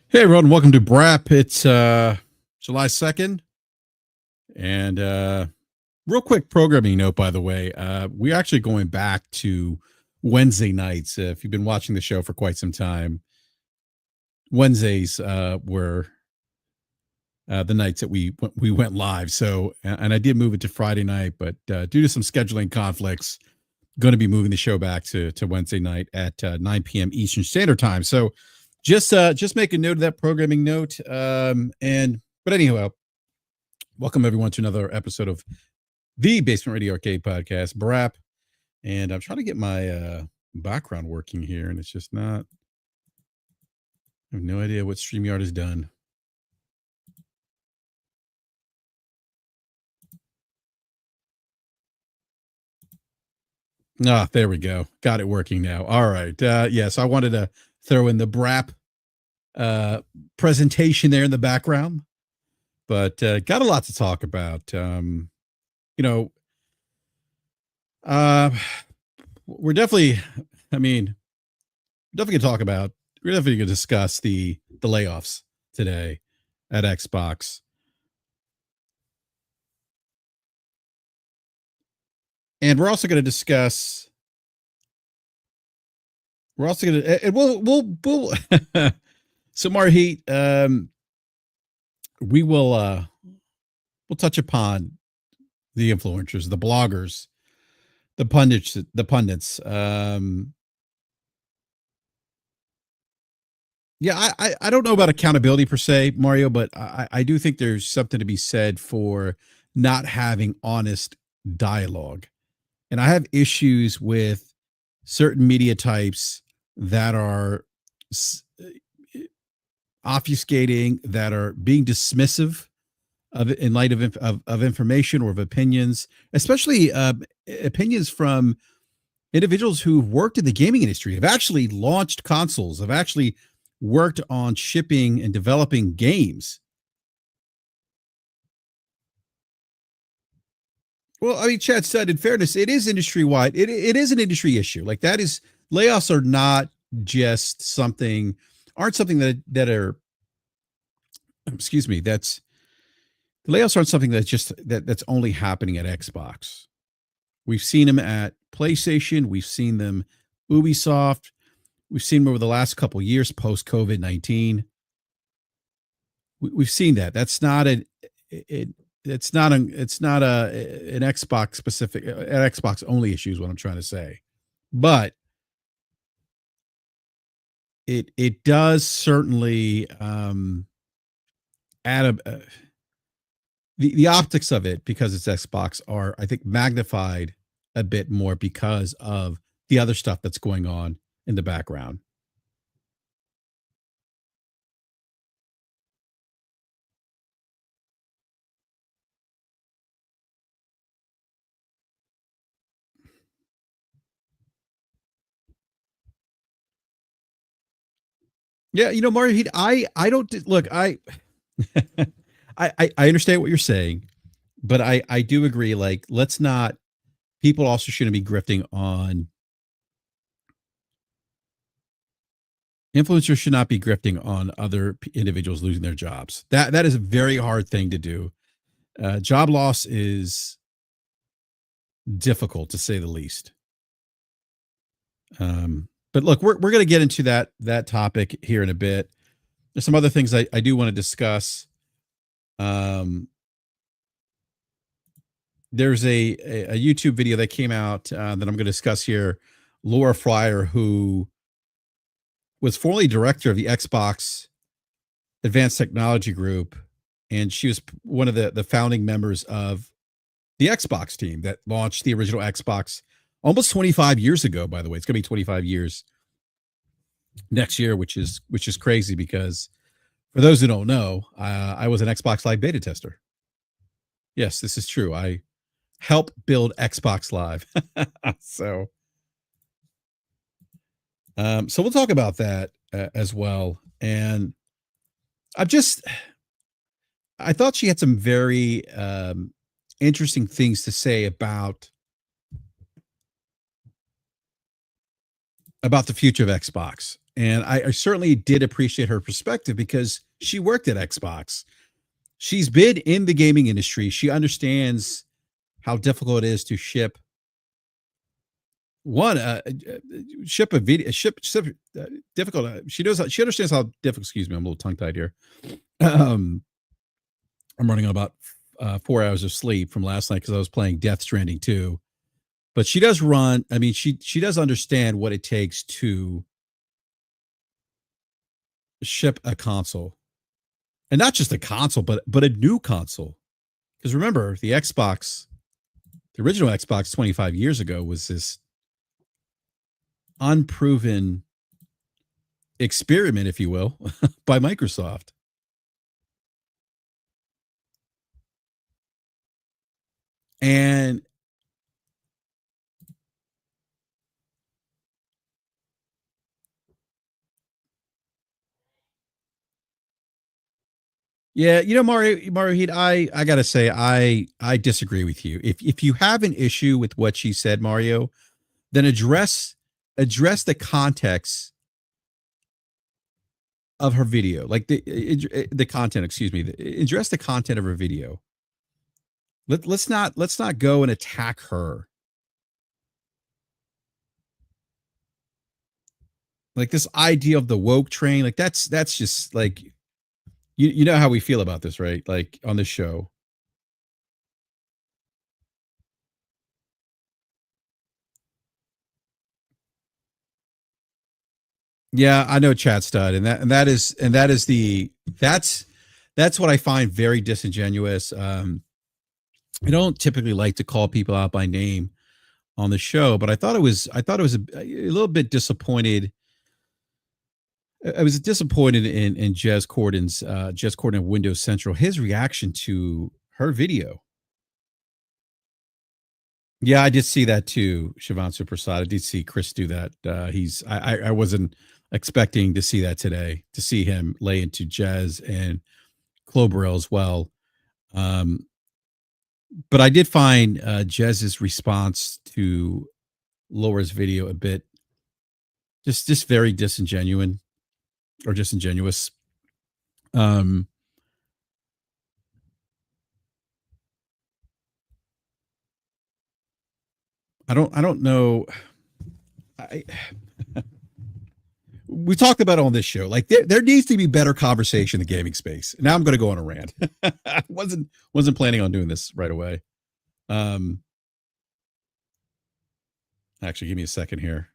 Hey everyone, welcome to BRAP. It's July 2nd. And real quick programming note, by the way. We're actually going back to Wednesday nights. If you've been watching the show for quite some time, Wednesdays were the nights that we went live. So, and I did move it to Friday night, but due to some scheduling conflicts, going to be moving the show back to Wednesday night at 9 p.m. Eastern Standard Time. So just make a note of that programming note. But anyhow, welcome everyone to another episode of the Basement Radio Arcade Podcast, BRAP. And I'm trying to get my background working here, and it's just not. I have no idea what StreamYard has done. Ah, there we go. Got it working now. All right. Yes, I wanted to throw in the BRAP presentation there in the background, but got a lot to talk about. You know, we're definitely, I mean, definitely gonna talk about. We're definitely gonna discuss the layoffs today at Xbox, and we're also going to discuss. We're also going to, and we'll so Marheat, we will we'll touch upon the influencers, the bloggers, the pundits. Yeah, I don't know about accountability per se, Mario, but I do think there's something to be said for not having honest dialogue. And I have issues with certain media types that are obfuscating, that are being dismissive of in light of information or of opinions, especially opinions from individuals who've worked in the gaming industry, have actually launched consoles, have actually worked on shipping and developing games. Well, I mean, Chad said, in fairness, it is industry wide. It is an industry issue. Like that is layoffs are not just something, aren't something that are, excuse me, that's layoffs aren't something that's only happening at Xbox. We've seen them at PlayStation. We've seen them Ubisoft. We've seen them over the last couple of years post COVID-19. We've seen that. That's not it's not an Xbox specific, an Xbox only issue is what I'm trying to say. But it does certainly add the optics of it, because it's Xbox, are, I think, magnified a bit more because of the other stuff that's going on in the background. Yeah, Mario Heat, I don't look, I understand what you're saying, but I do agree, like, let's not, people also shouldn't be grifting on, influencers should not be grifting on other individuals losing their jobs. That is a very hard thing to do. Job loss is difficult, to say the least. But look, we're going to get into that topic here in a bit. There's some other things I do want to discuss. Um, there's a YouTube video that came out that I'm going to discuss here. Laura Frier, who was formerly director of the Xbox Advanced Technology Group, and she was one of the founding members of the Xbox team that launched the original Xbox almost 25 years ago. By the way, it's going to be 25 years next year, which is crazy, because for those who don't know, I was an Xbox Live beta tester. Yes, this is true. I helped build Xbox Live. So so we'll talk about that as well. And I've just, I thought she had some very interesting things to say about the future of Xbox. And I certainly did appreciate her perspective because she worked at Xbox. She's been in the gaming industry. She understands how difficult it is to one ship a video ship difficult. She understands how difficult. Excuse me, I'm a little tongue tied here. Um, I'm running on about 4 hours of sleep from last night because I was playing Death Stranding 2. But she does run. I mean, she does understand what it takes to ship a console, and not just a console, but a new console. Because remember, the original Xbox 25 years ago was this unproven experiment, if you will, by Microsoft. And yeah, Mario Heat, I gotta say, I disagree with you. If you have an issue with what she said, Mario, then address the context of her video, like the content. Excuse me, address the content of her video. Let's not go and attack her. Like this idea of the woke train, like that's just like you know how we feel about this, right? Like on this show. Yeah, I know Chat Stud, that's what I find very disingenuous. I don't typically like to call people out by name on the show, but I thought it was a little bit disappointed. I was disappointed in Jez Corden of Windows Central, his reaction to her video. Yeah, I did see that too, Shivan Suprasad. I did see Chris do that. I wasn't expecting to see that today, to see him lay into Jez and Cloberell as well. Um, but I did find Jez's response to Laura's video a bit just very disingenuous or disingenuous. Um, I don't know. I we talked about it on this show. Like there needs to be better conversation in the gaming space. Now I'm going to go on a rant. I wasn't planning on doing this right away. Um, Actually, give me a second here.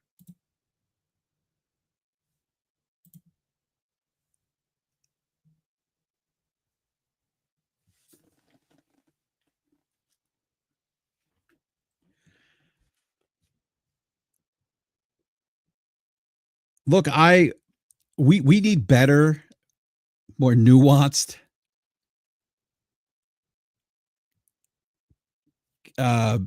Look, we need better, more nuanced uh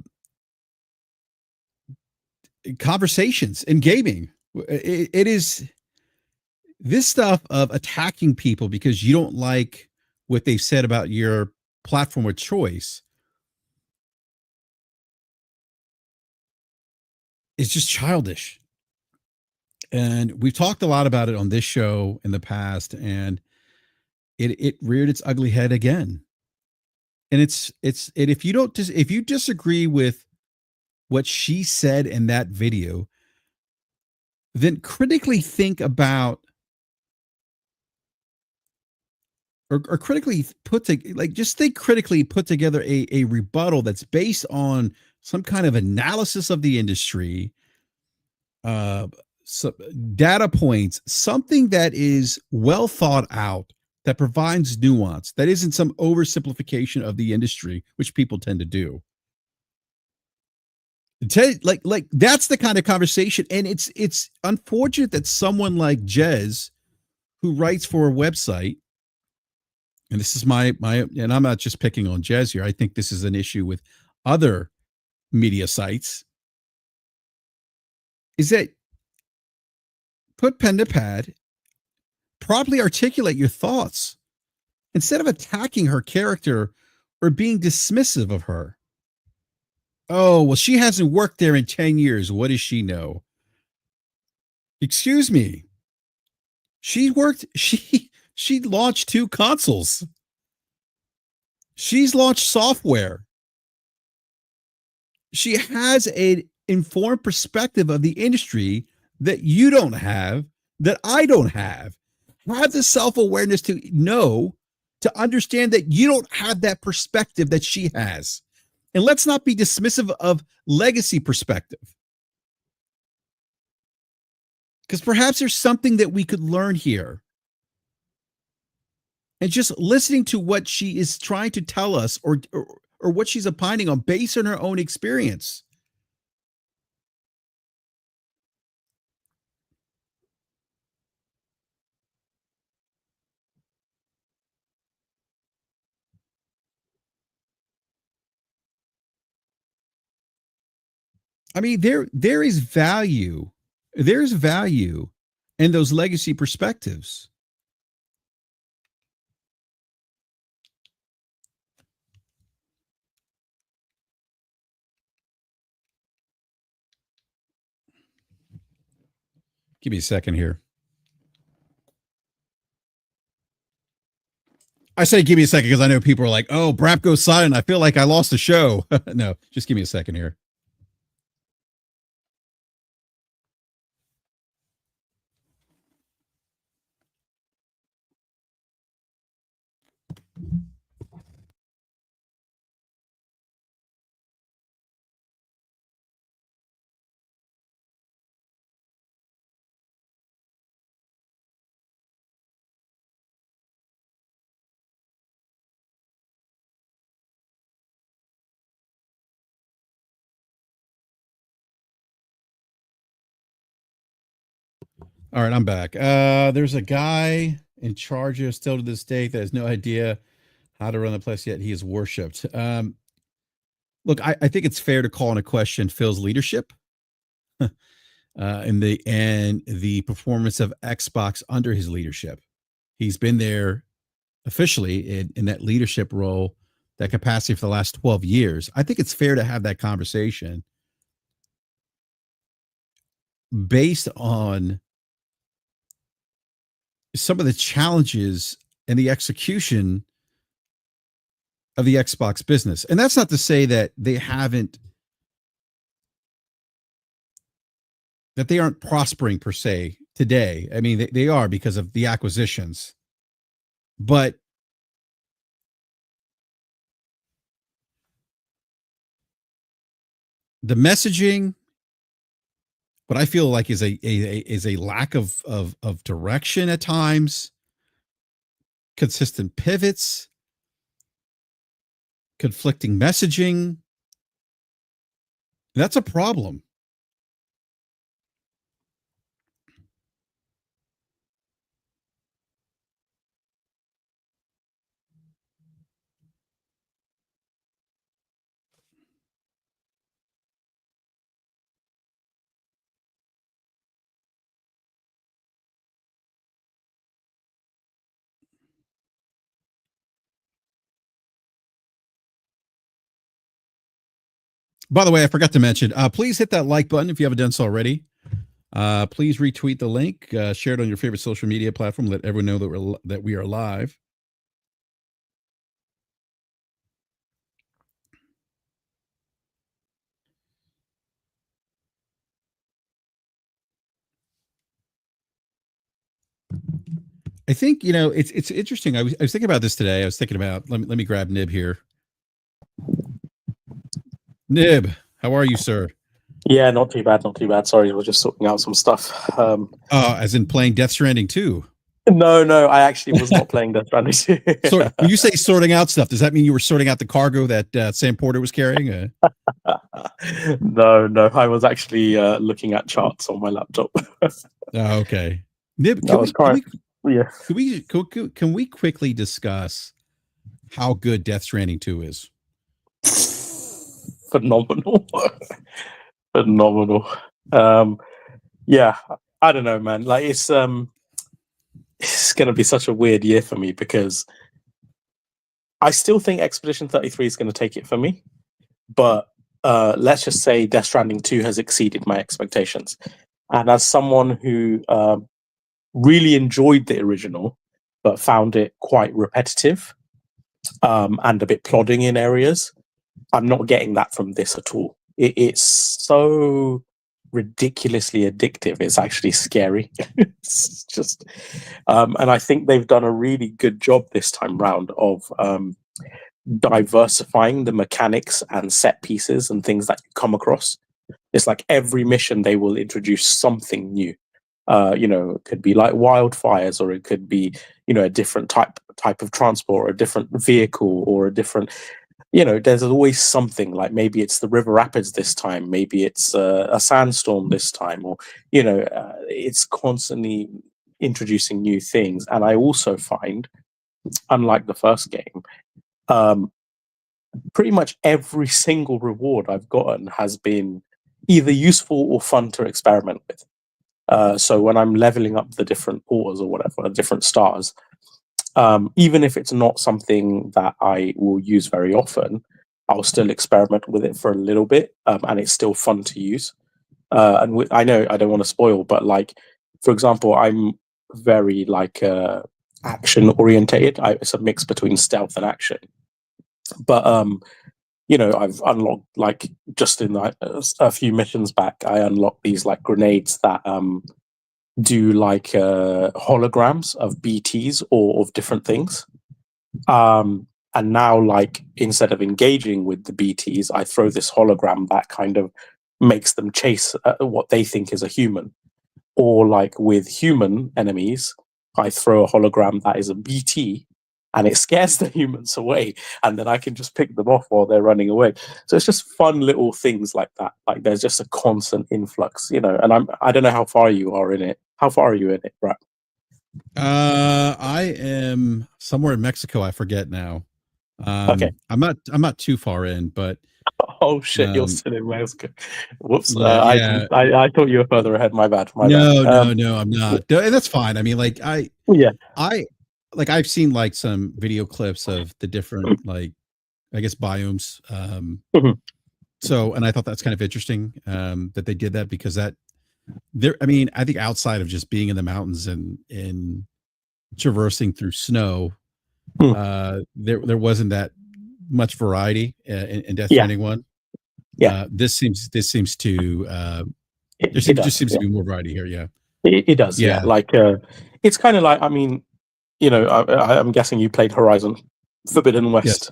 conversations in gaming. It is this stuff of attacking people because you don't like what they've said about your platform of choice is just childish. And we've talked a lot about it on this show in the past, and it reared its ugly head again. And and if you disagree with what she said in that video, then critically think about or critically just think critically, put together a rebuttal that's based on some kind of analysis of the industry, uh so data points, something that is well thought out, that provides nuance, that isn't some oversimplification of the industry, which people tend to do. Like that's the kind of conversation. And it's unfortunate that someone like Jez, who writes for a website, and this is and I'm not just picking on Jez here. I think this is an issue with other media sites, is that put pen to pad, properly articulate your thoughts instead of attacking her character or being dismissive of her. Oh, well, she hasn't worked there in 10 years. What does she know? Excuse me. She launched 2 consoles. She's launched software. She has an informed perspective of the industry that you don't have, that I don't have. Have the self-awareness to know, to understand that you don't have that perspective that she has. And let's not be dismissive of legacy perspective. Because perhaps there's something that we could learn here. And just listening to what she is trying to tell us or what she's opining on based on her own experience. I mean, there is value. There's value in those legacy perspectives. Give me a second here. I say give me a second because I know people are like, oh, BRAP goes silent. I feel like I lost the show. No, just give me a second here. All right, I'm back. There's a guy in charge of still to this day that has no idea how to run the place yet. He is worshipped. Look, I think it's fair to call into question Phil's leadership and the performance of Xbox under his leadership. He's been there officially in that leadership role, that capacity for the last 12 years. I think it's fair to have that conversation based on some of the challenges and the execution of the Xbox business. And that's not to say that they aren't prospering per se today. I mean, they are because of the acquisitions. But the messaging, what I feel like is a lack of direction at times, consistent pivots, conflicting messaging. That's a problem. By the way, I forgot to mention, please hit that like button if you haven't done so already. Please retweet the link, share it on your favorite social media platform, let everyone know that we are live. I think, it's interesting. I was thinking about this today. I was thinking about, let me grab Nib here. Nib, how are you, sir? Yeah, not too bad, not too bad. Sorry, I was just sorting out some stuff. As in playing Death Stranding 2? No, I actually was not playing Death Stranding 2. So when you say sorting out stuff, does that mean you were sorting out the cargo that Sam Porter was carrying? No, I was actually looking at charts on my laptop. Okay. Nib, can we quickly discuss how good Death Stranding 2 is? Phenomenal. Yeah, I don't know, man. Like it's gonna be such a weird year for me because I still think Expedition 33 is gonna take it for me, but let's just say Death Stranding 2 has exceeded my expectations. And as someone who really enjoyed the original, but found it quite repetitive and a bit plodding in areas. I'm not getting that from this at all. It's so ridiculously addictive. It's actually scary. It's just, and I think they've done a really good job this time round of diversifying the mechanics and set pieces and things that you come across. It's like every mission they will introduce something new. It could be like wildfires, or it could be, a different type of transport, or a different vehicle, or a different, there's always something. Like maybe it's the river rapids this time, maybe it's a sandstorm this time, or it's constantly introducing new things. And I also find, unlike the first game, pretty much every single reward I've gotten has been either useful or fun to experiment with. So when I'm leveling up the different ores or whatever, different stars, even if it's not something that I will use very often, I'll still experiment with it for a little bit, and it's still fun to use. I know I don't want to spoil, but like, for example, I'm very like action orientated. It's a mix between stealth and action. But I've unlocked, like, just in a few missions back, I unlocked these like grenades that do like holograms of BTs or of different things. And now, like, instead of engaging with the BTs, I throw this hologram that kind of makes them chase what they think is a human. Or like with human enemies, I throw a hologram that is a BT, and it scares the humans away, and then I can just pick them off while they're running away. So it's just fun little things like that. Like there's just a constant influx, and I don't know how far you are in it. How far are you in it, BRAP? I am somewhere in Mexico. I forget now. Okay. I'm not too far in, but oh shit, you're still in Mexico. Whoops. Yeah. I thought you were further ahead. My bad. No, I'm not. And that's fine. I mean, like I've seen like some video clips of the different, like, I guess, biomes. So, and I thought that's kind of interesting that they did that, because I think outside of just being in the mountains and in traversing through snow, there wasn't that much variety in Death Stranding 1. This seems to there just seems to be more variety here. Yeah, it does. Yeah, like it's kind of like, I mean, I'm guessing you played Horizon Forbidden West.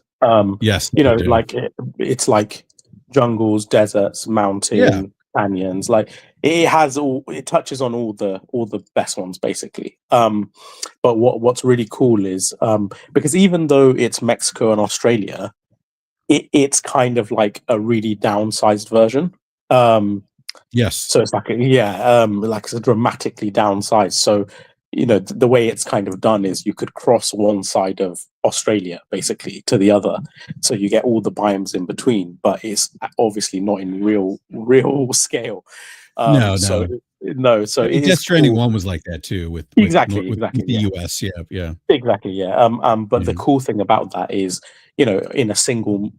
Yes. Like it's like jungles, deserts, mountains, canyons. Like it touches on all the best ones, basically. But what's really cool is because even though it's Mexico and Australia, it's kind of like a really downsized version. Yes. So it's like like it's a dramatically downsized. So the way it's kind of done is you could cross one side of Australia basically to the other, so you get all the biomes in between, but it's obviously not in real scale. No. So Death Stranding 1 was like that too, with exactly the US. Exactly. But the cool thing about that is, in a single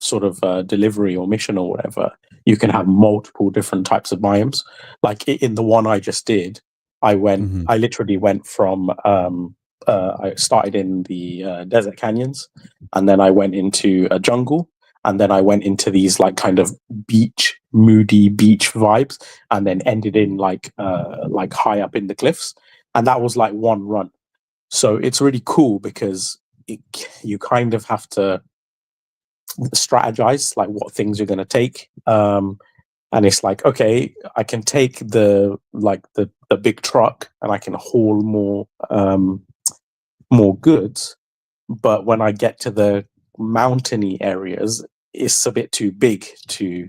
sort of delivery or mission or whatever, you can have multiple different types of biomes. Like in the one I just did, I literally went from I started in the desert canyons, and then I went into a jungle, and then I went into these like kind of moody beach vibes, and then ended in like high up in the cliffs, and that was like one run. So it's really cool because you kind of have to strategize like what things you're going to take. And it's like, okay, I can take the big truck and I can haul more goods, but when I get to the mountainy areas, it's a bit too big to,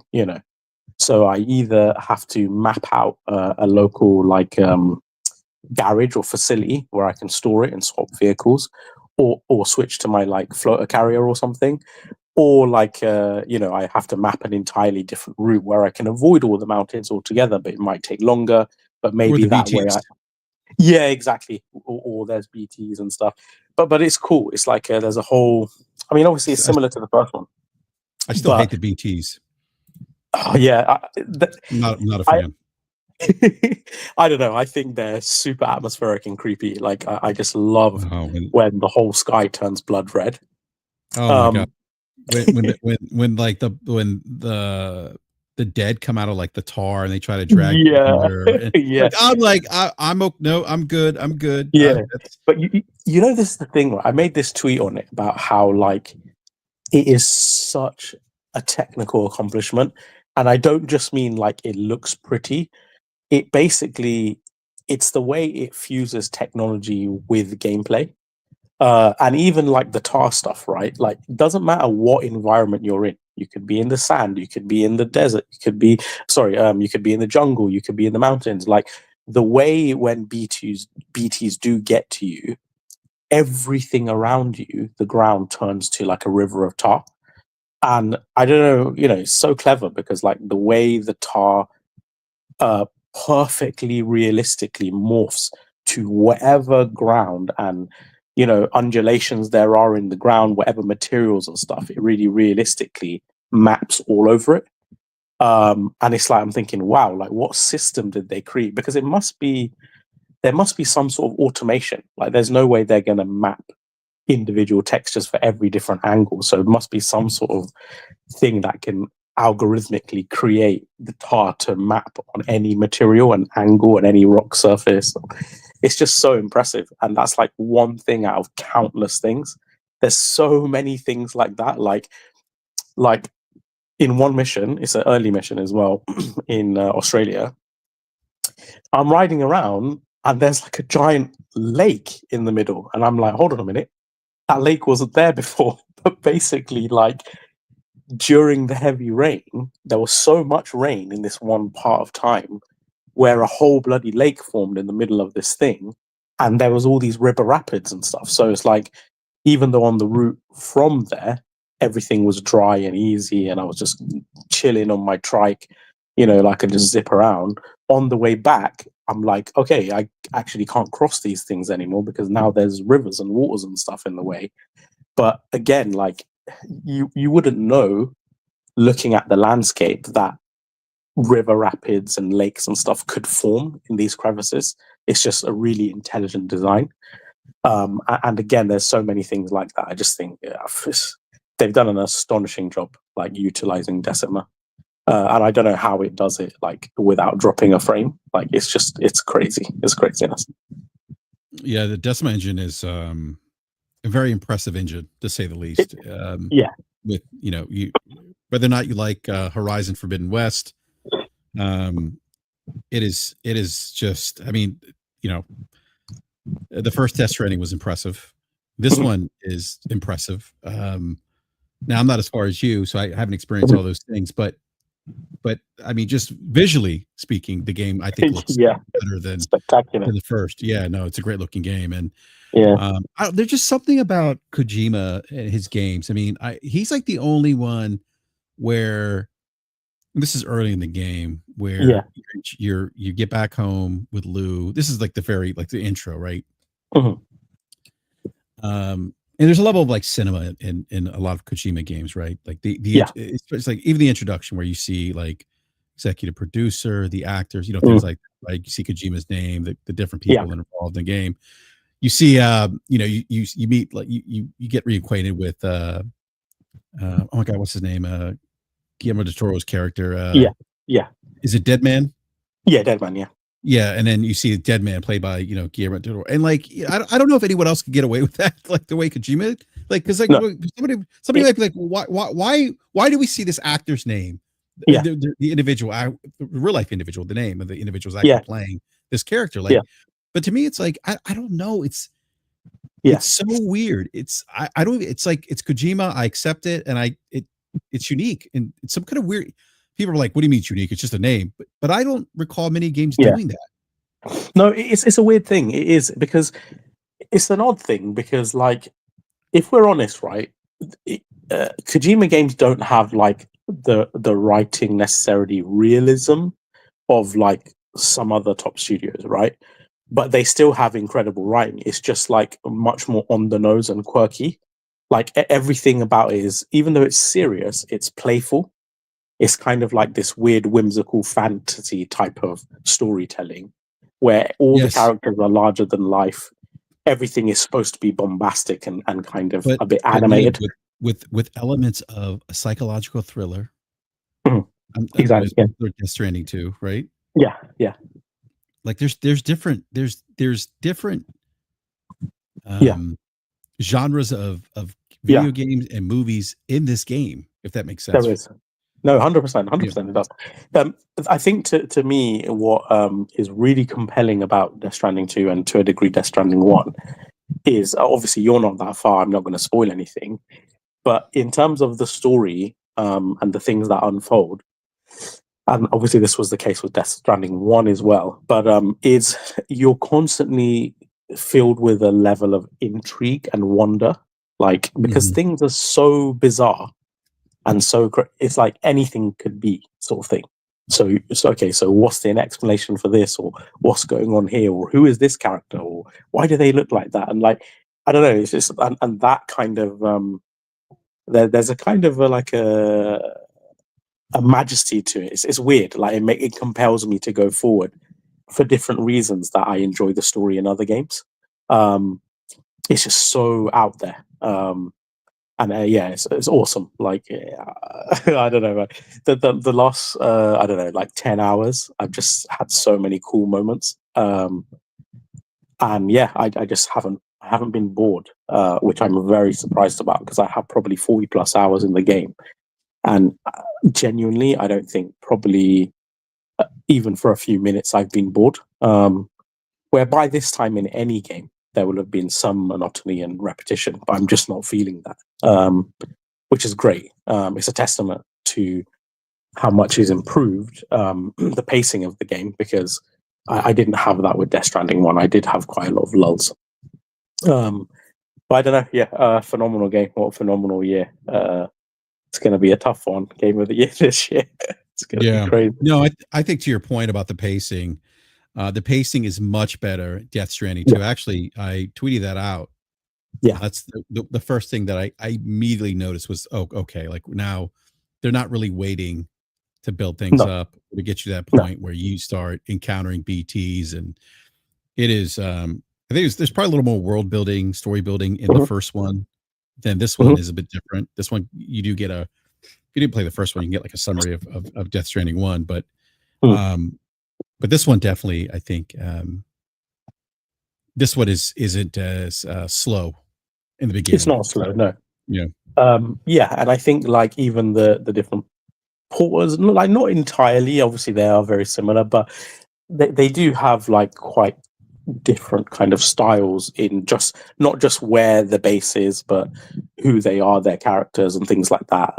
so I either have to map out a local garage or facility where I can store it and swap vehicles, or switch to my like floater carrier or something, or I have to map an entirely different route where I can avoid all the mountains altogether, but it might take longer. But maybe that way, exactly. Or there's BTs and stuff. But it's cool. It's like there's a whole. I mean, obviously, it's similar to the first one. I still hate the BTs. Oh yeah, Not a fan. I don't know. I think they're super atmospheric and creepy. Like I just love Oh, when the whole sky turns blood red. oh my god! When like the dead come out of like the tar and they try to drag you Yeah, under, and yeah, no, I'm good, I'm good. yeah. But you know, this is the thing, right? I made this tweet on it about how like it is such a technical accomplishment, and I don't just mean like it looks pretty. It basically, it's the way it fuses technology with gameplay. And even like the tar stuff, right? Like, it doesn't matter what environment you're in. You could be in the sand, you could be in the desert, you could be you could be in the jungle, you could be in the mountains. Like the way when BTs do get to you, everything around you, the ground turns to like a river of tar. And I don't know, you know, it's so clever because like the way the tar uh perfectly realistically morphs to whatever ground and undulations there are in the ground, whatever materials and stuff, it really realistically maps all over it. And it's like I'm thinking, wow, like what system did they create? Because there must be some sort of automation. Like there's no way they're going to map individual textures for every different angle, so it must be some sort of thing that can algorithmically create the tar to map on any material and angle and any rock surface. It's just so impressive, and that's like one thing out of countless things. There's so many things like that. Like in one mission, it's an early mission as well in Australia. I'm riding around and there's like a giant lake in the middle, and I'm like, hold on a minute, that lake wasn't there before. But basically, like during the heavy rain, there was so much rain in this one part of time where a whole bloody lake formed in the middle of this thing, and there was all these river rapids and stuff. So it's like, even though on the route from there everything was dry and easy and I was just chilling on my trike, like I just zip around, on the way back I'm like, okay, I actually can't cross these things anymore because now there's rivers and waters and stuff in the way. But again, like you wouldn't know, looking at the landscape, that river rapids and lakes and stuff could form in these crevices. It's just a really intelligent design. And again, there's so many things like that. I just think they've done an astonishing job, like utilizing Decima. And I don't know how it does it, like without dropping a frame. Like it's crazy. It's craziness. Yeah, the Decima engine is a very impressive engine, to say the least. Yeah. With you, whether or not you like Horizon Forbidden West, it is just. I mean, the first test training was impressive. This one is impressive. Now I'm not as far as you, so I haven't experienced all those things, but I mean, just visually speaking, the game I think looks better than spectacular. The first. Yeah, no, it's a great looking game, and there's just something about Kojima and his games. I mean, he's like the only one where, this is early in the game, where you get back home with Lou. This is like the intro, right? And there's a level of like cinema in a lot of Kojima games, right? Like it's like even the introduction where you see like executive producer, the actors, things like you see Kojima's name, the different people involved in the game. You see, you meet, like you get reacquainted with oh my god, what's his name? Guillermo del Toro's character. Is it Dead Man? Yeah, Dead Man. Yeah. Yeah, and then you see Dead Man played by Guillermo del Toro, and like I don't know if anyone else could get away with that, like the way Kojima, like because like somebody might be like, why do we see this actor's name, the individual, real life individual, the name of the individual's actually playing this character, like, but to me it's like I don't know, it's so weird. I don't, it's like, it's Kojima, I accept it, and it's unique, and it's some kind of weird. People are like, what do you mean it's unique? It's just a name. But I don't recall many games doing that. No, it's a weird thing. It is, because it's an odd thing, because like, if we're honest, right, Kojima games don't have like the writing necessarily realism of like some other top studios, right? But they still have incredible writing. It's just like much more on the nose and quirky. Like everything about it is, even though it's serious, it's playful. it's kind of like this weird whimsical fantasy type of storytelling where all the Yes, characters are larger than life. Everything is supposed to be bombastic and kind of a bit but man, animated. with elements of a psychological thriller. Mhm. I'm Exactly. Yeah. Death Stranding too, right? Yeah. Yeah. Like there's different Yeah. um genres of Yeah. video games and movies in this game, if that makes There sense. is. No, 100%, Yeah. 100% it does. I think to me, what is really compelling about Death Stranding 2 and to a degree Death Stranding 1 is obviously you're not that far. I'm not going to spoil anything. But in terms of the story and the things that unfold, and obviously this was the case with Death Stranding 1 as well, but is you're constantly filled with a level of intrigue and wonder, like because Mhm. things are so bizarre and so it's like anything could be sort of thing. So okay, so what's the explanation for this, or what's going on here, or who is this character, or why do they look like that? And like I don't know, it's just and that kind of there's a kind of like a majesty to it. It's weird. Like it compels me to go forward for different reasons that I enjoy the story in other games. Um, it's just so out there. And yeah, it's awesome. Like I don't know, the last I don't know, like 10 hours, I've just had so many cool moments. And yeah, I just haven't been bored, which I'm very surprised about because I have probably 40 plus hours in the game, and genuinely, I don't think probably even for a few minutes I've been bored. Where by this time in any game there will have been some monotony and repetition, but I'm just not feeling that, which is great. It's a testament to how much is improved the pacing of the game because I didn't have that with Death Stranding 1. I did have quite a lot of lulls. But I don't know. Yeah, phenomenal game. What a phenomenal year. It's going to be a tough one. Game of the year this year. It's going to be Yeah. crazy. No, I think to your point about the pacing is much better. Death Stranding Yeah. 2. Actually, I tweeted that out. Yeah. That's the first thing that I immediately noticed was, oh, okay, like now they're not really waiting to build things No. up to get you to that No. point where you start encountering BTs, and it is I think there's probably a little more world building, story building in the Mhm. first one than this one Mhm. is a bit different. This one you do get if you didn't play the first one, you can get like a summary of Death Stranding 1, Mm. um but this one definitely, I think, this one isn't as slow in the It's beginning. not slow. No. Yeah. Yeah, and I think like even the different porters, like not entirely. Obviously, they are very similar, but they do have like quite different kind of styles in just not just where the base is, but who they are, their characters, and things like that.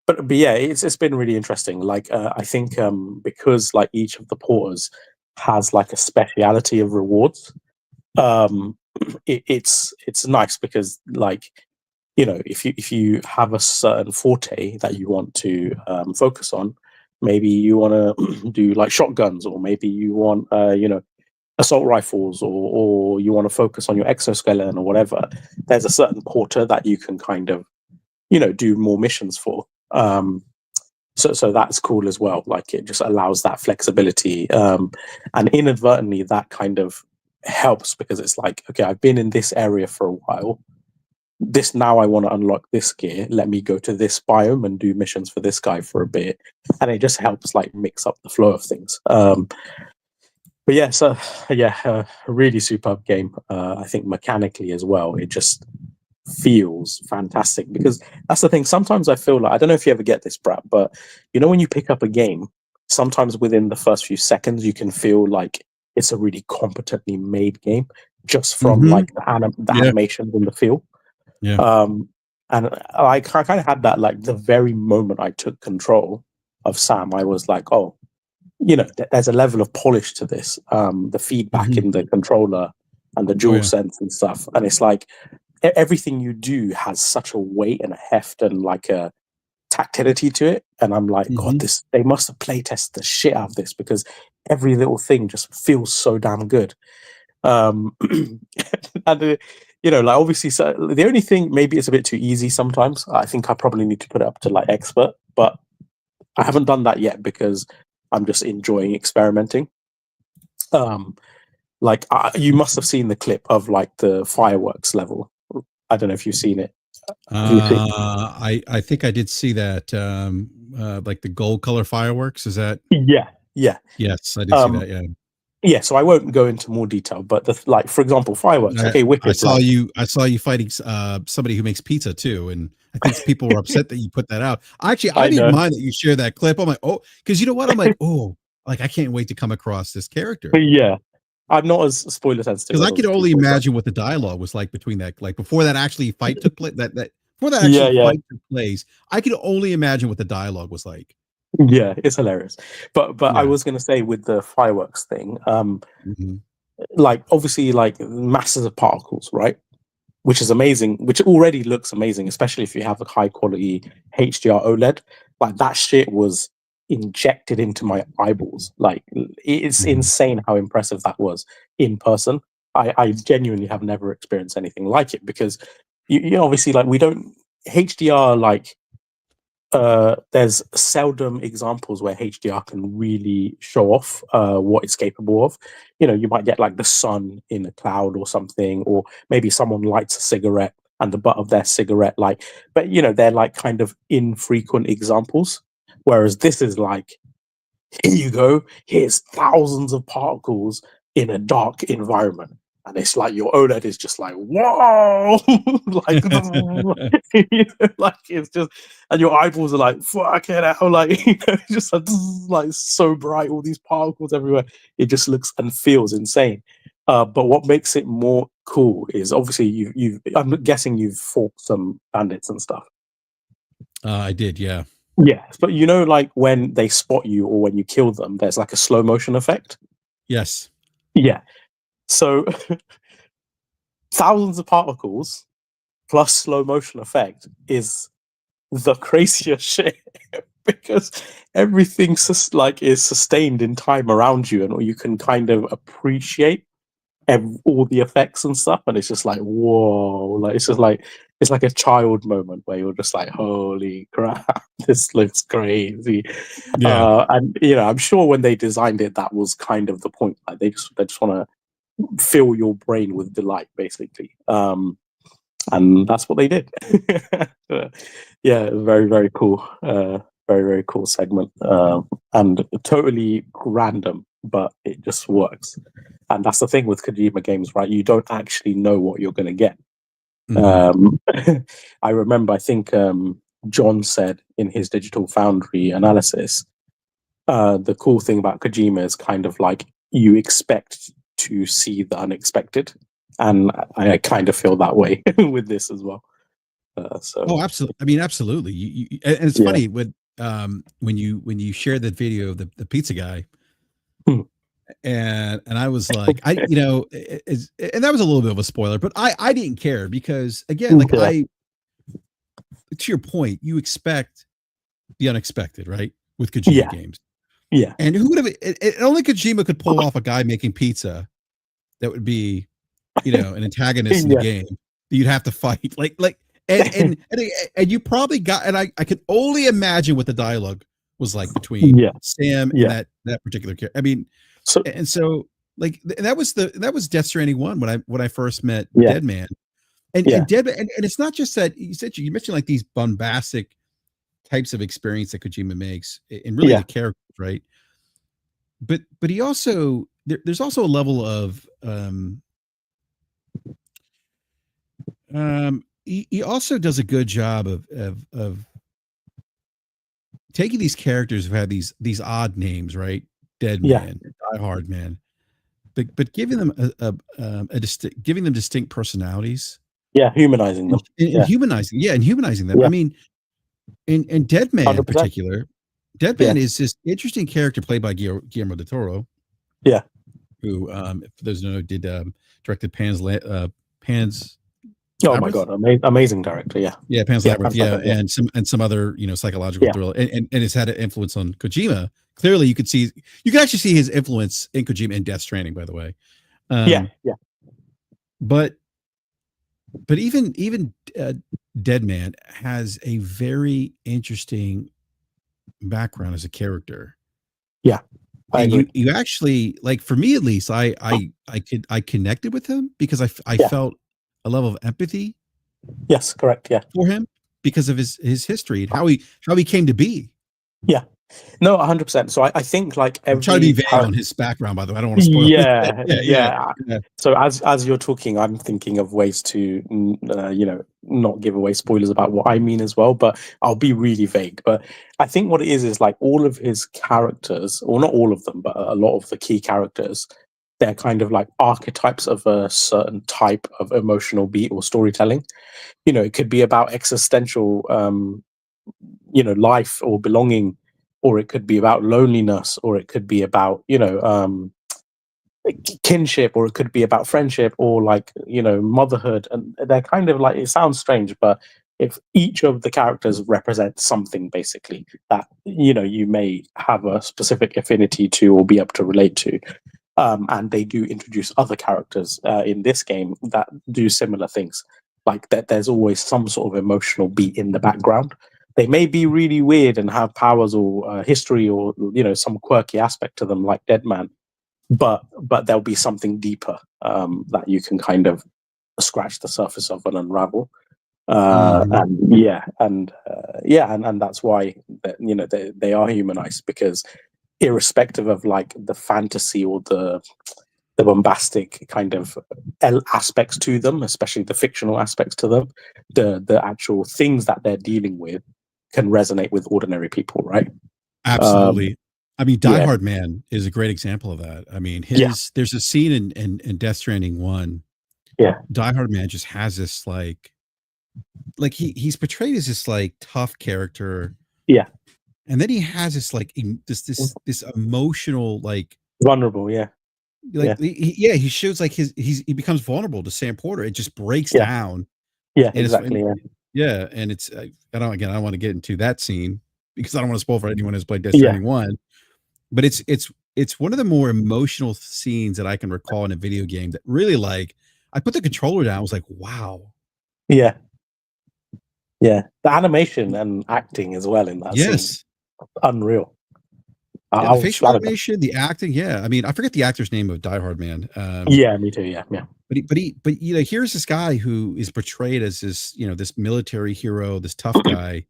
But yeah, it's been really interesting. Like I think because like each of the porters has like a speciality of rewards. Um, it's nice because like if you have a certain forte that you want to focus on, maybe you want to do like shotguns, or maybe you want assault rifles, or you want to focus on your exoskeleton or whatever. There's a certain porter that you can kind of do more missions for. So that's cool as well. Like it just allows that flexibility, and inadvertently that kind of helps because it's like, okay, I've been in this area for a while. This now I want to unlock this gear. Let me go to this biome and do missions for this guy for a bit, and it just helps like mix up the flow of things. But yeah, so yeah, a really superb game. I think mechanically as well, it just feels fantastic because that's the thing. Sometimes I feel like I don't know if you ever get this, BRAP, but when you pick up a game, sometimes within the first few seconds you can feel like it's a really competently made game just from Mhm. like the Yeah. animations and the feel. Yeah. Um, and I kind of had that like the very moment I took control of Sam, I was like, oh, there's a level of polish to this. The feedback Mhm. in the controller and the Oh, dual yeah. sense and stuff, and it's like everything you do has such a weight and a heft and like a tactility to it. And I'm like, God, Mhm. they must have play tested the shit out of this because every little thing just feels so damn good. Um, and like obviously, so the only thing maybe it's a bit too easy sometimes. I think I probably need to put it up to like expert, but I haven't done that yet because I'm just enjoying experimenting. Like you must have seen the clip of like the fireworks level. I don't know if you've seen it. Have you seen? I think I did see that. Like the gold color fireworks. Is that? Yeah, yeah, Yes, I did see that. Yeah. yeah. So I won't go into more detail, but like for example, fireworks. Okay, I wicked. saw Like, you. I saw you fighting somebody who makes pizza too, and I think people were upset that you put that out. Actually, I I didn't know. mind that you shared that clip. I'm like, oh, because you know what? I'm like, oh, like I can't wait to come across this character Yeah, I'm not as spoiler sensitive because as I could other only people, but imagine what the dialogue was like between that, like before that actually fight took place. That before that yeah, actual yeah, fight took place, I could only imagine what the dialogue was like. yeah. It's hilarious. But I Yeah. was gonna say with the fireworks thing, Mhm. like obviously like masses of particles, right? Which is amazing, which already looks amazing, especially if you have a high quality HDR OLED. Like that shit was injected into my eyeballs. Like it's Mhm. insane how impressive that was in person. I genuinely have never experienced anything like it because you know, obviously like we don't HDR like there's seldom examples where HDR can really show off what it's capable of. You know, you might get like the sun in a cloud or something, or maybe someone lights a cigarette and the butt of their cigarette, like, but you know, they're like kind of infrequent examples. Whereas this is like, here you go, here's thousands of particles in a dark environment. And it's like your OLED is just like, whoa, like, you know, like it's just, and your eyeballs are like, fuck it out, like, you know, just like so bright, all these particles everywhere. It just looks and feels insane. But what makes it more cool is obviously I'm guessing you've fought some bandits and stuff. I did. Yeah. Yeah, but you know, like when they spot you or when you kill them, there's like a slow motion effect. Yes. Yeah. So thousands of particles plus slow motion effect is the craziest shit because everything like is sustained in time around you, and you can kind of appreciate all the effects and stuff, and it's just like whoa, like it's just like it's like a child moment where you're just like holy crap, this looks crazy. Yeah. And you know, I'm sure when they designed it that was kind of the point, like they just want to fill your brain with delight basically. And that's what they did. Yeah, very very cool, very very cool segment, and totally random, but it just works. And that's the thing with Kojima games, right? You don't actually know what you're going to get. Mhm. I remember, I think John said in his Digital Foundry analysis, the cool thing about Kojima is kind of like you expect to see the unexpected, and I kind of feel that way with this as well. So Oh, absolutely. I mean, absolutely. And it's yeah, funny when you shared that video of the pizza guy, Hmm. and I was like, and that was a little bit of a spoiler, but I didn't care because again, like yeah, to your point, you expect the unexpected, right? With Kojima yeah, games, yeah, and who would have only Kojima could pull off a guy making pizza that would be, an antagonist in the yeah, game that you'd have to fight. And you probably got, and I could only imagine what the dialogue was like between yeah, Sam and yeah. that particular character. I mean, So and so like that was Death Stranding 1 when I first met yeah, Deadman. yeah, And Deadman, and it's not just that you mentioned like these bombastic types of experience that Kojima makes, and really yeah, the characters, right? But he also there's also a level of he also does a good job of taking these characters who have these odd names, right? Dead yeah, Man, Die Hard Man, but giving them giving them distinct personalities yeah. Humanizing them. and Yeah, humanizing them. I yeah, mean, in Dead Man in 100%. particular, Dead Yeah, Man is this interesting character played by Guillermo del Toro, yeah. who, for those who know, did directed Pan's Oh my Labyrinth. god, amazing director. Yeah, Yeah, Pan's yeah, Labyrinth. Yeah, fantastic. Yeah, and some other psychological yeah, thriller, and it's had an influence on Kojima. Clearly, you can actually see his influence in Kojima and Death Stranding. By the way, yeah, um, yeah, but even Dead Man has a very interesting background as a character. I And agree. you actually, like, for me at least, I connected with him because I Yeah. felt a level of empathy Yes, correct. Yeah. for him because of his history and how he came to be. Yeah. No, 100%. So I think like I'm trying to be every vague on his background, by the way. I don't want to spoil it. yeah, Yeah. yeah. So as you're talking, I'm thinking of ways to not give away spoilers about what I mean as well. But I'll be really vague. But I think what it is like all of his characters, or not all of them, but a lot of the key characters, they're kind of like archetypes of a certain type of emotional beat or storytelling. It could be about existential, life or belonging, or it could be about loneliness, or it could be about kinship, or it could be about friendship, or like motherhood. And they're kind of like, it sounds strange, but if each of the characters represents something basically that you may have a specific affinity to or be able to relate to, and they do introduce other characters in this game that do similar things, like that there's always some sort of emotional beat in the background. They may be really weird and have powers or history, or some quirky aspect to them like Deadman, but there'll be something deeper that you can kind of scratch the surface of and unravel. And that's why they are humanized, because irrespective of like the fantasy or the bombastic kind of aspects to them, especially the fictional aspects to them, the actual things that they're dealing with can resonate with ordinary people, right? Absolutely. I mean, Die Yeah, Hard Man is a great example of that. I mean, yeah, there's a scene in Death Stranding 1. yeah, Die Hard Man just has this like he's portrayed as this like tough character, yeah. and then he has this like this emotional Vulnerable, yeah, yeah, he shows like he becomes vulnerable to Sam Porter. It just breaks yeah, down, yeah, and exactly, yeah, yeah, and it's I don't want to get into that scene because I don't want to spoil for anyone who's played Death yeah, Stranding 1, but it's one of the more emotional scenes that I can recall in a video game that really like I put the controller down. I was like, wow. yeah, yeah. The animation and acting as well in that scene, Yes. unreal. Yeah, I the was, facial I don't know. animation, the acting, yeah. I mean, I forget the actor's name of Die Hard Man. Yeah, me too. Yeah, yeah, But here's this guy who is portrayed as this, this military hero, this tough guy,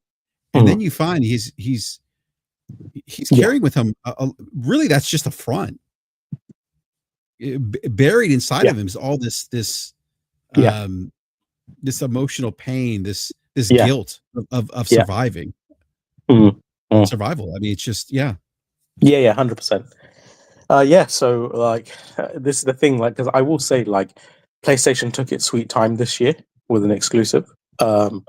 and then Mhm. you find he's Yeah, carrying with him really that's just a front. Buried inside yeah, of him is all yeah, um this emotional pain, this yeah, guilt of yeah. surviving. Mm. Mm. Survival. I mean, it's just yeah. Yeah, yeah, 100%. Yeah, so like this is the thing, like, because I will say, like, PlayStation took its sweet time this year with an exclusive. Um,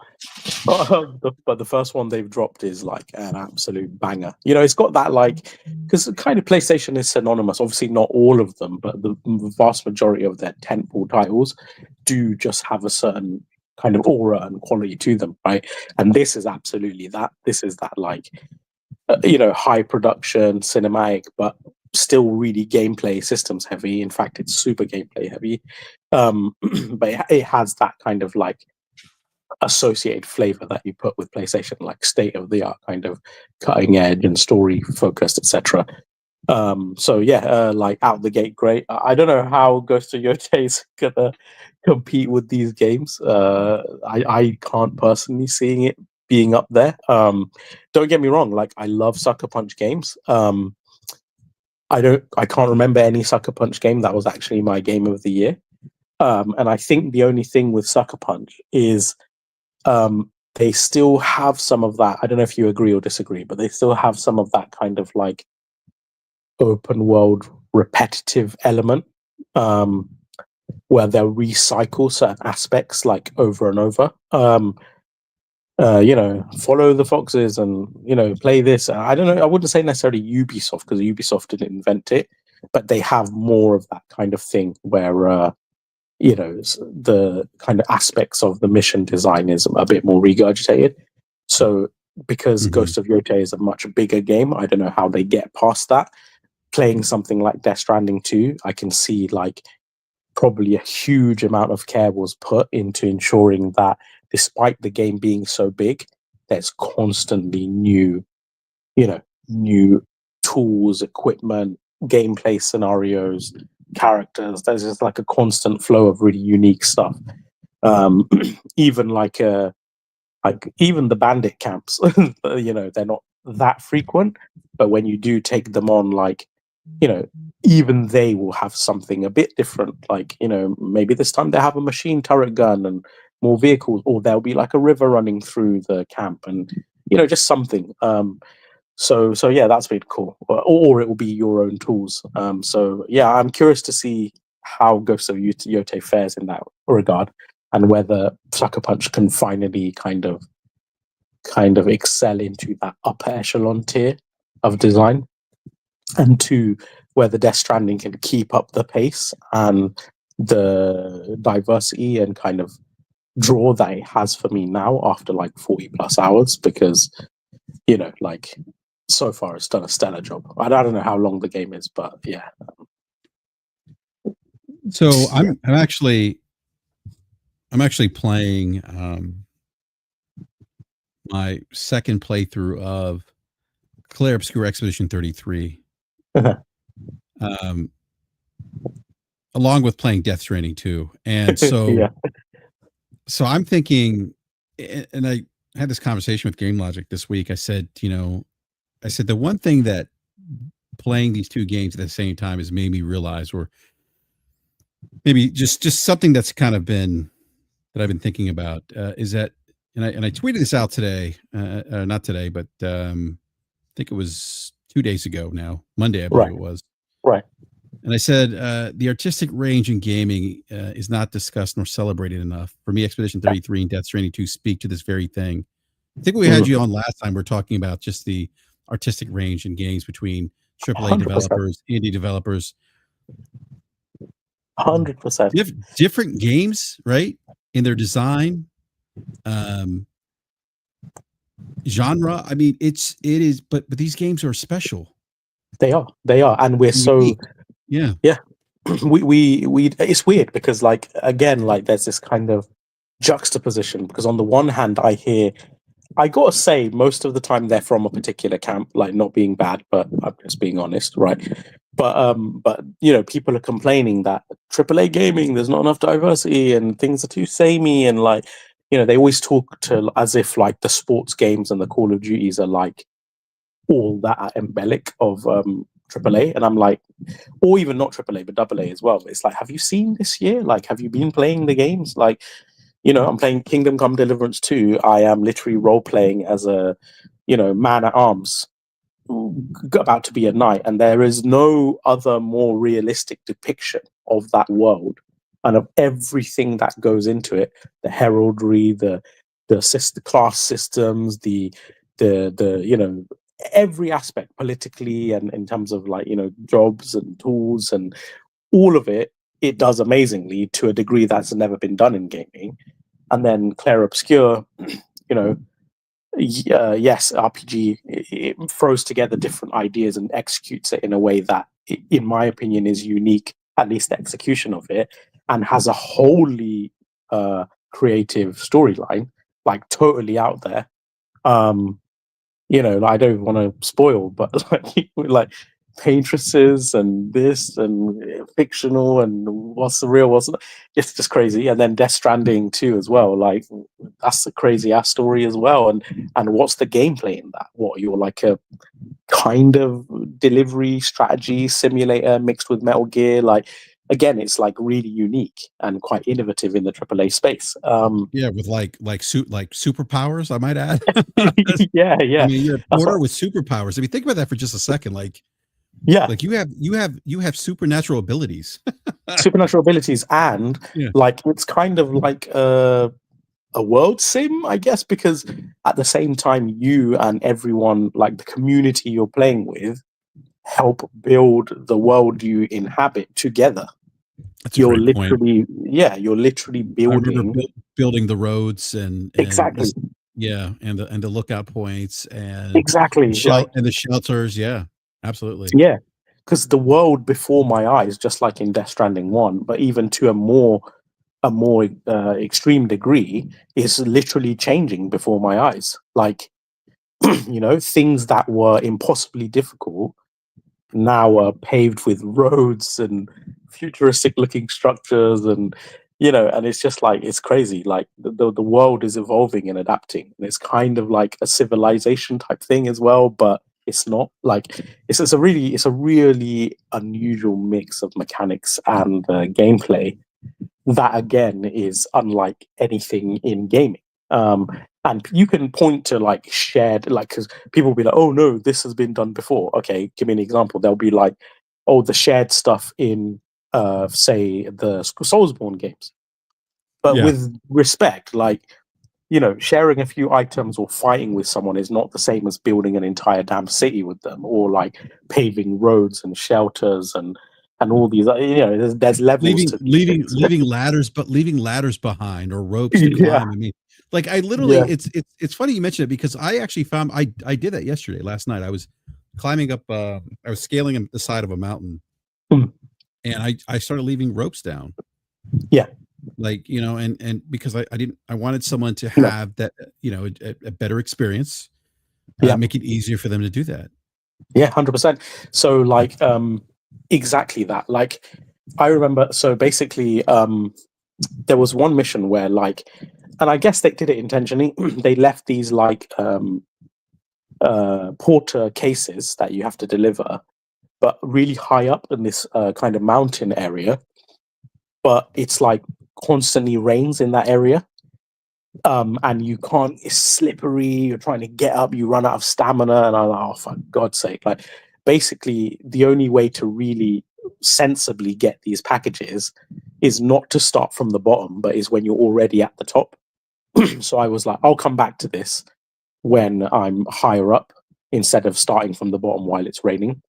but the first one they've dropped is like an absolute banger. It's got that like, because kind of PlayStation is synonymous. Obviously, not all of them, but the vast majority of their tentpole titles do just have a certain kind of aura and quality to them, right? And this is absolutely that. This is that like high production cinematic, but still really gameplay systems heavy. In fact, it's super gameplay heavy. But it has that kind of like associated flavor that you put with PlayStation, like state of the art, kind of cutting edge and story focused, etc. So yeah, like out the gate, great. I don't know how Ghost of Yote is gonna compete with these games. I can't personally seeing it being up there. Don't get me wrong, like I love Sucker Punch games. I can't remember any Sucker Punch game that was actually my game of the year. And I think the only thing with Sucker Punch is they still have some of that. I don't know if you agree or disagree, but they still have some of that kind of like open world repetitive element, where they'll recycle certain aspects like over and over. Follow the foxes and play this. I don't know. I wouldn't say necessarily Ubisoft, because Ubisoft didn't invent it, but they have more of that kind of thing where the kind of aspects of the mission design is a bit more regurgitated. So because Mhm. Ghost of Yote is a much bigger game, I don't know how they get past that. Playing something like Death Stranding 2, I can see like probably a huge amount of care was put into ensuring that despite the game being so big, there's constantly new new tools, equipment, gameplay scenarios, characters. There's just like a constant flow of really unique stuff. Even even the bandit camps, they're not that frequent, but when you do take them on, even they will have something a bit different. Maybe this time they have a machine turret gun and more vehicles, or there'll be like a river running through the camp, and just something. So yeah, that's really cool. Or it will be your own tools. So yeah, I'm curious to see how Ghosts of Yote fares in that regard, and whether Sucker Punch can finally kind of excel into that upper echelon tier of design, and two, whether Death Stranding can keep up the pace and the diversity and kind of draw that it has for me now after like 40 plus hours, because so far it's done a stellar job. I don't know how long the game is, but yeah. So I'm actually playing my second playthrough of Claire Obscure Expedition 33. Along with playing Death Stranding 2. And so so I'm thinking, and I had this conversation with Game Logic this week. I said, the one thing that playing these two games at the same time has made me realize, or maybe just something that's kind of been that I've been thinking about, is that, and I tweeted this out today, not today, but I think it was 2 days ago now, Monday, I believe it was. Right. And I said, the artistic range in gaming is not discussed nor celebrated enough. For me, Expedition 33 and Death Stranding 2 speak to this very thing. I think we had you on last time. We're talking about just the artistic range in games between AAA 100%. Developers, indie developers. 100%. Different games, right? In their design, genre. I mean, it is, but these games are special. They are, and we're so yeah. We it's weird because again, there's this kind of juxtaposition, because on the one hand I gotta say, most of the time they're from a particular camp, not being bad, but I'm just being honest, right? But people are complaining that AAA gaming, there's not enough diversity and things are too samey, and they always talk to as if the sports games and the Call of Duties are all that embellic of AAA, and I'm or even not AAA but AA as well. It's have you seen this year? Have you been playing the games? I'm playing Kingdom Come Deliverance 2. I am literally role-playing as a, man at arms about to be a knight, and there is no other more realistic depiction of that world and of everything that goes into it. The heraldry, the class systems, the every aspect politically, and in terms of jobs and tools and all of it. It does amazingly to a degree that's never been done in gaming. And then Claire Obscure, yes, RPG, it throws together different ideas and executes it in a way that, in my opinion, is unique, at least the execution of it, and has a wholly creative storyline, totally out there. I don't want to spoil, but paintresses and this and fictional and what's the real, what's not. It's just crazy. And then Death Stranding too as well, that's a crazy ass story as well. And what's the gameplay in that? What, you're a kind of delivery strategy simulator mixed with Metal Gear? Again, it's really unique and quite innovative in the AAA space. With superpowers, I might add. yeah. I mean, you're a porter with superpowers. I mean, think about that for just a second. You have supernatural abilities. Supernatural abilities, and it's kind of a world sim, I guess, because at the same time, you and everyone, the community you're playing with, help build the world you inhabit together. That's you're literally point. You're literally building the roads and exactly. And the lookout points and exactly and the shelters. Yeah, absolutely. Yeah, because the world before my eyes, just like in Death Stranding 1, but even to a more extreme degree, is literally changing before my eyes. you know, things that were impossibly difficult now are paved with roads and futuristic looking structures, and you know, and it's just like, it's crazy. Like the world is evolving and adapting, and it's kind of like a civilization type thing as well, but it's not. Like it's a really unusual mix of mechanics and gameplay that again is unlike anything in gaming. And you can point to like shared, like, because people will be like, oh no, this has been done before. Okay, give me an example. They'll be like, oh, the shared stuff in say the Soulsborne games. But Yeah. with respect, like, you know, sharing a few items or fighting with someone is not the same as building an entire damn city with them, or like paving roads and shelters and all these, you know, there's levels to these things. Leaving ladders, but leaving ladders behind or ropes to Yeah, climb. I mean, like I literally, yeah. it's funny you mentioned it because I actually found I did that yesterday, last night. I was climbing up, I was scaling the side of a mountain, Hmm. and I started leaving ropes down. Yeah. Like, you know, and because I wanted someone to No. have that, you know, a better experience, Yeah. make it easier for them to do that. Yeah, 100%. So like exactly that. Like I remember, so basically there was one mission where like, and I guess they did it intentionally, they left these like porter cases that you have to deliver, but really high up in this kind of mountain area, but it's like constantly rains in that area. And you can't, it's slippery, you're trying to get up, you run out of stamina, and I'm like, oh, for God's sake. Like, basically, the only way to really sensibly get these packages is not to start from the bottom, but is when you're already at the top. So I was like, I'll come back to this when I'm higher up instead of starting from the bottom while it's raining.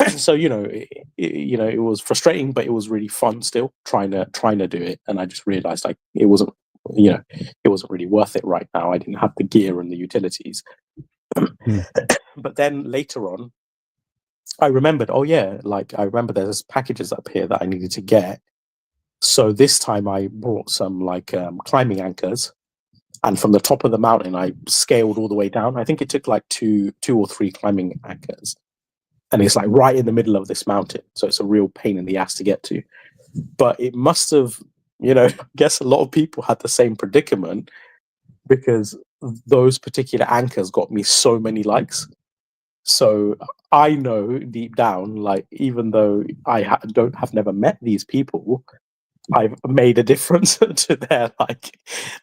So you know, you know, it was frustrating, but it was really fun still trying to do it. And I just realized like it wasn't, you know, it wasn't really worth it right now. I didn't have the gear and the utilities. Hmm. But then later on, I remembered, oh yeah, like I remember there's packages up here that I needed to get. So this time I brought some like climbing anchors, and from the top of the mountain I scaled all the way down. I think it took like two or three climbing anchors, and it's like right in the middle of this mountain, so it's a real pain in the ass to get to. But it must have, you know, I guess a lot of people had the same predicament, because those particular anchors got me so many likes. So I know deep down, like, even though I don't have never met these people, I've made a difference to their, like,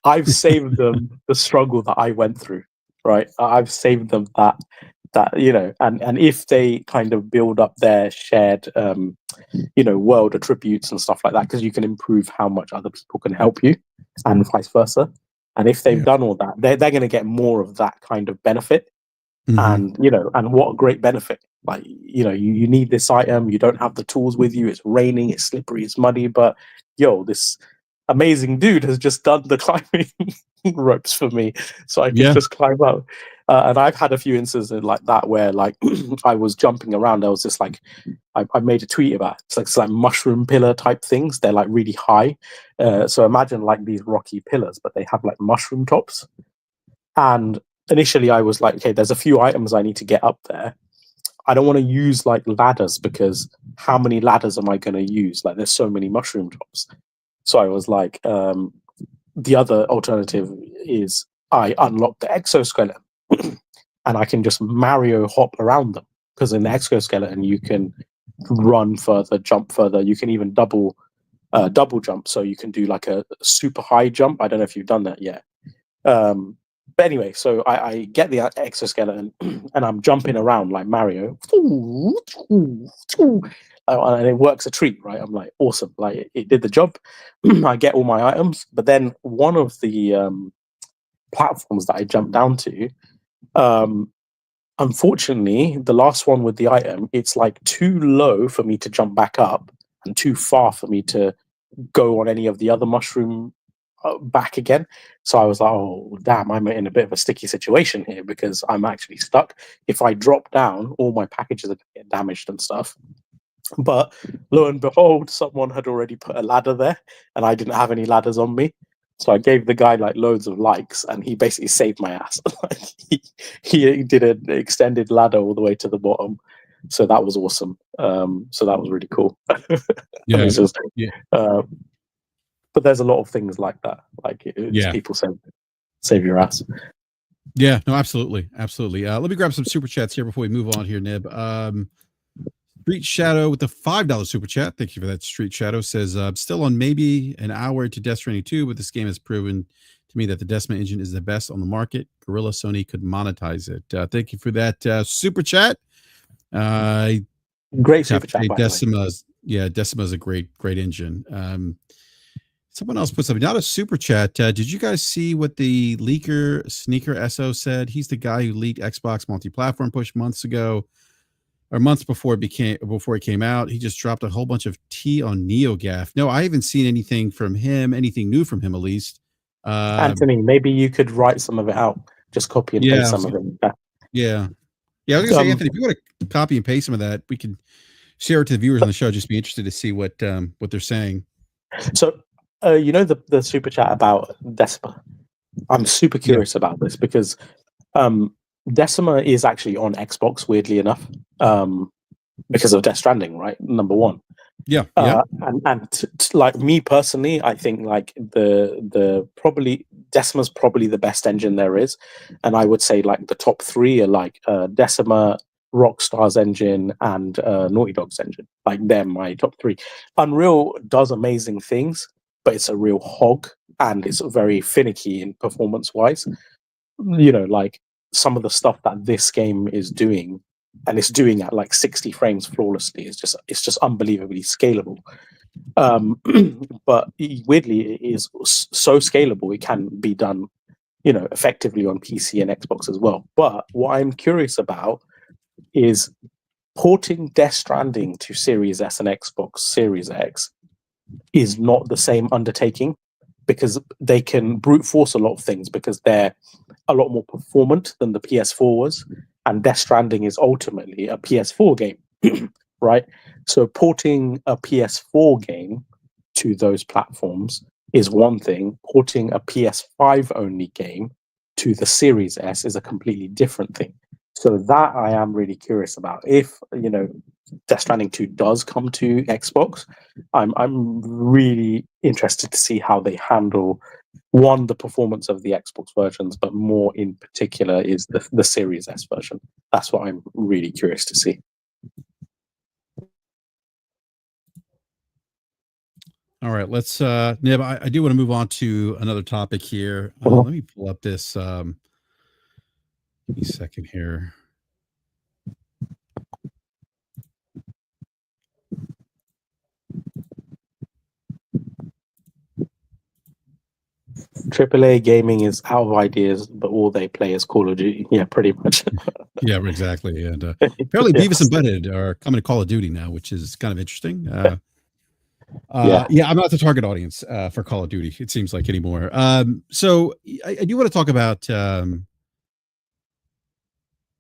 I've saved them the struggle that I went through, right? I've saved them that, you know, and if they kind of build up their shared you know, world attributes and stuff like that, because you can improve how much other people can help you and vice versa. And if they've Yeah. done all that, they're going to get more of that kind of benefit. Mm-hmm. And you know, and what a great benefit. Like, you know, you need this item, you don't have the tools with you, it's raining, it's slippery, it's muddy, but yo, this amazing dude has just done the climbing ropes for me, so I can Yeah. just climb up. And I've had a few instances like that where like I was jumping around. I was just like, I made a tweet about it. It's like mushroom pillar type things. They're like really high. So imagine like these rocky pillars, but they have like mushroom tops. And initially I was like, okay, there's a few items I need to get up there. I don't want to use like ladders, because how many ladders am I going to use? Like, there's so many mushroom tops. So I was like, the other alternative is I unlock the exoskeleton and I can just Mario hop around them, because in the exoskeleton you can run further, jump further. You can even double jump, so you can do like a super high jump. I don't know if you've done that yet. But anyway, so I get the exoskeleton and I'm jumping around like Mario, and it works a treat, right? I'm like, awesome, like it did the job. I get all my items, but then one of the platforms that I jumped down to, unfortunately, the last one with the item, it's like too low for me to jump back up and too far for me to go on any of the other mushroom back again. So I was like, oh, damn, I'm in a bit of a sticky situation here, because I'm actually stuck. If I drop down, all my packages are going to get damaged and stuff. But lo and behold, someone had already put a ladder there, and I didn't have any ladders on me. So I gave the guy like loads of likes, and he basically saved my ass. he did an extended ladder all the way to the bottom, so that was awesome. So that was really cool. Yeah. Just, Yeah. but there's a lot of things like that. Like people save your ass. Yeah, no, absolutely. Absolutely. Let me grab some super chats here before we move on here, Nib. Street Shadow with the $5 super chat. Thank you for that. Street Shadow says, still on maybe an hour to Death Stranding 2, but this game has proven to me that the Decima engine is the best on the market. Gorilla Sony could monetize it. Thank you for that super chat. Great super chat, by Decima's, yeah, Decima's a great engine. Someone else put something, not a super chat. Did you guys see what the leaker Sneaker SO said? He's the guy who leaked Xbox multi-platform push months ago, or months before it came out. He just dropped a whole bunch of tea on NeoGAF. No, I haven't seen anything from him, anything new from him at least. Anthony, maybe you could write some of it out. Just copy and paste some of it. Yeah. I was gonna say, Anthony, if you want to copy and paste some of that, we can share it to the viewers on the show. Just be interested to see what they're saying. So, you know the super chat about Decima. I'm super curious about this because Decima is actually on Xbox, weirdly enough, because of Death Stranding, right? Number one. Yeah. And like me personally, I think like the probably Decima's probably the best engine there is, and I would say like the top three are like Decima, Rockstar's engine, and Naughty Dog's engine. Like they're my top three. Unreal does amazing things, but it's a real hog and it's very finicky in performance wise. You know, like some of the stuff that this game is doing, and it's doing at like 60 frames flawlessly, it's just unbelievably scalable. But weirdly, it is so scalable it can be done, you know, effectively on PC and Xbox as well. But what I'm curious about is porting Death Stranding to Series S and Xbox Series X is not the same undertaking, because they can brute force a lot of things because they're a lot more performant than the PS4 was, and Death Stranding is ultimately a PS4 game, right? So porting a PS4 game to those platforms is one thing. Porting a PS5 only game to the Series S is a completely different thing. So that I am really curious about. If, you know, Death Stranding 2 does come to Xbox, I'm really interested to see how they handle one, the performance of the Xbox versions, but more in particular is the Series S version. That's what I'm really curious to see. All right, let's Nib, I do want to move on to another topic here. Let me pull up this give me a second here. AAA gaming is out of ideas, but all they play is Call of Duty. Yeah, pretty much. Yeah, exactly. And apparently Beavis and Butthead are coming to Call of Duty now, which is kind of interesting. I'm not the target audience for Call of Duty, it seems like, anymore. So I do want to talk about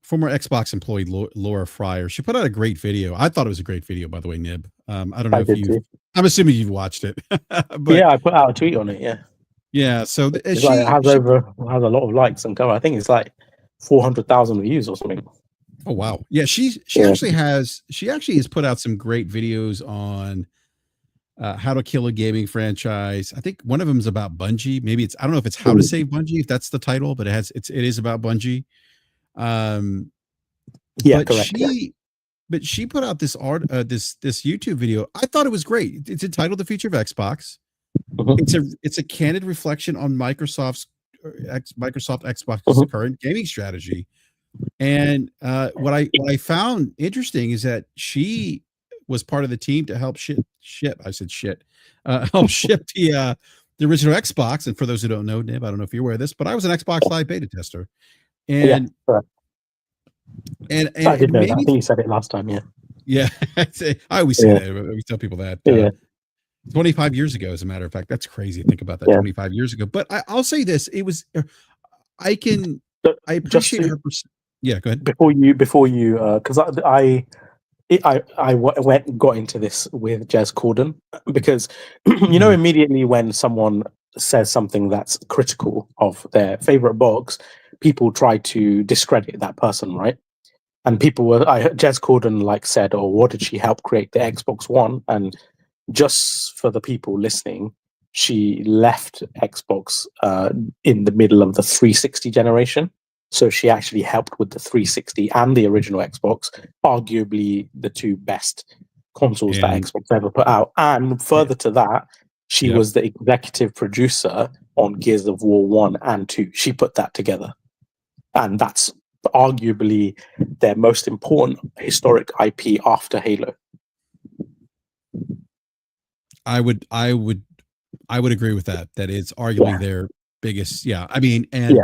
former Xbox employee Laura Frier. She put out a great video. I thought it was a great video, by the way, Nib. I don't know I'm assuming you've watched it. But yeah, I put out a tweet on it. Yeah, so it has a lot of likes and cover. I think it's like 400,000 views or something. Oh wow, yeah. She actually has put out some great videos on how to kill a gaming franchise. I think one of them is about Bungie. Maybe I don't know if it's How to Save Bungie, if that's the title, but it is about Bungie. But she put out this this YouTube video. I thought it was great. It's entitled "The Future of Xbox." It's a candid reflection on Microsoft Xbox's current gaming strategy. And what I found interesting is that she was part of the team to help help ship the original Xbox. And for those who don't know, Nib, I don't know if you're aware of this, but I was an Xbox Live beta tester. And and I did know that. I think you said it last time. Yeah. I always say that. We tell people that. 25 years ago, as a matter of fact. That's crazy to think about that. 25 years ago. But I'll say this: it was. I appreciate her. Yeah, go ahead. Before you, because I got into this with Jez Corden because you know immediately when someone says something that's critical of their favorite box, people try to discredit that person, right? And people were, I heard Jez Corden like said, "Oh, what did she help create the Xbox One?" And just for the people listening, she left Xbox in the middle of the 360 generation. So she actually helped with the 360 and the original Xbox, arguably the two best consoles that And Xbox ever put out. And further to that, she Yep. was the executive producer on Gears of War 1 and 2. She put that together. And that's arguably their most important historic IP after Halo. I would agree with that. That is arguably their biggest. Yeah. I mean, and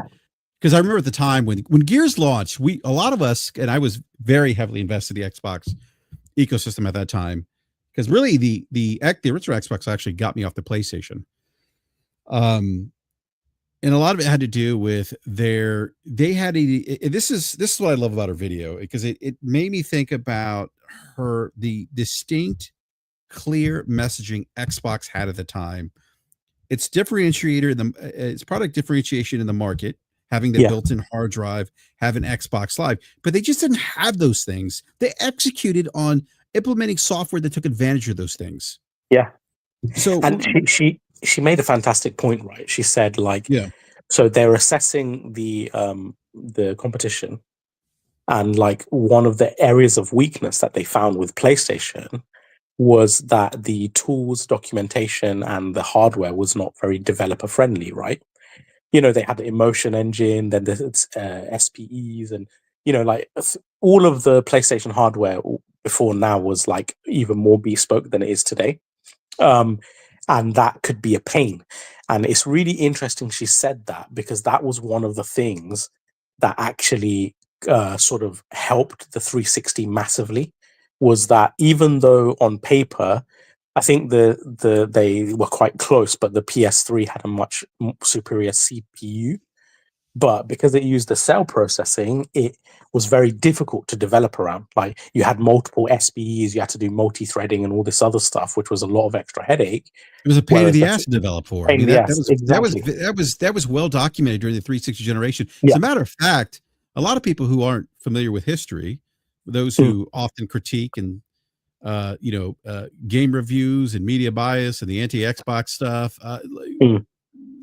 because I remember at the time when Gears launched, a lot of us, and I was very heavily invested in the Xbox ecosystem at that time, because really the original Xbox actually got me off the PlayStation. And a lot of it had to do with this is what I love about her video, because it made me think about the distinct, clear messaging Xbox had at the time. Its differentiator, its product differentiation in the market, having the built-in hard drive, having Xbox Live, but they just didn't have those things. They executed on implementing software that took advantage of those things. Yeah. So, and she made a fantastic point, right? She said, like, yeah, so they're assessing the competition, and like one of the areas of weakness that they found with PlayStation was that the tools, documentation, and the hardware was not very developer friendly, right? You know, they had the emotion engine, then the SPEs, and like all of the PlayStation hardware before now was like even more bespoke than it is today. And that could be a pain. And it's really interesting she said that, because that was one of the things that actually sort of helped the 360 massively, was that even though on paper, I think they were quite close, but the PS3 had a much superior CPU. But because it used the cell processing, it was very difficult to develop around. Like, you had multiple SPEs, you had to do multi-threading and all this other stuff, which was a lot of extra headache. it was a pain in the ass to develop for. I mean, that was well documented during the 360 generation. As a matter of fact, a lot of people who aren't familiar with history, those who often critique and game reviews and media bias and the anti-Xbox stuff,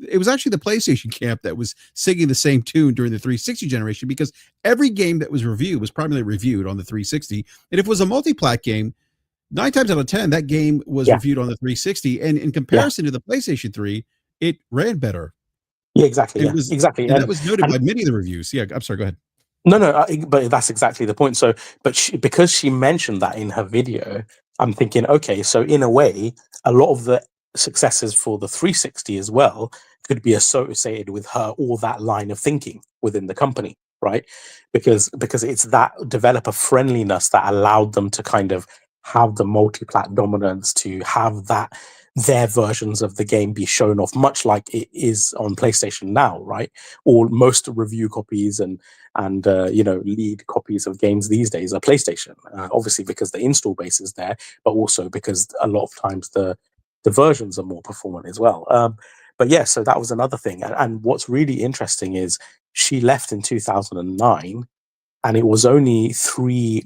it was actually the PlayStation camp that was singing the same tune during the 360 generation, because every game that was reviewed was primarily reviewed on the 360. And if it was a multi-plat game, 9 times out of 10, that game was reviewed on the 360. And in comparison to the PlayStation 3, it ran better. Yeah, exactly. Exactly. And that was noted by many of the reviews. Yeah, I'm sorry, go ahead. No, but that's exactly the point. So, because she mentioned that in her video, I'm thinking, okay, so in a way, a lot of the successes for the 360 as well could be associated with her or that line of thinking within the company, right? Because it's that developer friendliness that allowed them to kind of have the multi-plat dominance, to have that their versions of the game be shown off, much like it is on PlayStation now, right? Or most review copies and lead copies of games these days are PlayStation, obviously because the install base is there, but also because a lot of times the versions are more performant as well. But yeah, so that was another thing. And what's really interesting is she left in 2009, and it was only 2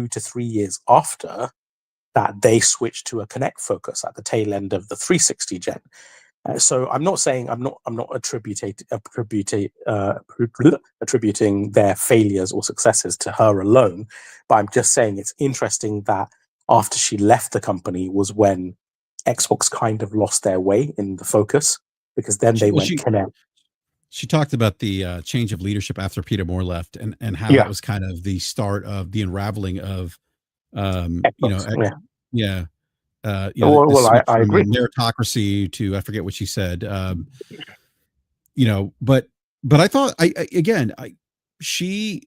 to 3 years after that they switched to a Connect focus at the tail end of the 360 gen. So I'm not saying I'm not attributing their failures or successes to her alone, but I'm just saying it's interesting that after she left the company was when Xbox kind of lost their way in the focus, because then they went Connect. She talked about the change of leadership after Peter Moore left, and how that was kind of the start of the unraveling of Xbox, I agree. Meritocracy to, I forget what she said, but I thought she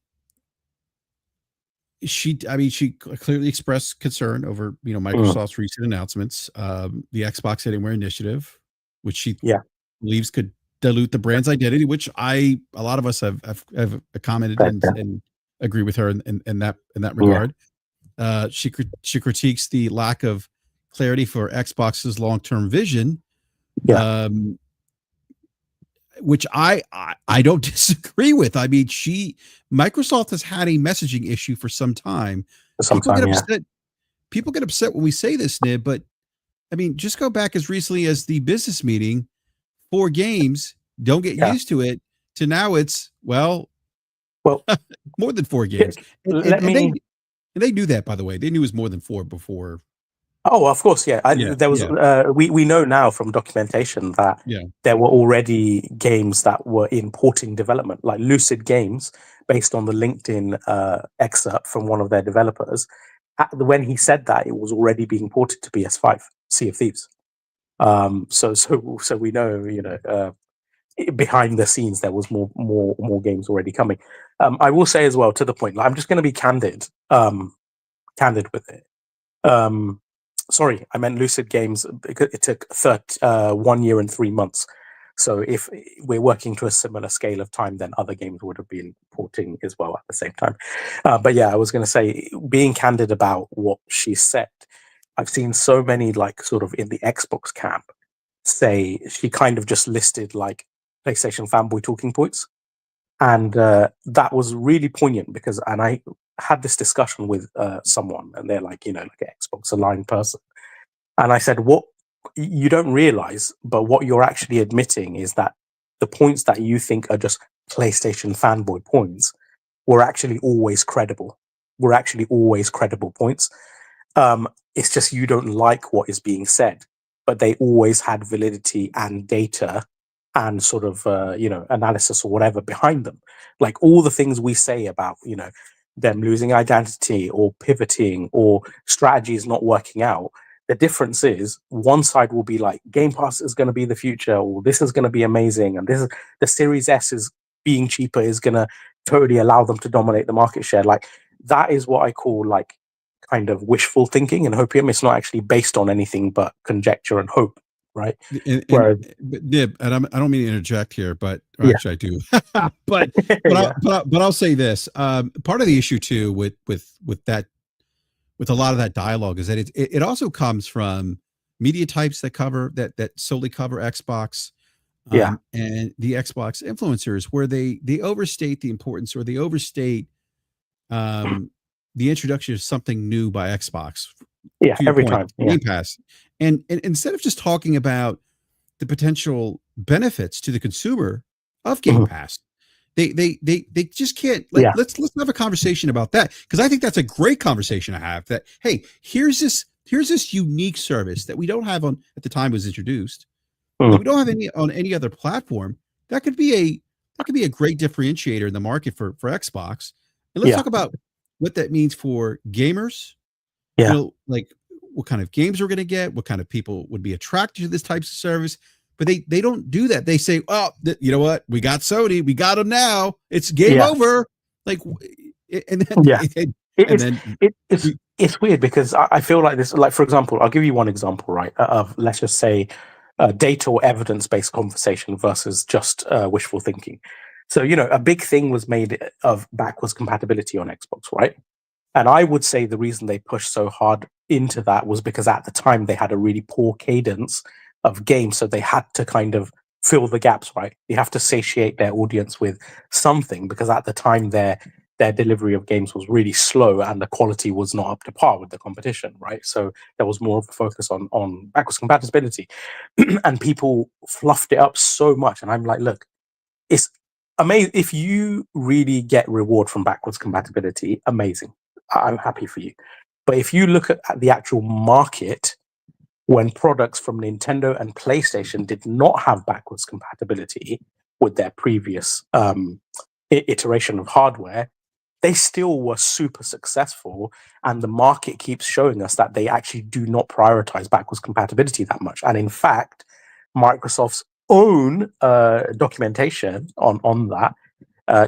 clearly expressed concern over Microsoft's recent announcements, the Xbox Anywhere initiative, which she believes could dilute the brand's identity, which a lot of us have commented and agree with her in that regard. She critiques the lack of clarity for Xbox's long-term vision. which I don't disagree with. I mean, Microsoft has had a messaging issue for some time. For some People time, get yeah. upset. People get upset when we say this, Nib, but I mean, just go back as recently as the business meeting. 4 games, don't get Yeah. used to it. To now, it's Well, more than 4 games, let and me. they knew that, by the way. They knew it was more than 4 before. Oh, of course, yeah. Yeah, There was. yeah, We know now from documentation that yeah. there were already games that were in porting development, like Lucid Games, based on the LinkedIn excerpt from one of their developers. When he said that, it was already being ported to PS5, Sea of Thieves. So we know, behind the scenes there was more games already coming. I will say as well, to the point, like, I'm just going to be candid with it. Sorry, I meant Lucid Games because it took 1 year and 3 months. So if we're working to a similar scale of time, then other games would have been porting as well at the same time. But yeah, I was going to say, being candid about what she said, I've seen so many, like, sort of in the Xbox camp, say she kind of just listed like PlayStation fanboy talking points. And that was really poignant because, and I had this discussion with someone, and they're like, like an Xbox aligned person. And I said, what you don't realize, but what you're actually admitting is that the points that you think are just PlayStation fanboy points were actually always credible. Were actually always credible points. It's just you don't like what is being said, but they always had validity and data and sort of analysis or whatever behind them. Like all the things we say about them losing identity or pivoting or strategies not working out. The difference is one side will be like Game Pass is going to be the future, or this is going to be amazing, and this is the Series S is being cheaper is going to totally allow them to dominate the market share. Like that is what I call like kind of wishful thinking and hopium. It's not actually based on anything but conjecture and hope, right? Whereas, But Nib, and I don't mean to interject here, but yeah, actually I do. but yeah, I'll say this. Part of the issue too with that, with a lot of that dialogue, is that it also comes from media types that solely cover Xbox, yeah, and the Xbox influencers, where they overstate the importance, or they overstate um, the introduction of something new by Xbox. yeah. To your Every point, time, yeah, Game Pass, and instead of just talking about the potential benefits to the consumer of Game mhm, Pass, they just can't yeah, let's have a conversation about that, because I think that's a great conversation to have. That, hey, here's this unique service that we don't have on at the time it was introduced, that mhm, we don't have any on any other platform. That could be a great differentiator in the market for Xbox. And let's yeah, talk about what that means for gamers, yeah, like what kind of games we're going to get, what kind of people would be attracted to this type of service. But they don't do that. They say, "Oh, you know what? We got Sony. We got them now. It's game yeah, over." Like, and then yeah. It and is. then It's weird because I feel like this. Like, for example, I'll give you one example, right? Of, let's just say, data or evidence based conversation versus just wishful thinking. So a big thing was made of backwards compatibility on Xbox, right? And I would say the reason they pushed so hard into that was because at the time they had a really poor cadence of games. So they had to kind of fill the gaps, right? You have to satiate their audience with something, because at the time their delivery of games was really slow and the quality was not up to par with the competition, right? So there was more of a focus on backwards compatibility. And people fluffed it up so much. And I'm like, look, it's amazing. If you really get reward from backwards compatibility, amazing. I'm happy for you. But if you look at the actual market, when products from Nintendo and PlayStation did not have backwards compatibility with their previous iteration of hardware, they still were super successful. And the market keeps showing us that they actually do not prioritize backwards compatibility that much. And in fact, Microsoft's own documentation on that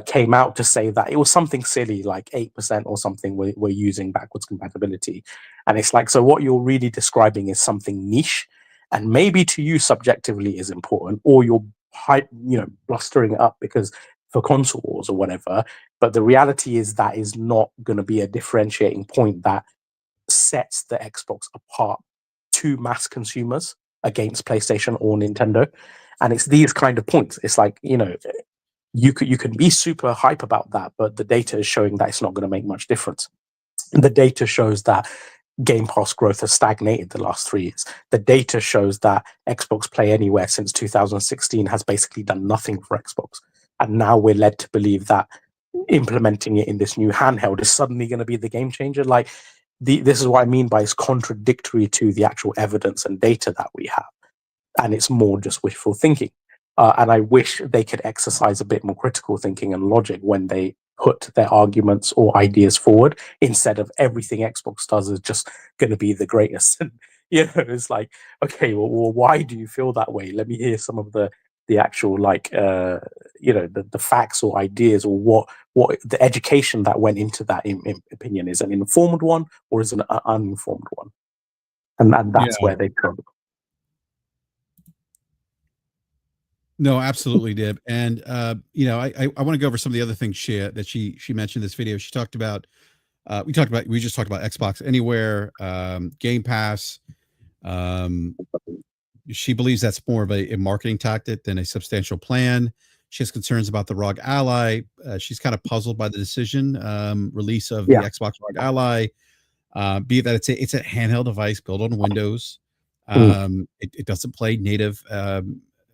came out to say that it was something silly like 8% or something were using backwards compatibility. And it's like, so what you're really describing is something niche, and maybe to you subjectively is important, or you're blustering it up because for console wars or whatever. But the reality is that is not going to be a differentiating point that sets the Xbox apart to mass consumers against PlayStation or Nintendo. And it's these kind of points. It's like, you can be super hype about that, but the data is showing that it's not going to make much difference. The data shows that Game Pass growth has stagnated the last 3 years. The data shows that Xbox Play Anywhere since 2016 has basically done nothing for Xbox. And now we're led to believe that implementing it in this new handheld is suddenly going to be the game changer. Like, this is what I mean by it's contradictory to the actual evidence and data that we have. And it's more just wishful thinking. And I wish they could exercise a bit more critical thinking and logic when they put their arguments or ideas forward, instead of everything Xbox does is just going to be the greatest. And it's like, okay, well, why do you feel that way? Let me hear some of the actual, like, the facts or ideas, or what the education that went into that opinion. Is an informed one or is an uninformed one? And that's where they come. No, absolutely, Dib. And I want to go over some of the other things she mentioned in this video. She talked about we just talked about Xbox Anywhere, Game Pass. She believes that's more of a marketing tactic than a substantial plan. She has concerns about the ROG Ally. She's kind of puzzled by the decision release of the Xbox ROG Ally. Be it that it's a handheld device built on Windows. It doesn't play native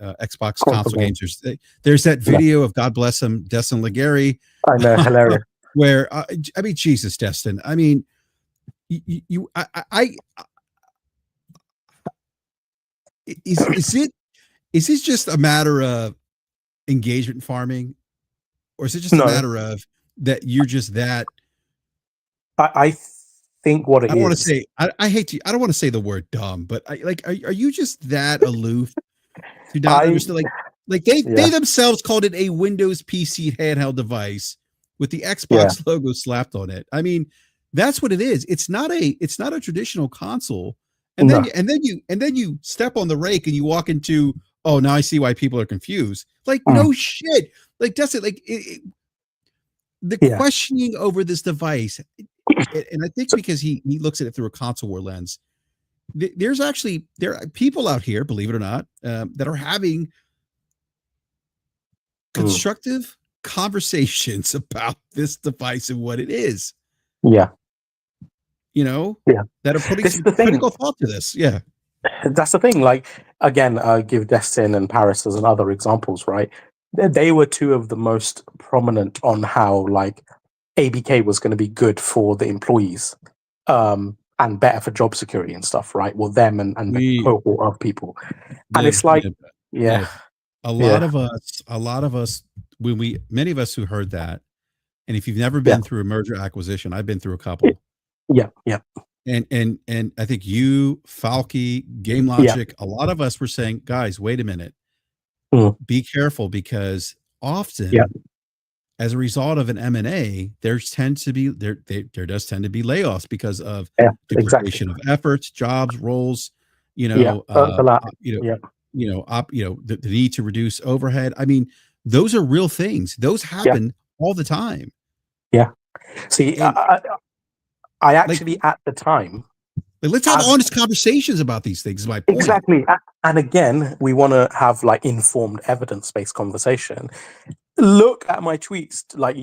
Xbox console games. There's that video of, God bless him, Destin Legary. I know, hilarious. Where I mean, Jesus, Destin. I mean, is this just a matter of engagement farming, or is it just a matter of that you're just that? I think what it is. I don't want to say. I hate to. I don't want to say the word dumb, but are you just that aloof? To not understand, like they themselves called it a Windows PC handheld device with the Xbox logo slapped on it. I mean, that's what it is. It's not a traditional console. And then you step on the rake and you walk into, oh, now I see why people are confused. Like, no shit. Like, that's it. Like, the questioning over this device, and I think because he looks at it through a console war lens. There are people out here, believe it or not, that are having constructive conversations about this device and what it is. Yeah. That are putting some critical thought to this. Yeah. That's the thing. Like, again, give Destin and Paris as other examples, right? They were two of the most prominent on how, like, ABK was going to be good for the employees. And better for job security and stuff, right? Well, them and the cohort of people. And it's like, a lot of us, many of us who heard that, and if you've never been through a merger acquisition, I've been through a couple. Yeah. And I think you, Falky, Game Logic, a lot of us were saying, guys, wait a minute, be careful, because often, as a result of an M&A, there does tend to be layoffs because of duplication of efforts, jobs, roles, the need to reduce overhead. I mean, those are real things. Those happen all the time. Yeah. See, I actually, at the time, let's have honest conversations about these things, is my point. Exactly. And again, we want to have, like, informed, evidence-based conversation. Look at my tweets, like,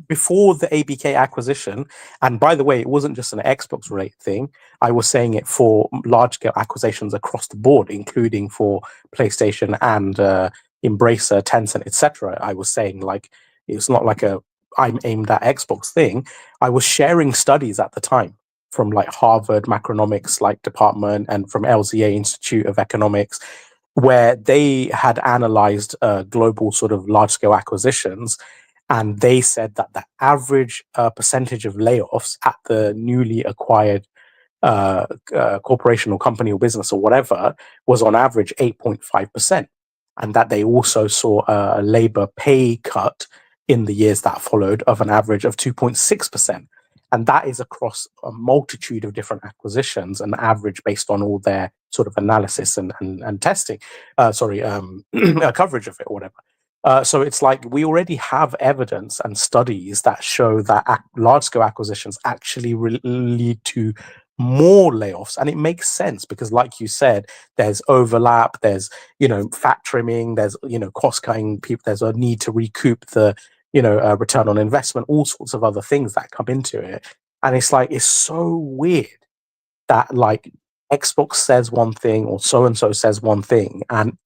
before the ABK acquisition. And by the way, it wasn't just an Xbox related thing. I was saying it for large-scale acquisitions across the board, including for PlayStation and Embracer, Tencent, etc. I was saying, like, it's not like I'm aimed at Xbox thing. I was sharing studies at the time from, like, Harvard Macroeconomics, like, department, and from LZA Institute of Economics, where they had analyzed global sort of large-scale acquisitions, and they said that the average percentage of layoffs at the newly acquired corporation or company or business or whatever was on average 8.5%, and that they also saw a labor pay cut in the years that followed of an average of 2.6%. And that is across a multitude of different acquisitions, an average based on all their sort of analysis and testing, coverage of it or whatever. So it's like we already have evidence and studies that show that large-scale acquisitions actually lead to more layoffs. And it makes sense because, like you said, there's overlap, there's, fat trimming, there's, cost cutting people, there's a need to recoup the, return on investment, all sorts of other things that come into it. And it's like, it's so weird that like Xbox says one thing or so and so says one thing, and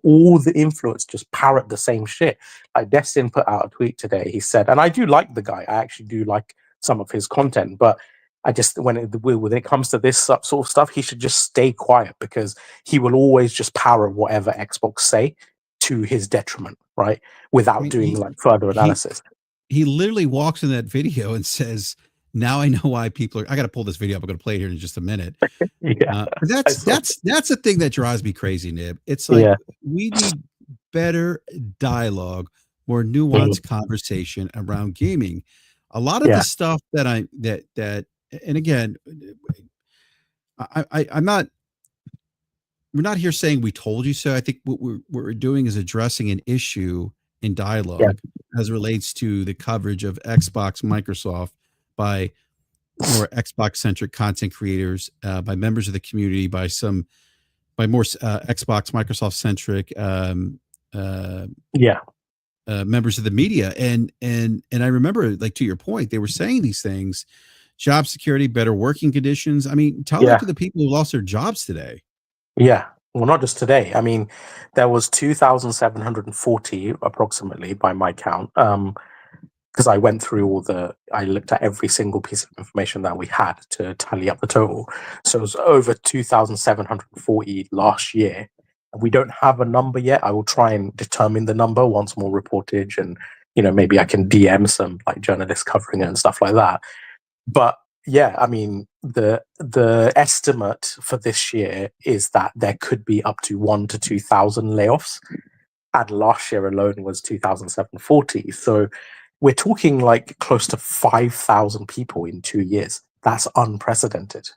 all the influence just parrot the same shit. Like Destin put out a tweet today. He said, and I do like the guy. I actually do like some of his content, but I just when it comes to this sort of stuff, he should just stay quiet because he will always just parrot whatever Xbox say to his detriment, right? Without doing like further analysis. He literally walks in that video and says, now I know why people are. I got to pull this video up. I'm going to play it here in just a minute. Yeah, that's the thing that drives me crazy, Nib. It's like we need better dialogue, more nuanced conversation around gaming. A lot of the stuff that and again, I'm not. We're not here saying we told you so. I think what we're doing is addressing an issue in dialogue as it relates to the coverage of Xbox, Microsoft by more Xbox centric content creators, by members of the community, by more Xbox, Microsoft centric members of the media. And I remember, like, to your point, they were saying these things: job security, better working conditions. I mean, tell that to the people who lost their jobs today. Yeah. Well, not just today. I mean, there was 2,740 approximately by my count. Because I went through I looked at every single piece of information that we had to tally up the total. So it was over 2,740 last year. We don't have a number yet. I will try and determine the number once more reportage, and maybe I can DM some like journalists covering it and stuff like that. But yeah, I mean, the estimate for this year is that there could be up to 1,000 to 2,000 layoffs, and last year alone was 2,740. So we're talking like close to 5,000 people in 2 years. That's unprecedented.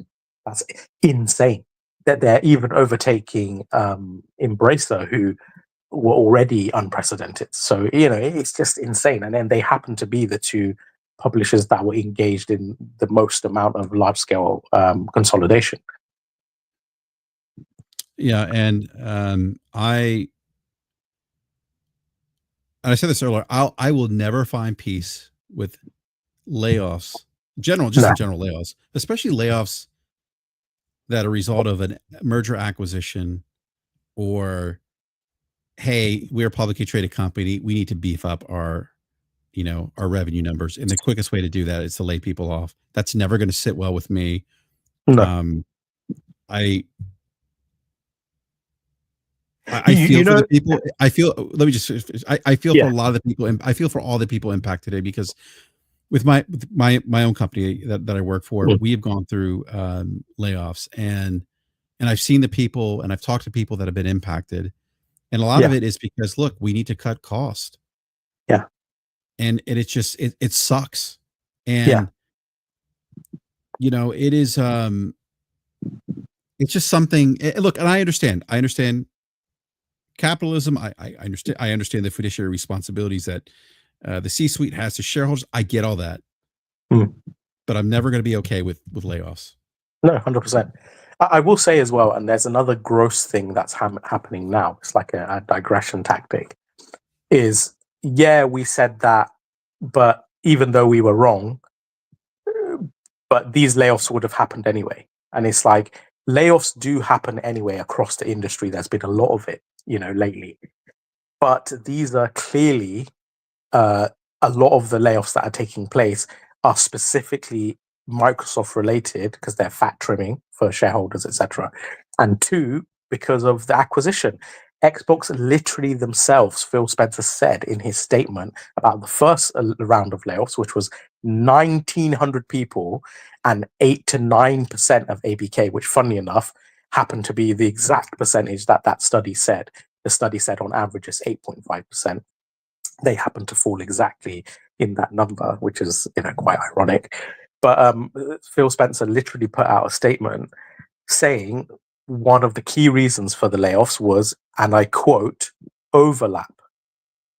That's insane. That they're even overtaking Embracer, who were already unprecedented. So it's just insane. And then they happen to be the two publishers that were engaged in the most amount of large scale consolidation. Yeah, and I said this earlier. I will never find peace with layoffs, in general layoffs, especially layoffs that are a result of a merger acquisition, or hey, we're a publicly traded company, we need to beef up our revenue numbers, and the quickest way to do that is to lay people off. That's never going to sit well with me. No. I feel for the people. I feel. Let me just. I feel for a lot of the people. I feel for all the people impacted today, because with my own company that I work for, we have gone through layoffs, and I've seen the people, and I've talked to people that have been impacted, and a lot of it is because, look, we need to cut cost. Yeah. And it's just it sucks, and it is it's just something. Look, and I understand capitalism. I understand the fiduciary responsibilities that the C-suite has to shareholders. I get all that, but I'm never going to be okay with layoffs. No, 100%. I will say as well, and there's another gross thing that's happening now. It's like a digression tactic. Is we said that, but even though we were wrong, but these layoffs would have happened anyway. And it's like, layoffs do happen anyway across the industry. There's been a lot of it, lately. But these are clearly a lot of the layoffs that are taking place are specifically Microsoft related, because they're fat trimming for shareholders, etc. And two, because of the acquisition. Xbox literally themselves, Phil Spencer said in his statement about the first round of layoffs, which was 1,900 people and 8 to 9% of ABK, which, funnily enough, happened to be the exact percentage that study said. The study said on average is 8.5%. They happen to fall exactly in that number, which is quite ironic. But Phil Spencer literally put out a statement saying one of the key reasons for the layoffs was, and I quote, overlap.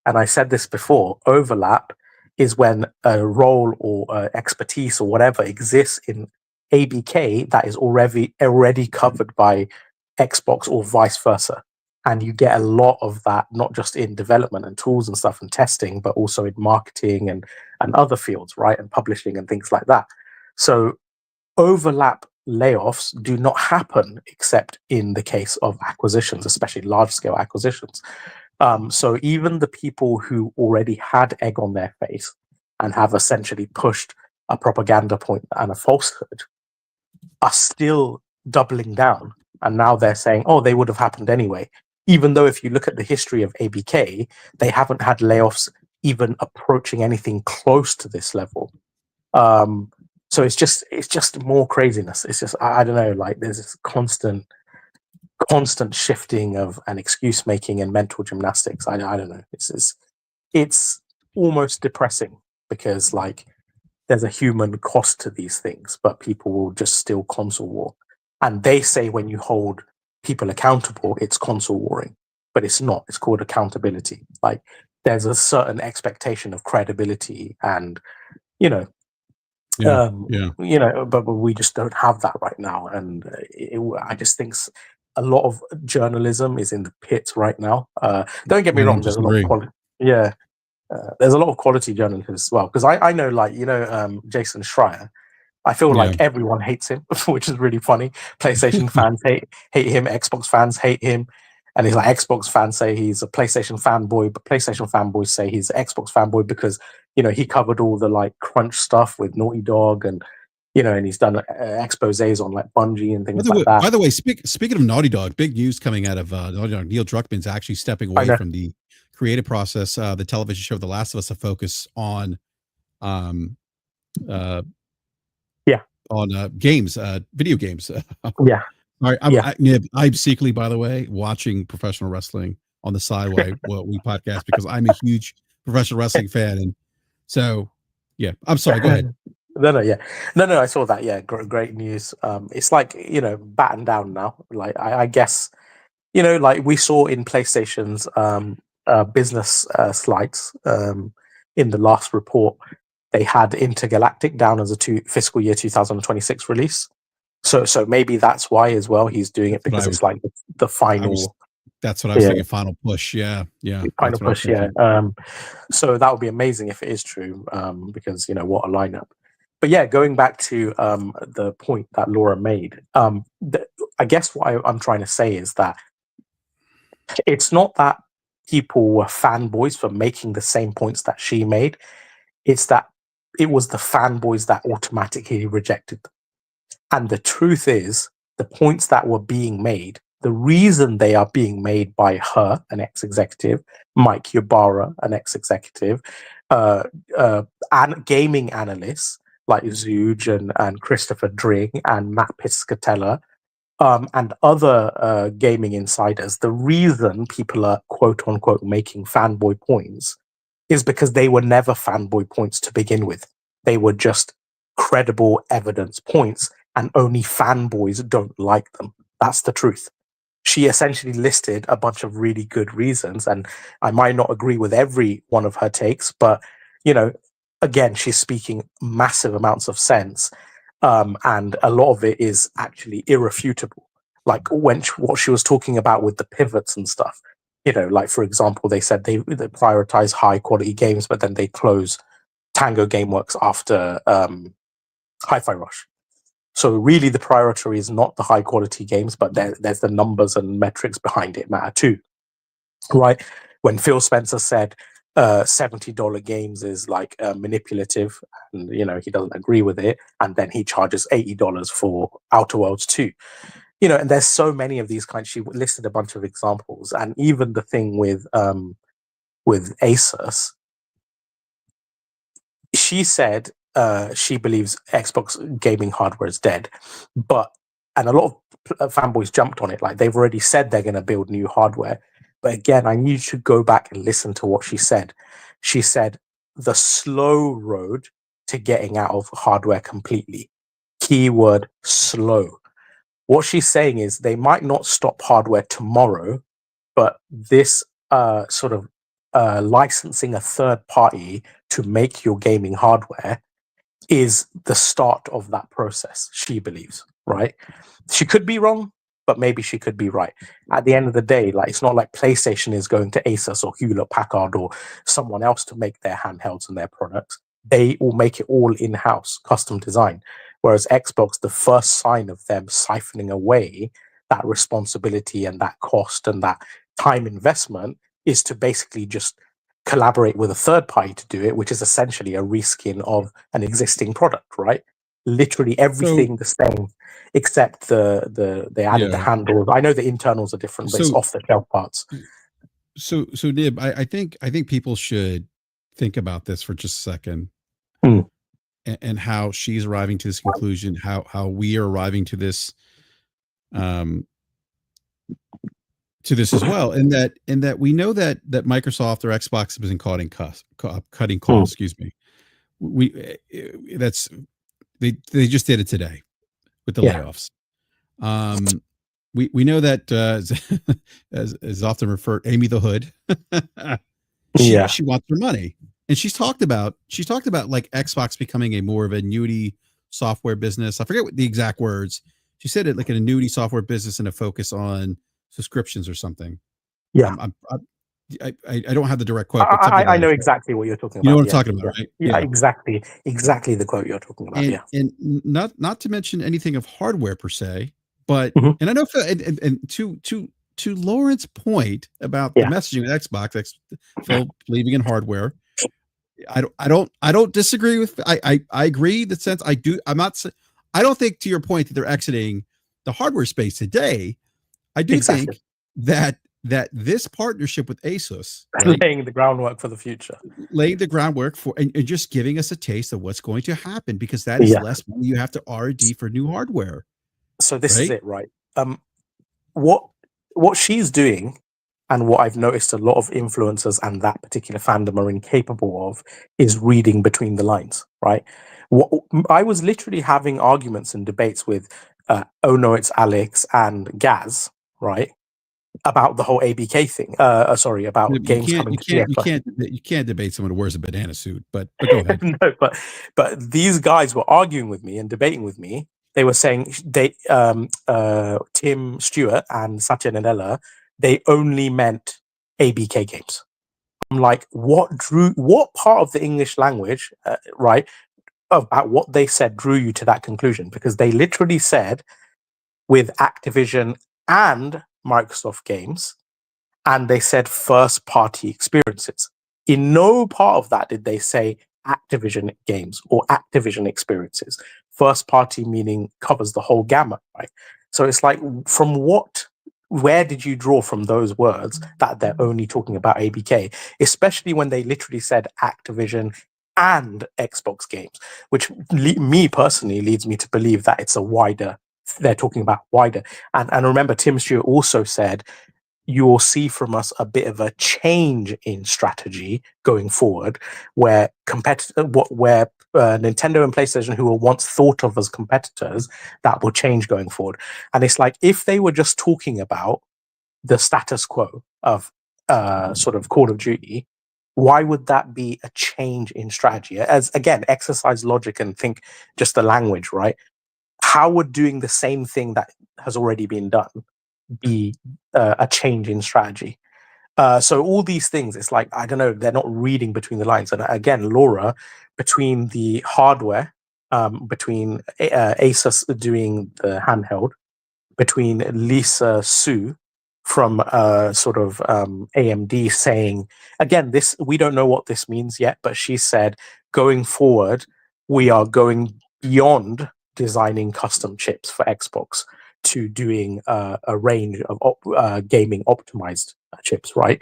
And I said this before, overlap is when a role or expertise or whatever exists in ABK that is already covered by Xbox or vice versa. And you get a lot of that, not just in development and tools and stuff and testing, but also in marketing and other fields, right? And publishing and things like that. So overlap layoffs do not happen except in the case of acquisitions, especially large scale acquisitions. So even the people who already had egg on their face and have essentially pushed a propaganda point and a falsehood are still doubling down. And now they're saying, oh, they would have happened anyway. Even though if you look at the history of ABK, they haven't had layoffs even approaching anything close to this level. So it's just more craziness. It's just, I don't know, like there's this constant shifting of and excuse making and mental gymnastics. I don't know. It's almost depressing because like there's a human cost to these things, but people will just still console war. And they say when you hold people accountable, it's console warring, but it's not. It's called accountability. Like there's a certain expectation of credibility and, you know, you know, but we just don't have that right now. And I just think a lot of journalism is in the pit right now. Don't get me wrong. There's a lot of quality. Yeah. There's a lot of quality journalists as well. Because I know, like, you know, Jason Schreier, I feel like everyone hates him, which is really funny. PlayStation fans hate him. Xbox fans hate him. And he's like, Xbox fans say he's a PlayStation fanboy, but PlayStation fanboys say he's an Xbox fanboy because, you know, he covered all the like crunch stuff with Naughty Dog and, you know, and he's done exposés on like Bungie and things like that. By the way, speaking of Naughty Dog, big news coming out of Naughty Dog. Neil Druckmann's actually stepping away from the creative process. The television show The Last of Us, a focus on games, video games. Yeah. All right, I'm secretly, by the way, watching professional wrestling on the side while we podcast because I'm a huge professional wrestling fan, and so yeah. I'm sorry. Go ahead. No, I saw that. Yeah, great news. It's like, you know, batten down now. Like I guess, you know, like we saw in PlayStation's business slides in the last report, they had Intergalactic down as a fiscal year 2026 release. So maybe that's why as well he's doing it because it's like the final. That's what I was thinking. Final push. Yeah. Final push. Yeah. So that would be amazing if it is true. Because, you know, what a lineup. But yeah, going back to the point that Laura made, I guess what I'm trying to say is that it's not that people were fanboys for making the same points that she made. It's that it was the fanboys that automatically rejected them. And the truth is, the points that were being made, the reason they are being made by her, an ex-executive, Mike Ybarra, an ex-executive, and gaming analysts like Zuge and Christopher Dring and Matt Piscatella, and other gaming insiders, the reason people are quote-unquote making fanboy points is because they were never fanboy points to begin with. They were just credible evidence points, and only fanboys don't like them. That's the truth. She essentially listed a bunch of really good reasons, and I might not agree with every one of her takes, but, you know, again, she's speaking massive amounts of sense, and a lot of it is actually irrefutable. Like what she was talking about with the pivots and stuff, you know, like, for example, they said they prioritize high quality games, but then they close Tango Gameworks after Hi-Fi Rush. So really the priority is not the high quality games, but there's the numbers and metrics behind it matter too, right? When Phil Spencer said $70 games is like manipulative, and, you know, he doesn't agree with it, and then he charges $80 for Outer Worlds 2. You know, and there's so many of these kinds. She listed a bunch of examples, and even the thing with Asus, she said she believes Xbox gaming hardware is dead, and a lot of fanboys jumped on it. Like, they've already said they're going to build new hardware. But again, I need you to go back and listen to what she said. She said the slow road to getting out of hardware completely. Keyword slow. What she's saying is they might not stop hardware tomorrow, but this sort of licensing a third party to make your gaming hardware is the start of that process, she believes, right? She could be wrong, but maybe she could be right. At the end of the day, like, it's not like PlayStation is going to Asus or Hewlett Packard or someone else to make their handhelds and their products. They will make it all in-house, custom design. Whereas Xbox, the first sign of them siphoning away that responsibility and that cost and that time investment is to basically just collaborate with a third party to do it, which is essentially a reskin of an existing product, right? Literally everything the same, except they added the handles. I know the internals are different, but it's off the shelf parts. So Nib, I think people should think about this for just a second, and how she's arriving to this conclusion, how we are arriving to this as well, and that we know that Microsoft or Xbox has been cutting costs. Excuse me. They just did it today with the layoffs. We know that as often referred, Amy the Hood. She wants her money, and she's talked about like Xbox becoming a more of an annuity software business. I forget what the exact words. She said it like an annuity software business and a focus on subscriptions or something. Yeah. I don't have the direct quote, but I know exactly what you're talking about. You know what I'm talking about, right? Yeah, exactly the quote you're talking about. And not to mention anything of hardware per se, but and I know and to Lauren's point about the messaging with Xbox, Phil believing in hardware. I don't disagree with. I agree the sense I do. I don't think, to your point, that they're exiting the hardware space today. I do think that this partnership with Asus, right, laying the groundwork for the future, and just giving us a taste of what's going to happen, because that is less money you have to R&D for new hardware. So this is it, right? What she's doing, and what I've noticed a lot of influencers and that particular fandom are incapable of, is reading between the lines, right? I was literally having arguments and debates with Oh No, It's Alex and Gaz, right, about the whole ABK thing. Sorry, about games coming to you can't debate someone who wears a banana suit, but go ahead. No, but these guys were arguing with me and debating with me. They were saying Tim Stewart and Satya Nadella, they only meant ABK games. I'm like, what part of the English language, right, about what they said drew you to that conclusion? Because they literally said with Activision and Microsoft games, and they said first party experiences. In no part of that did they say Activision games or Activision experiences. First party meaning covers the whole gamut, right? So it's like, where did you draw from those words that they're only talking about ABK, especially when they literally said Activision and Xbox games, which me personally leads me to believe that it's they're talking about wider. And remember, Tim Stewart also said, you will see from us a bit of a change in strategy going forward, where Nintendo and PlayStation, who were once thought of as competitors, that will change going forward. And it's like, if they were just talking about the status quo of sort of Call of Duty, why would that be a change in strategy? As again, exercise logic and think just the language, right? How would doing the same thing that has already been done be a change in strategy? So all these things, it's like, I don't know, they're not reading between the lines. And again, Laura, between the hardware, between Asus doing the handheld, between Lisa Su from sort of AMD saying, again, this, we don't know what this means yet, but she said, going forward, we are going beyond designing custom chips for Xbox to doing a range of gaming optimized chips, right?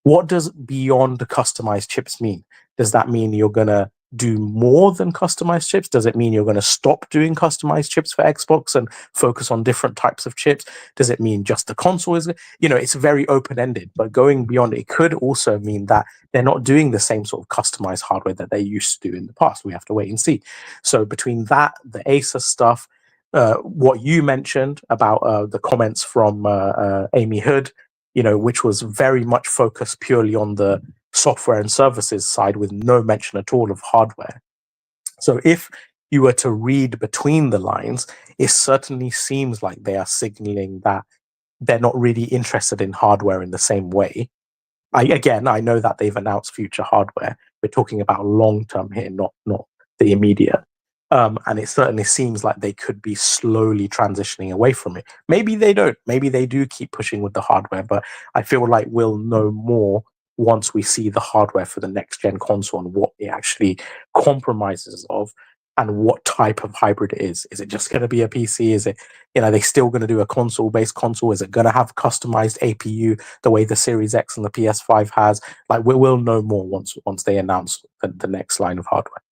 What does beyond customized chips mean? Does that mean you're going to do more than customized chips? Does it mean you're going to stop doing customized chips for Xbox and focus on different types of chips? Does it mean just the console is, it's very open-ended, but going beyond it could also mean that they're not doing the same sort of customized hardware that they used to do in the past. We have to wait and see. So between that, the Asus stuff, what you mentioned about the comments from Amy Hood, which was very much focused purely on the software and services side with no mention at all of hardware. So if you were to read between the lines, it certainly seems like they are signaling that they're not really interested in hardware in the same way. I know that they've announced future hardware. We're talking about long term here, not the immediate. And it certainly seems like they could be slowly transitioning away from it. Maybe they don't. Maybe they do keep pushing with the hardware, but I feel like we'll know more once we see the hardware for the next gen console and what it actually compromises of and what type of hybrid it is. Is it just going to be a PC? Is it, they still going to do a console based console? Is it going to have customized APU the way the Series X and the PS5 has? Like, we'll know more once they announce the next line of hardware.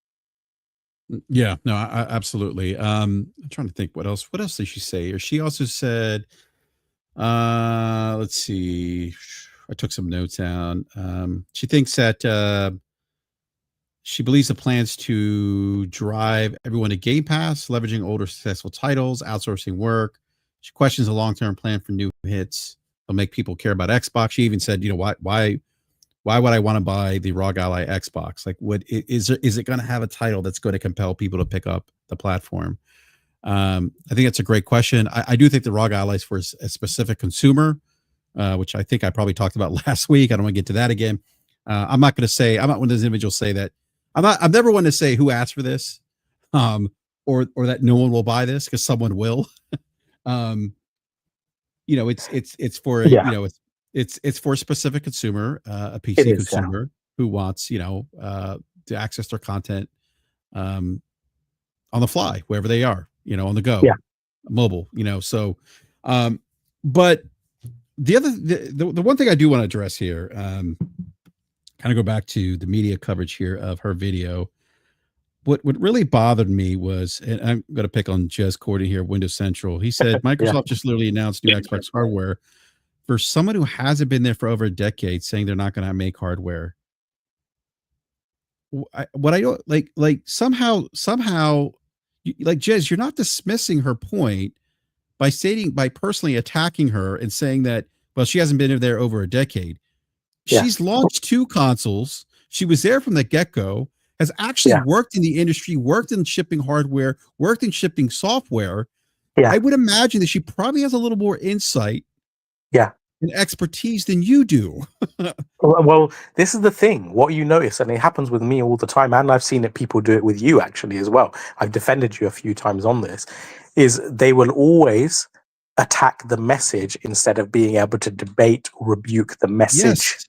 Yeah, no, absolutely. I'm trying to think what else did she say? Or she also said, let's see. I took some notes down. She thinks that she believes the plans to drive everyone to Game Pass, leveraging older successful titles, outsourcing work. She questions a long-term plan for new hits. They'll make people care about Xbox. She even said, why would I want to buy the ROG Ally Xbox? Like, is it going to have a title that's going to compel people to pick up the platform? I think that's a great question. I do think the ROG Ally is for a specific consumer, which I think I probably talked about last week. I don't want to get to that again. I'm not one of those individuals say that. I'm never one to say who asked for this, or that no one will buy this, because someone will. It's for it's for a specific consumer, a PC consumer who wants to access their content on the fly, wherever they are, on the go, mobile, so but the one thing I do want to address here, kind of go back to the media coverage here of her video. What really bothered me was, and I'm going to pick on Jez Cordy here, Windows Central. He said Microsoft just literally announced new Xbox hardware for someone who hasn't been there for over a decade, saying they're not going to make hardware. What I don't like somehow, like, Jez, you're not dismissing her point by personally attacking her and saying that, well, she hasn't been there over a decade. She's launched 2 consoles. She was there from the get-go, has actually worked in the industry, worked in shipping hardware, worked in shipping software. I would imagine that she probably has a little more insight and expertise than you do. Well, this is the thing. What you notice, and it happens with me all the time, and I've seen people do it with you actually as well. I've defended you a few times on this, is they will always attack the message instead of being able to debate or rebuke the message.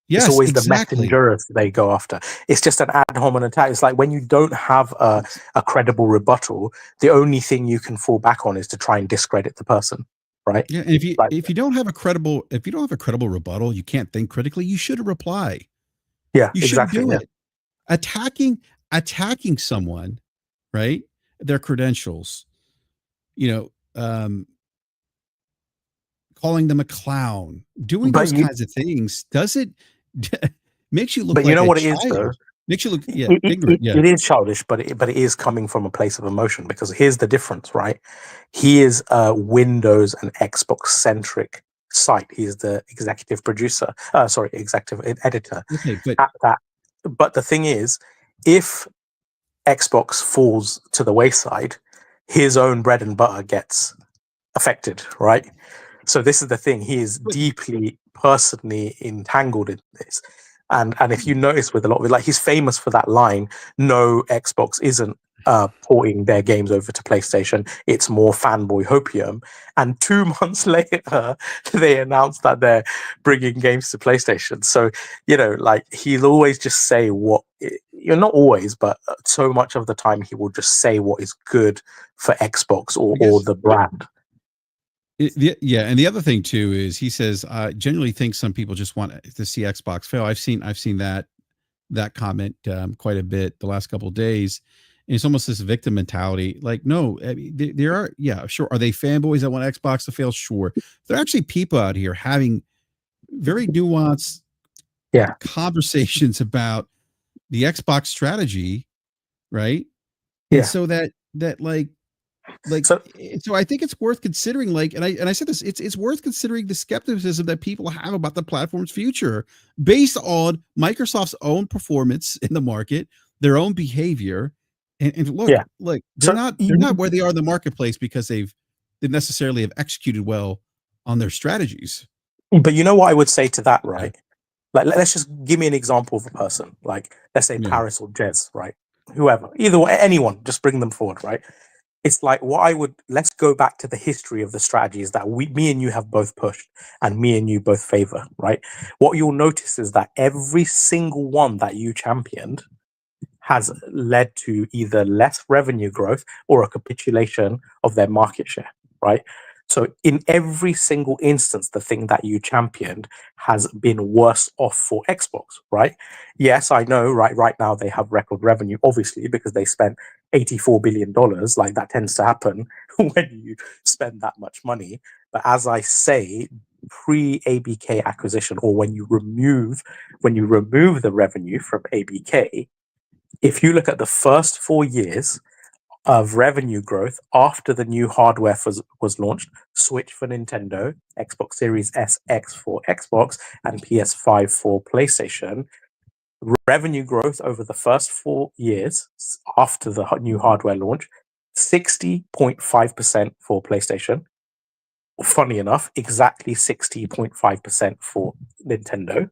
Yes, it's always exactly. the messengers they go after. It's just an ad hominem attack. It's like when you don't have a credible rebuttal, the only thing you can fall back on is to try and discredit the person, right? Yeah, and if you don't have a credible rebuttal, you can't think critically. You should reply. Yeah, you shouldn't do it. Attacking someone, right? Their credentials, calling them a clown, doing those kinds of things, does it makes you look like what it is, though? Makes you look ignorant. It is childish, but it is coming from a place of emotion, because here's the difference, right? He is a Windows and Xbox centric site. He's the executive producer, executive editor at that. But the thing is, if Xbox falls to the wayside, his own bread and butter gets affected, right? So this is the thing. He is deeply personally entangled in this. And if you notice with a lot of it, like, he's famous for that line, no, Xbox isn't porting their games over to PlayStation. It's more fanboy hopium. And 2 months later, they announced that they're bringing games to PlayStation. So, like, he'll always just say not always, but so much of the time he will just say what is good for Xbox or the brand. And the other thing too is, he says, I generally think some people just want to see Xbox fail. I've seen that comment quite a bit the last couple of days. And it's almost this victim mentality. Like, no, I mean, there are, sure. Are they fanboys that want Xbox to fail? Sure. There are actually people out here having very nuanced conversations about the Xbox strategy, right? And so that so I think it's worth considering, and I said this, it's worth considering the skepticism that people have about the platform's future based on Microsoft's own performance in the market, their own behavior, And look, Yeah. like So they're not where they are in the marketplace because they necessarily have executed well on their strategies. but you know what I would say to that, Yeah. right? Like, let's just give me an example of a person. Like, let's say Yeah. Paris or Jez, right? Whoever, either way, anyone, just bring them forward, right? It's like what I would. Let's go back to the history of the strategies that me and you have both pushed, and me and you both favor, right? What you'll notice is that every single one that you championed has led to either less revenue growth or a capitulation of their market share, right? So in every single instance, the thing that you championed has been worse off for Xbox, right? Yes, I know, right now they have record revenue, obviously, because they spent $84 billion. Like, that tends to happen when you spend that much money. But as I say, pre-ABK acquisition, or when you remove the revenue from ABK, if you look at the first 4 years of revenue growth after the new hardware was launched, Switch for Nintendo, Xbox Series S X for Xbox, and PS5 for PlayStation, revenue growth over the first 4 years after the new hardware launch, 60.5% for PlayStation. Funny enough, exactly 60.5% for Nintendo.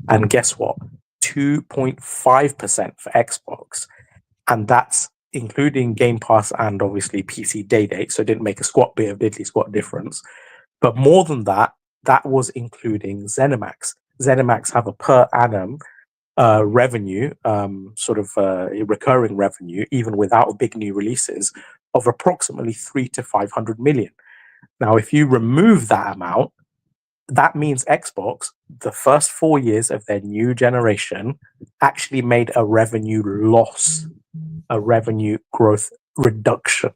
And guess what? 2.5% for Xbox. And that's including Game Pass and obviously PC Day Date, so it didn't make a squat bit of diddly squat difference. But more than that, that was including ZeniMax. ZeniMax have a per annum revenue, recurring revenue, even without big new releases, of approximately 300 to 500 million. Now, if you remove that amount, that means Xbox, the first 4 years of their new generation, actually made a revenue loss, a revenue growth reduction,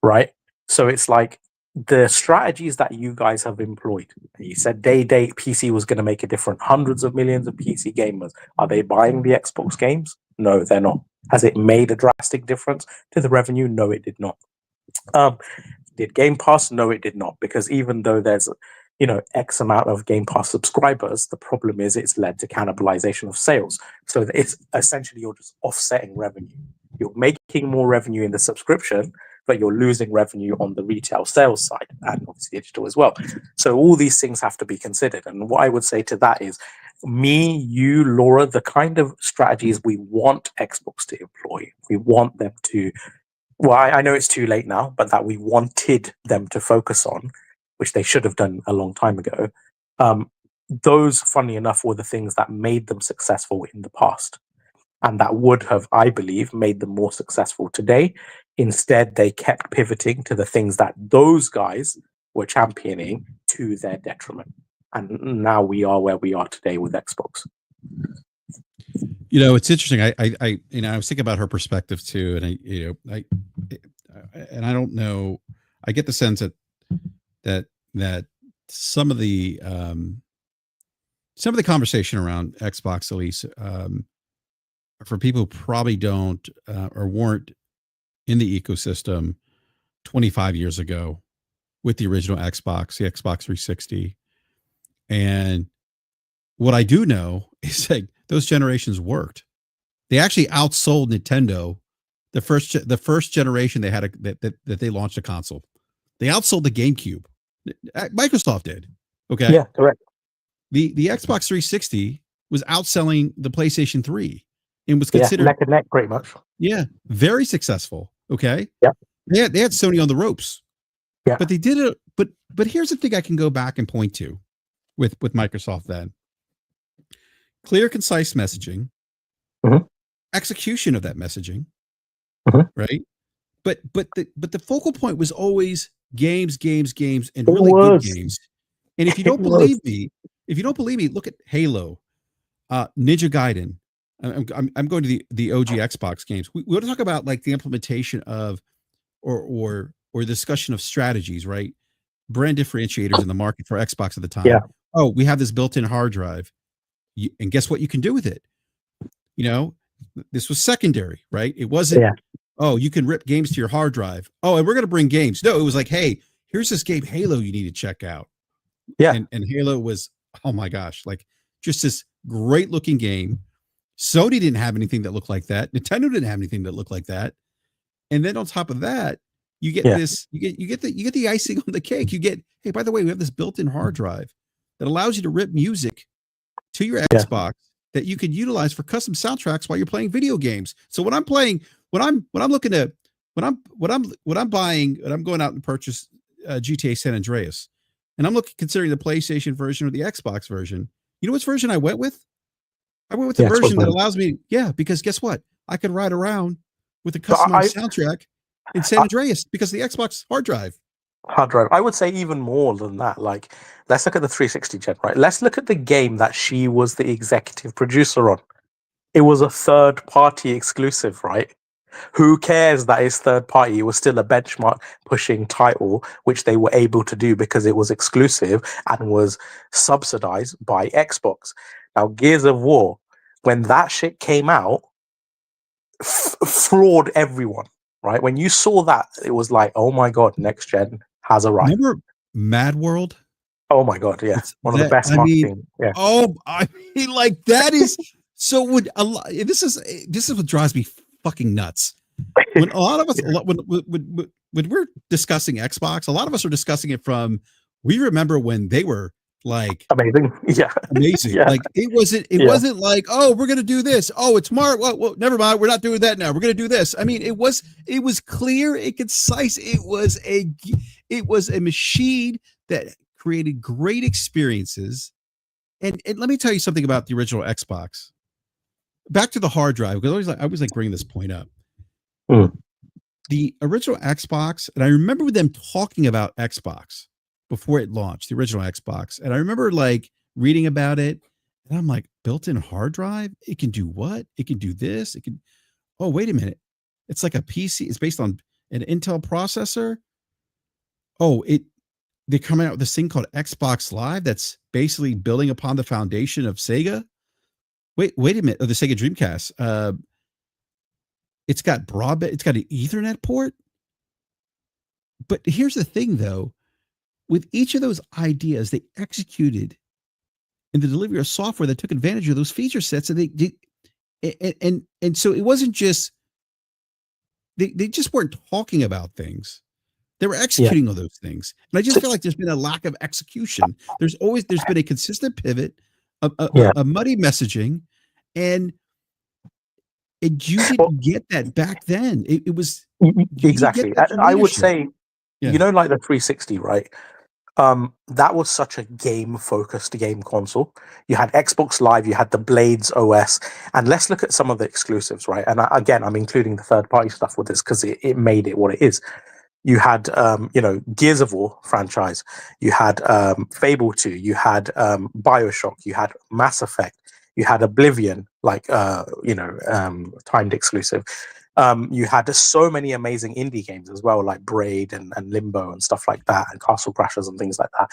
right? So it's like the strategies that you guys have employed. You said day date PC was going to make a difference. Hundreds of millions of PC gamers. Are they buying the Xbox games? No, they're not. Has it made a drastic difference to the revenue? No, it did not. Did Game Pass? No, it did not. Because even though there's X amount of Game Pass subscribers, the problem is it's led to cannibalization of sales. So it's essentially you're just offsetting revenue. You're making more revenue in the subscription, but you're losing revenue on the retail sales side and obviously digital as well. So all these things have to be considered. And what I would say to that is, me, you, Laura, the kind of strategies we want Xbox to employ, we want them to, well, I know it's too late now, but that we wanted them to focus on, which they should have done a long time ago. Those, funny enough, were the things that made them successful in the past. And that would have, I believe, made them more successful today. Instead, they kept pivoting to the things that those guys were championing to their detriment. And now we are where we are today with Xbox. It's interesting. I was thinking about her perspective too, and I don't know. I get the sense that some of the conversation around Xbox, at least, for people who probably don't or weren't in the ecosystem 25 years ago with the original Xbox, the Xbox 360, and what I do know is like those generations worked. They actually outsold Nintendo the first generation they had that they launched a console. They outsold the GameCube. Microsoft did. Okay. Yeah, correct. The Xbox 360 was outselling the PlayStation 3 and was considered neck and neck pretty much. Yeah, very successful. Okay. Yeah. They had Sony on the ropes. Yeah. But they did it. But here's the thing I can go back and point to with Microsoft then. Clear, concise messaging, execution of that messaging, right? But the focal point was always games, and really good games. And if you don't believe me, look at Halo, Ninja Gaiden. I'm going to the OG Xbox games. We want to talk about like the implementation of or discussion of strategies, right? Brand differentiators in the market for Xbox at the time. Yeah. Oh, we have this built-in hard drive. And guess what you can do with it? This was secondary, right? It wasn't, oh, you can rip games to your hard drive. Oh, and we're going to bring games. No, it was like, hey, here's this game Halo you need to check out. Yeah. And Halo was, oh my gosh, like just this great looking game. Sony didn't have anything that looked like that. Nintendo didn't have anything that looked like that. And then on top of that, you get this, you get the icing on the cake. You get, hey, by the way, we have this built-in hard drive that allows you to rip music to your Xbox that you can utilize for custom soundtracks while you're playing video games. So when I'm buying, when I'm going out and purchase GTA San Andreas, and I'm considering the PlayStation version or the Xbox version, you know which version I went with? I went with the version that allows me, because guess what? I can ride around with a customized soundtrack in San Andreas because of the Xbox hard drive. I would say even more than that. Like, let's look at the 360 gen, right? Let's look at the game that she was the executive producer on. It was a third-party exclusive, right? Who cares that it's third party? It was still a benchmark pushing title, which they were able to do because it was exclusive and was subsidized by Xbox. Now, Gears of War, when that shit came out, floored everyone, right? When you saw that, it was like, oh my God, next gen has arrived. Remember Mad World? Oh my God, yeah. One of the best marketing. Like that is so would a lot. This is what drives me fucking nuts. When a lot of us, when we're discussing Xbox, a lot of us are discussing it from, we remember when they were like amazing. Like it wasn't like, oh, we're going to do this. Oh, it's Mark. Well, never mind. We're not doing that now. We're going to do this. I mean, it was clear and concise. It was a machine that created great experiences. And let me tell you something about the original Xbox. Back to the hard drive, because I always like bringing this point up. The original Xbox, and I remember them talking about Xbox before it launched, the original Xbox. And I remember like reading about it, and I'm like, built-in hard drive? It can do what? It can do this. It can, oh, wait a minute. It's like a PC. It's based on an Intel processor. Oh, they're coming out with this thing called Xbox Live that's basically building upon the foundation of Sega. Wait a minute. Oh, the Sega Dreamcast. It's got broadband. It's got an Ethernet port. But here's the thing, though. With each of those ideas, they executed in the delivery of software that took advantage of those feature sets, and and so it wasn't just they just weren't talking about things; they were executing all those things. And I just feel like there's been a lack of execution. There's been a consistent pivot, a muddy messaging, and you didn't get that back then. It was exactly. I would say, you know, like the 360, right? That was such a game-focused game console. You had Xbox Live, you had the Blades OS, and let's look at some of the exclusives, right? And again, I'm including the third-party stuff with this because it made it what it is. You had, Gears of War franchise. You had Fable 2. You had Bioshock. You had Mass Effect. You had Oblivion, timed exclusive. You had so many amazing indie games as well, like Braid and Limbo and stuff like that, and Castle Crashers and things like that.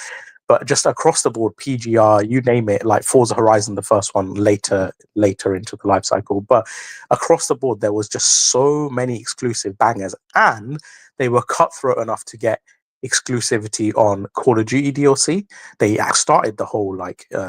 But just across the board, PGR, you name it, like Forza Horizon, the first one, later into the life cycle. But across the board, there was just so many exclusive bangers, and they were cutthroat enough to get exclusivity on Call of Duty DLC. They started the whole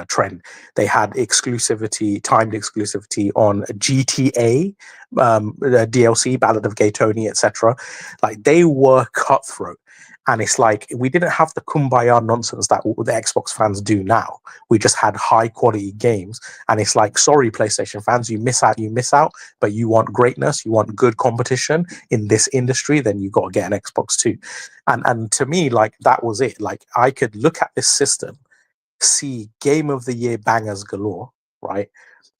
trend. They had timed exclusivity on GTA, DLC, Ballad of Gay Tony, etc. Like, they were cutthroat. And it's like, we didn't have the kumbaya nonsense that the Xbox fans do now. We just had high quality games. And it's like, sorry, PlayStation fans, you miss out, but you want greatness, you want good competition in this industry, then you got to get an Xbox too. And to me, like, that was it. Like, I could look at this system, see Game of the Year bangers galore, right?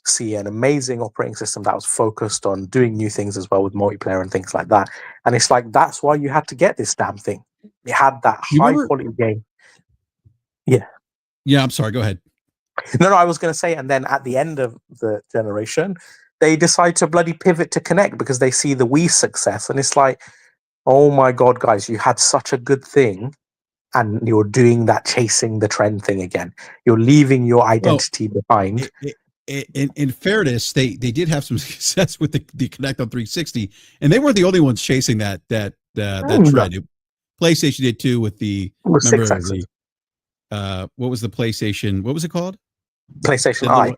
See an amazing operating system that was focused on doing new things as well with multiplayer and things like that. And it's like, that's why you had to get this damn thing. It had that high quality game. Yeah. Yeah, I'm sorry. Go ahead. No, I was going to say, and then at the end of the generation, they decide to bloody pivot to Kinect because they see the Wii success. And it's like, oh my God, guys, you had such a good thing, and you're doing that chasing the trend thing again. You're leaving your identity behind. In fairness, they did have some success with the Kinect on 360, and they weren't the only ones chasing that trend. PlayStation did too with the what was the PlayStation? What was it called? PlayStation Eye.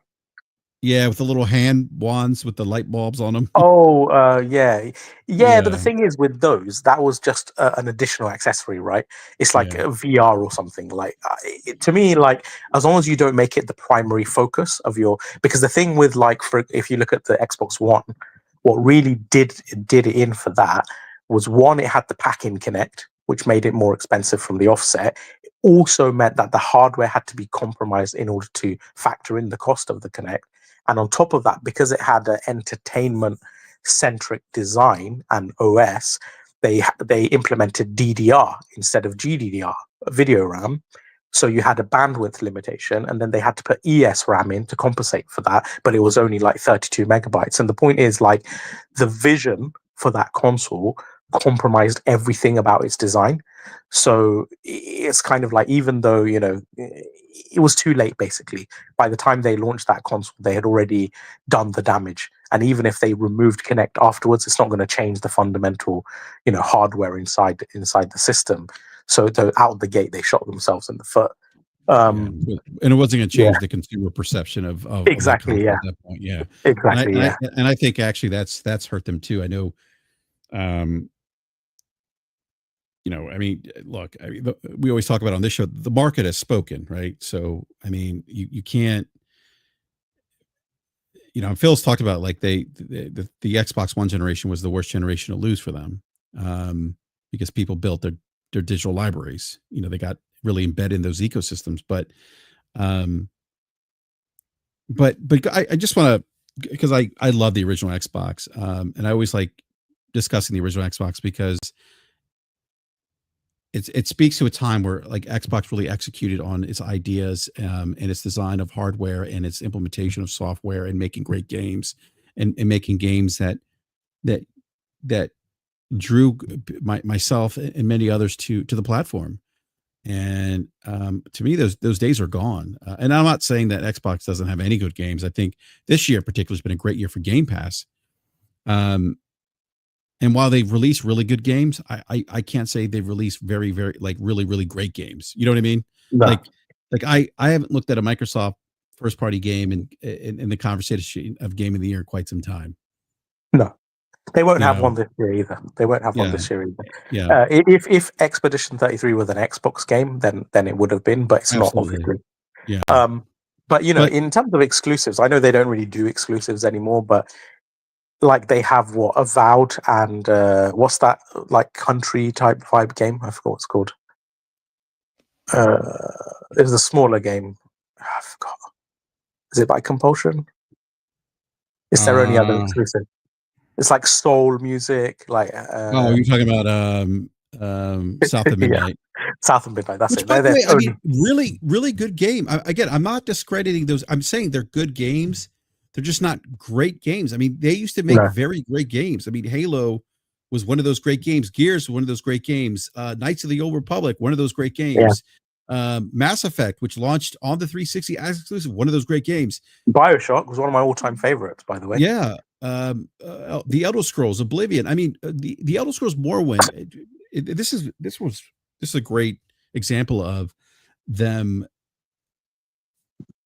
Yeah, with the little hand wands with the light bulbs on them. Oh, yeah. But the Yeah, thing is, with those, that was just an additional accessory, right? It's like yeah, a VR or something. Like to me, like as long as you don't make it the primary focus of your, because the thing with like, for if you look at the Xbox One, what really did it in for that was one, it had the pack-in connect, which made it more expensive from the offset. It also meant that the hardware had to be compromised in order to factor in the cost of the connect. And on top of that, because it had an entertainment centric design and OS, they implemented DDR instead of GDDR, video RAM. So you had a bandwidth limitation, and then they had to put ES RAM in to compensate for that, but it was only like 32 megabytes. And the point is, like, the vision for that console compromised everything about its design. So it's kind of like, even though, you know, it was too late basically. By the time they launched that console, they had already done the damage. And even if they removed Kinect afterwards, it's not going to change the fundamental, you know, hardware inside the system. So out of the gate, they shot themselves in the foot. yeah. And it wasn't going to Yeah, change the consumer perception of that exactly. console Yeah, at that point. Yeah, exactly. Yeah, and I think actually that's hurt them too. I know, um, you know, I mean, look, I mean, we always talk about on this show, the market has spoken, right? So, I mean, you can't, you know, Phil's talked about like the Xbox One generation was the worst generation to lose for them, because people built their digital libraries. You know, they got really embedded in those ecosystems. Um, but I just want to, because I love the original Xbox, and I always like discussing the original Xbox because it speaks to a time where like Xbox really executed on its ideas, and its design of hardware and its implementation of software and making great games, and making games that that drew myself and many others to the platform. And to me, those days are gone. And I'm not saying that Xbox doesn't have any good games. I think this year in particular has been a great year for Game Pass. Um, and while they've released really good games, I can't say they've released very like really great games. You know what I mean? no, Like I haven't looked at a Microsoft first party game in the conversation of game of the year in quite some time. no. They won't You have know? one this year either. They won't have one Yeah, this year either. yeah, If Expedition 33 was an Xbox game, then it would have been, but it's not, absolutely. obviously. Yeah, But you know, but in terms of exclusives, I know they don't really do exclusives anymore, but like they have what, Avowed and what's that like country type vibe game? I forgot what it's called. It was a smaller game. I forgot. Is it by Compulsion? It's their only other uh, exclusive. It's like soul music, like oh, you're talking about South of yeah, Midnight. South of Midnight. That's Which, it. by They're the their way, I mean, only. really good game. Again, I'm not discrediting those. I'm saying they're good games. They're just not great games. I mean, they used to make No, very great games. I mean, Halo was one of those great games. Gears was one of those great games. Knights of the Old Republic, one of those great yeah. games. Mass Effect, which launched on the 360 as exclusive, one of those great games. Bioshock was one of my all-time favorites, by the way. Yeah. The Elder Scrolls, Oblivion. I mean, the Elder Scrolls Morrowind. This is a great example of them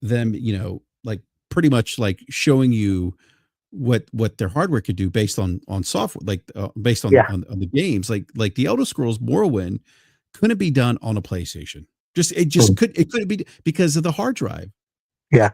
you know, like pretty much like showing you what their hardware could do based on software, like based Yeah. on the games, like the Elder Scrolls Morrowind couldn't be done on a PlayStation. Mm. It couldn't be because of the hard drive. Yeah.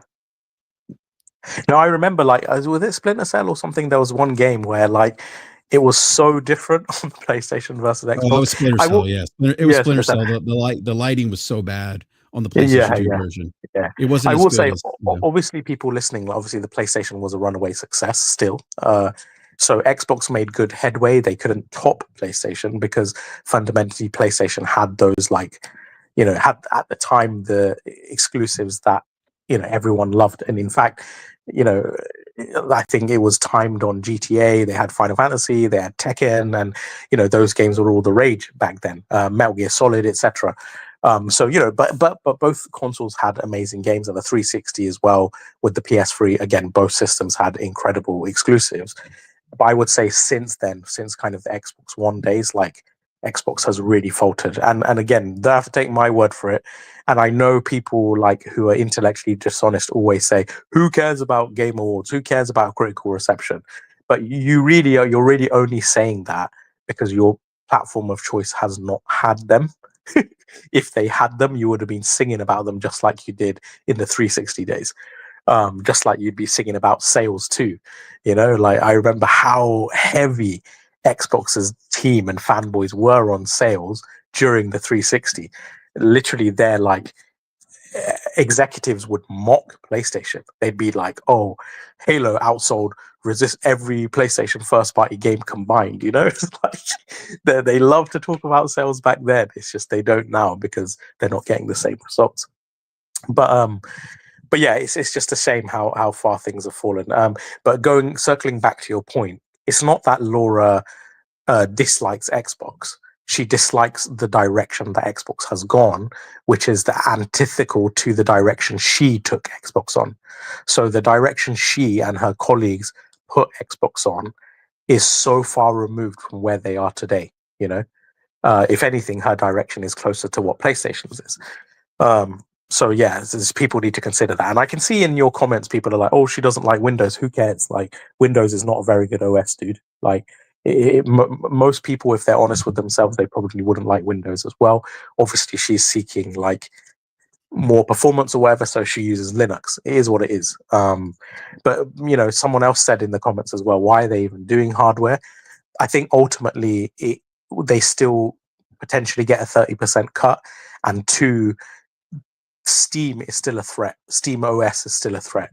No, I remember like was it Splinter Cell or something? There was one game where like it was so different on the PlayStation versus Oh, that Xbox. was Splinter I Cell. will, Yes, it was yeah, Splinter Splinter Cell. Cell. The lighting was so bad on the Yeah, PlayStation 2 yeah, version. yeah. It wasn't I as will good say, as, you know. obviously, people listening, obviously, the PlayStation was a runaway success still. So Xbox made good headway. They couldn't top PlayStation because fundamentally PlayStation had those like, you know, had at the time the exclusives that, you know, everyone loved. And in fact, you know, I think it was timed on GTA. They had Final Fantasy, they had Tekken, and you know those games were all the rage back then. Metal Gear Solid, etc. So you know, but both consoles had amazing games, and the 360 as well with the PS3. Again, both systems had incredible exclusives. But I would say since then, since kind of the Xbox One days, like Xbox has really faltered. And again, they have to take my word for it. And I know people like who are intellectually dishonest always say, "Who cares about Game Awards? Who cares about critical reception?" But you're really only saying that because your platform of choice has not had them. If they had them, you would have been singing about them just like you did in the 360 days. Just like you'd be singing about sales too. Like I remember how heavy Xbox's team and fanboys were on sales during the 360. Literally, they're like executives would mock PlayStation. They'd be like, "Oh, Halo outsold resist every PlayStation first party game combined." It's like they love to talk about sales back then. It's just they don't now because they're not getting the same results. But yeah, it's just a shame how far things have fallen. But circling back to your point, it's not that Laura dislikes Xbox. She dislikes the direction that Xbox has gone, which is the antithetical to the direction she took Xbox on. So the direction she and her colleagues put Xbox on is so far removed from where they are today. If anything, her direction is closer to what PlayStation's is. So yeah, people need to consider that. And I can see in your comments, people are like, "Oh, she doesn't like Windows. Who cares? Like, Windows is not a very good OS, dude." Like, most people, if they're honest with themselves, they probably wouldn't like Windows as well. Obviously, she's seeking like more performance or whatever, so she uses Linux. It is what it is. But someone else said in the comments as well, why are they even doing hardware? I think ultimately they still potentially get a 30% cut, and two, Steam is still a threat. Steam OS is still a threat.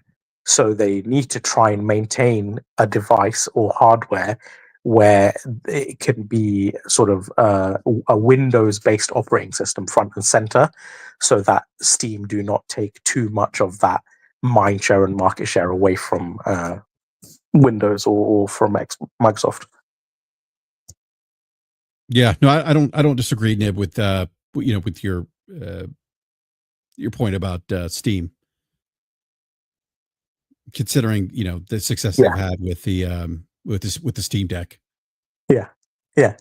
So they need to try and maintain a device or hardware where it can be sort of a Windows-based operating system front and center, so that Steam do not take too much of that mind share and market share away from Windows or from Microsoft. Yeah, no, I don't disagree, Nib, with with your point about Steam, considering the success they've had with the Steam Deck. Yeah, yeah,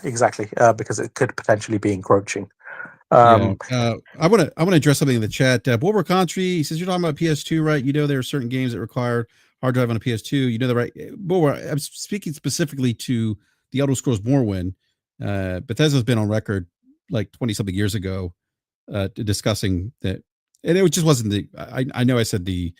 exactly. Because it could potentially be encroaching. I want to address something in the chat. Bulwer Country, he says, "You're talking about PS2, right? There are certain games that require hard drive on a PS2. That, right?" Bulwer, I'm speaking specifically to the Elder Scrolls Morrowind. Bethesda's been on record like 20 something years ago discussing that, and it just wasn't the. I know I said the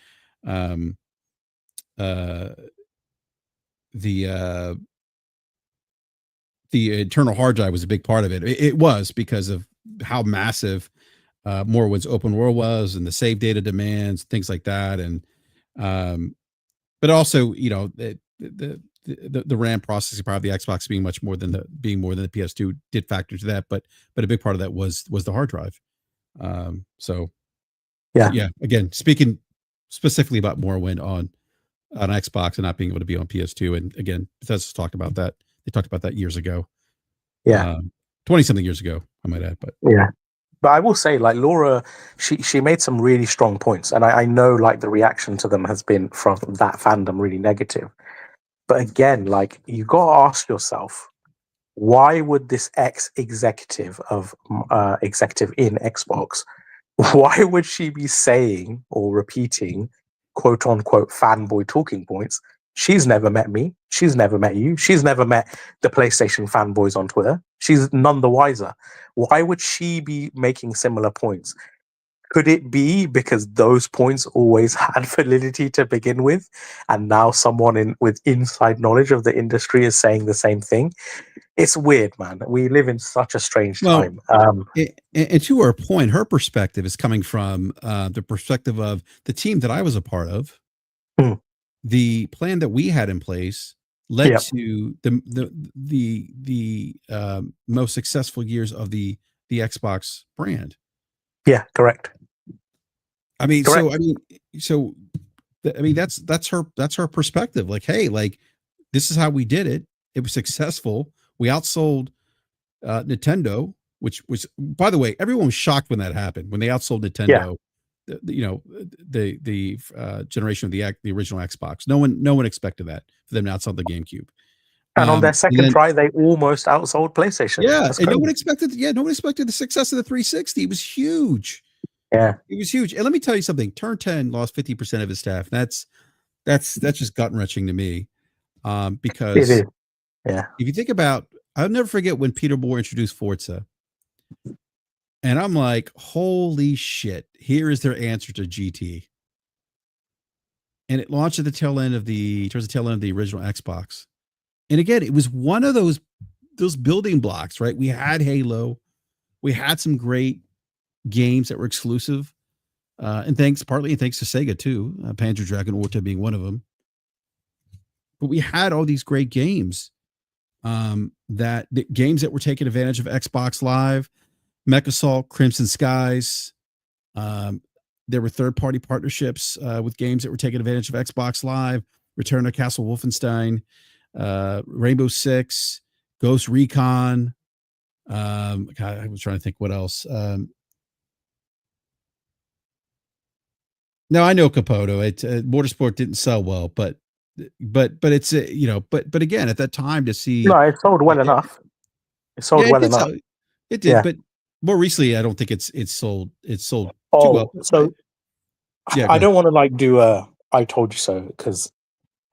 internal hard drive was a big part of it. It was because of how massive Morrowind's open world was, and the save data demands, things like that, and but also the RAM processing power of the Xbox being more than the PS2 did factor into that, but a big part of that was the hard drive. So yeah, again, speaking specifically about Morrowind on Xbox and not being able to be on PS2, and again, Bethesda's talked about that. They talked about that years ago. 20 something years ago, I might add. But yeah. But I will say, like, Laura, she made some really strong points, and I know like the reaction to them has been from that fandom really negative. But again, like, you got to ask yourself, why would this executive in Xbox, why would she be saying or repeating quote unquote fanboy talking points? She's never met me. She's never met you. She's never met the PlayStation fanboys on Twitter. She's none the wiser. Why would she be making similar points? Could it be because those points always had validity to begin with, and now someone with inside knowledge of the industry is saying the same thing? It's weird, man. We live in such a strange time. And to her point, her perspective is coming from the perspective of the team that I was a part of. The plan that we had in place led to the most successful years of the Xbox brand. Yeah, correct. I mean, that's her perspective. Like, hey, like, this is how we did it. It was successful. We outsold Nintendo, which was, by the way, everyone was shocked when that happened, when they outsold Nintendo. The generation of the original Xbox. No one expected that, for them to outsell the GameCube. And on their second try, they almost outsold PlayStation. Yeah, That's and crazy. no one expected the success of the 360. It was huge. Yeah, it was huge. And let me tell you something. Turn 10 lost 50% of his staff. That's just gut wrenching to me. Because it is. Yeah, if you think about, I'll never forget when Peter Moore introduced Forza, and I'm like, holy shit! Here is their answer to GT. And it launched at the tail end of the original Xbox. And again, it was one of those building blocks, right? We had Halo, we had some great games that were exclusive, and partly thanks to Sega too, Panzer Dragon Orta being one of them. But we had all these great games, games that were taking advantage of Xbox Live, MechAssault, Crimson Skies. There were third-party partnerships with games that were taking advantage of Xbox Live, Return to Castle Wolfenstein, Rainbow Six, Ghost Recon. God, I was trying to think what else. No, I know Capoto. Motorsport didn't sell well, but it's but again, at that time to see, no, it sold well enough. It sold well enough. It did, but more recently, I don't think it's sold too well. So I don't want to like do a "I told you so" because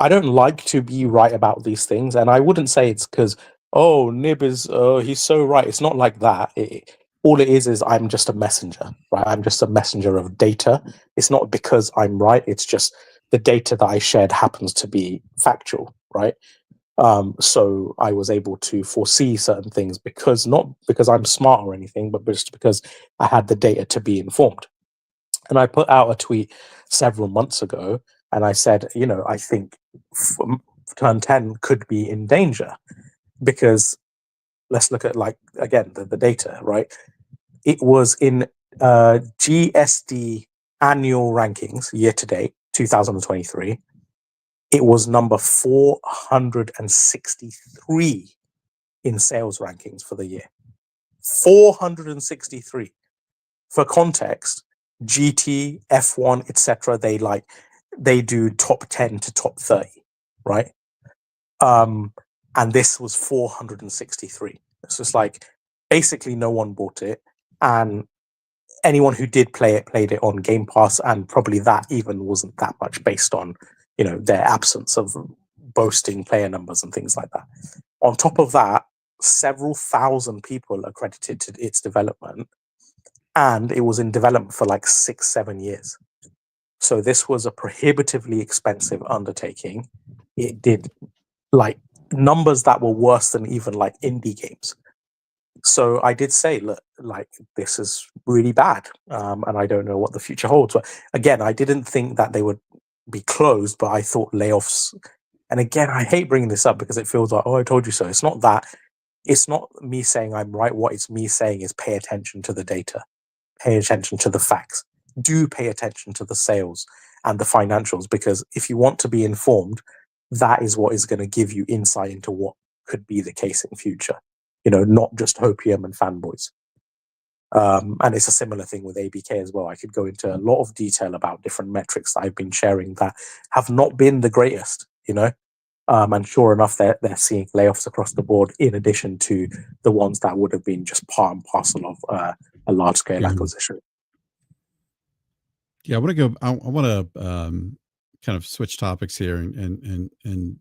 I don't like to be right about these things, and I wouldn't say it's because Nib is he's so right. It's not like that. All it is I'm just a messenger, right? I'm just a messenger of data. It's not because I'm right. It's just the data that I shared happens to be factual, right? So I was able to foresee certain things not because I'm smart or anything, but just because I had the data to be informed. And I put out a tweet several months ago, and I said, I think Turn 10 could be in danger because let's look at again the data, right? It was in GSD annual rankings year to date 2023. It was number 463 in sales rankings for the year. 463. For context, GT, F1, etc. They do top 10 to top 30, right? And this was 463. It's just basically no one bought it, and anyone who did play it played it on Game Pass, and probably that even wasn't that much based on their absence of boasting player numbers and things like that. On top of that, several thousand people accredited to its development, and it was in development for 6-7 years. So this was a prohibitively expensive undertaking. It did numbers that were worse than even indie games. So I did say, look, this is really bad, and I don't know what the future holds. But again, I didn't think that they would be closed, but I thought layoffs. And again, I hate bringing this up because it feels like, I told you so. It's not that. It's not me saying I'm right. What it's me saying is pay attention to the data, pay attention to the facts, do pay attention to the sales and the financials, because if you want to be informed, that is what is going to give you insight into what could be the case in future. Not just hopium and fanboys. And it's a similar thing with ABK as well. I could go into a lot of detail about different metrics that I've been sharing that have not been the greatest, and sure enough, they're seeing layoffs across the board in addition to the ones that would have been just part and parcel of a large-scale acquisition. Yeah, I want to go. I want to kind of switch topics here and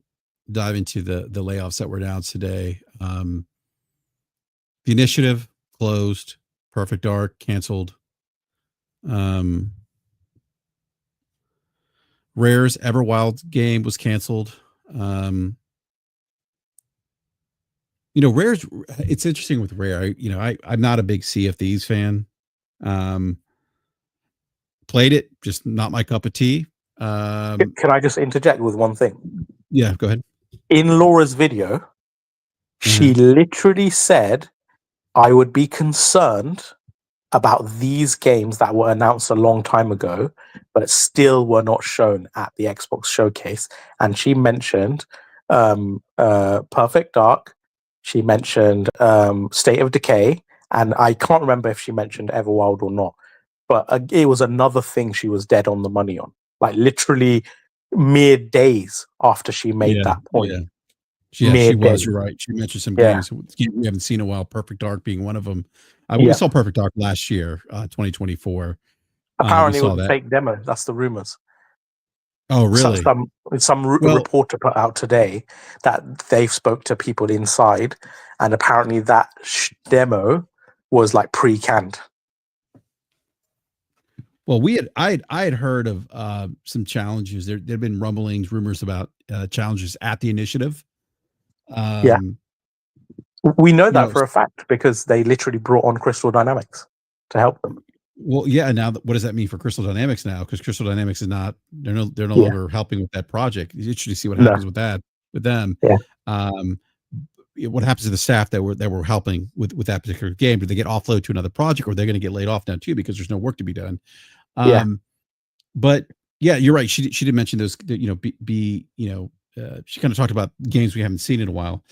dive into the layoffs that were announced today. The Initiative closed. Perfect Dark canceled. Rare's Everwild game was canceled. Rare's. It's interesting with Rare. I'm not a big Sea of Thieves fan. Played it, just not my cup of tea. Can I just interject with one thing? Yeah, go ahead. In Laura's video, she literally said, I would be concerned about these games that were announced a long time ago, but still were not shown at the Xbox showcase. And she mentioned Perfect Dark. She mentioned State of Decay. And I can't remember if she mentioned Everwild or not. But it was another thing she was dead on the money on. Literally mere days after she made that point. Yeah, she midday. was. You're right. She mentioned some Yeah. games we haven't seen in a while. Perfect Dark being one of them. We Yeah. saw Perfect Dark last year, 2024. We Apparently, it saw was a that. fake demo. That's the rumors. Oh, really? Some Well, reporter put out today that they spoke to people inside, and apparently that demo was like pre-canned. well, I had heard of some challenges. There'd been rumblings, rumors about challenges at the initiative. Yeah, we know You that know, for a fact because they literally brought on Crystal Dynamics to help them. well, yeah. Now, what does that mean for Crystal Dynamics now? Because Crystal Dynamics is not they're no Yeah, longer helping with that project. It's interesting to see what no, happens with that with them. yeah, Um, what happens to the staff that were helping with that particular game? Do they get offloaded to another project, or they're going to get laid off now too because there's no work to be done? yeah. But yeah, you're right. She did mention those. You know, she kind of talked about games we haven't seen in a while.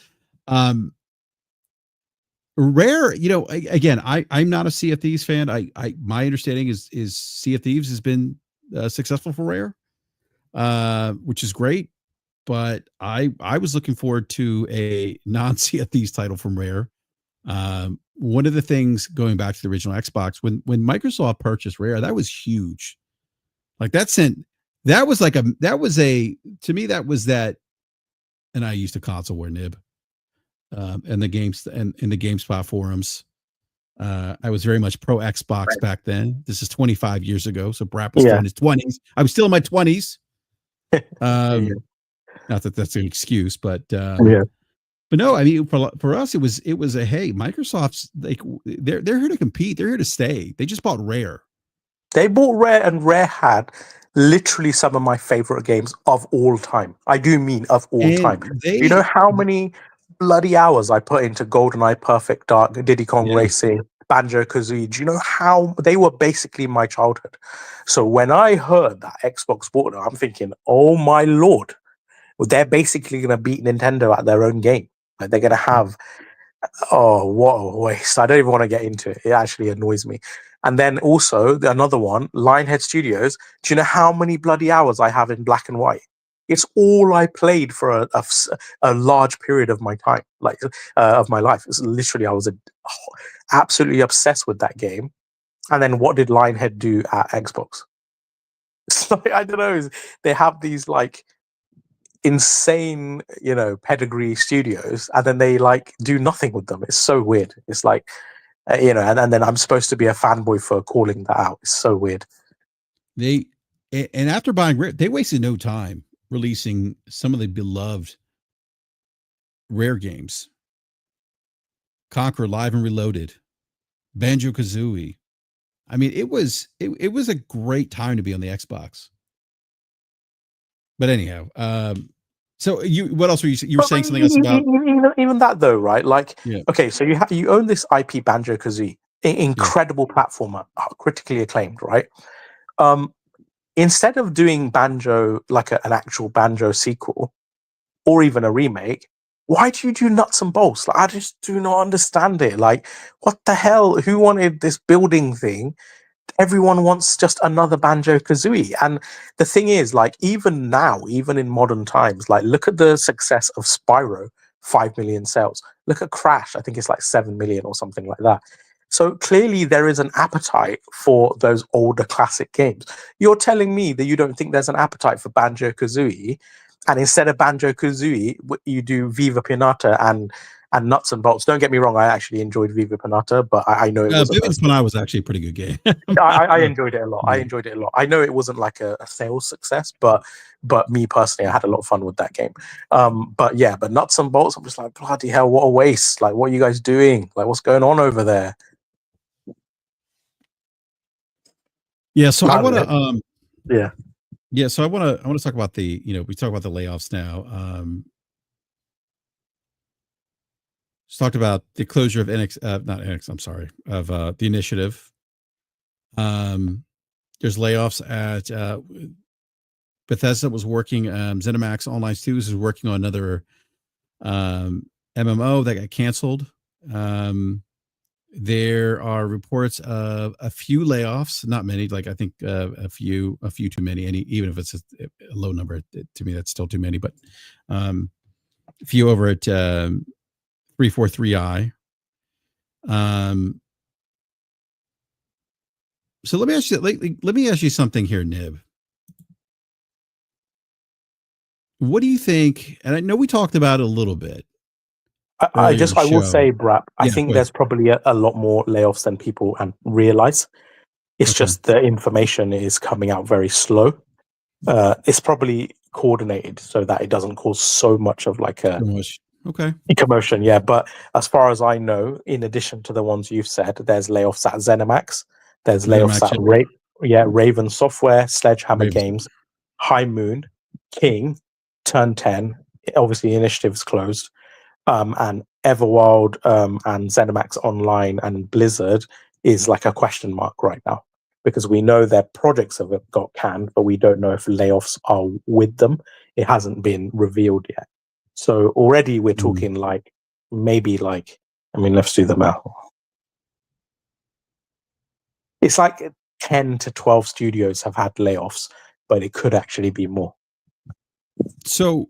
Rare, again, I'm not a Sea of Thieves fan. My understanding is Sea of Thieves has been successful for Rare, which is great. But I was looking forward to a non Sea of Thieves title from Rare. One of the things going back to the original Xbox when Microsoft purchased Rare, that was huge. Like that was to me that was that, and I used a console war nib. And the games and in the GameSpot forums. I was very much pro Xbox back then. This is 25 years ago, so BRAP was still in his 20s. I was still in my 20s. Not that that's an excuse, but no, I mean for us it was a hey, Microsoft's like they're here to compete. They're here to stay. They just bought Rare. They bought Rare, and Rare had literally some of my favorite games of all time. I do mean of all time. And You know how many bloody hours I put into GoldenEye, Perfect Dark, Diddy Kong yeah. Racing, Banjo Kazooie? Do you know how they were basically my childhood? So when I heard that Xbox bought them, I'm thinking, oh my lord, well, they're basically going to beat Nintendo at their own game. Like they're going to have, oh, what a waste. I don't even want to get into it. It actually annoys me. And then also another one, Lionhead Studios. Do you know how many bloody hours I have in Black and White? It's all I played for a large period of my time, like of my life. It's literally I was absolutely obsessed with that game. And then what did Lionhead do at Xbox? It's like, I don't know. They have these like insane, pedigree studios, and then they like do nothing with them. It's so weird. It's like, and then I'm supposed to be a fanboy for calling that out. It's so weird. And after buying Rare, they wasted no time releasing some of the beloved Rare games. Conquer Live and Reloaded, Banjo Kazooie. I mean, it was a great time to be on the Xbox. But anyhow, so what else were you were saying something else about? Even that though, right? Like, Yeah. okay, so you own this IP Banjo Kazooie, incredible platformer, critically acclaimed, right? Instead of doing Banjo like an actual Banjo sequel or even a remake, why do you do nuts and bolts? Like, I just do not understand it. Like, what the hell? Who wanted this building thing? Everyone wants just another Banjo Kazooie. And the thing is, like, even now, even in modern times, like, look at the success of Spyro, 5 million sales. Look at Crash, I think it's like 7 million or something like that. So clearly there is an appetite for those older classic games. You're telling me that you don't think there's an appetite for Banjo Kazooie, and instead of Banjo Kazooie, you do Viva Pinata and nuts and bolts. Don't get me wrong, I actually enjoyed Viva Pinata, but I know it was Viva Pinata was actually a pretty good game. I enjoyed it a lot. I enjoyed it a lot. I know it wasn't like a sales success, but me personally, I had a lot of fun with that game. But nuts and bolts, I'm just like, bloody hell, what a waste! Like, what are you guys doing? Like, what's going on over there? Yeah, so I want to yeah. So I want to talk about we talk about the layoffs now. Just talked about the closure of not NX, I'm sorry, of the initiative. There's layoffs at Bethesda was working, ZeniMax Online Studios is working on another MMO that got canceled. There are reports of a few layoffs, not many. Like I think a few too many. Even if it's a low number, to me that's still too many. But if you over at 343i. So let me ask you something here, Nib. What do you think? And I know we talked about it a little bit. I will say, BRAP, I Yeah, think there's probably a lot more layoffs than people realize. It's just the information is coming out very slow. It's probably coordinated so that it doesn't cause so much of like a commotion. Yeah, but as far as I know, in addition to the ones you've said, there's layoffs at ZeniMax. There's layoffs at Raven Software, Sledgehammer Games, High Moon, King, Turn 10. Obviously, Initiative's closed. And Everwild and ZeniMax Online and Blizzard is like a question mark right now, because we know their projects have got canned, but we don't know if layoffs are with them. It hasn't been revealed yet. So already we're talking like, maybe like, I mean, let's do the math. It's like 10 to 12 studios have had layoffs, but it could actually be more. So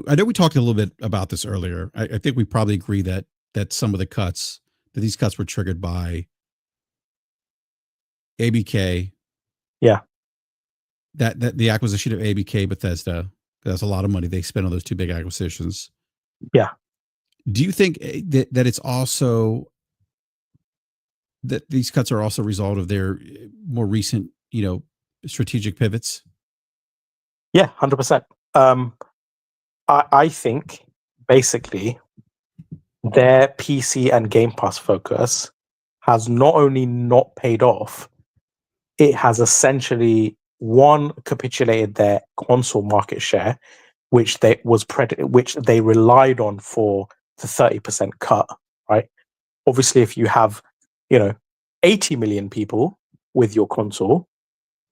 I know we talked a little bit about this earlier. I think we probably agree that some of these cuts were triggered by ABK. Yeah. That the acquisition of ABK Bethesda, that's a lot of money they spent on those two big acquisitions. Yeah. Do you think that it's also that these cuts are also a result of their more recent, strategic pivots? Yeah, 100%. I think basically their PC and Game Pass focus has not only not paid off, it has essentially capitulated their console market share, which they relied on for the 30% cut, right? Obviously, if you have, 80 million people with your console,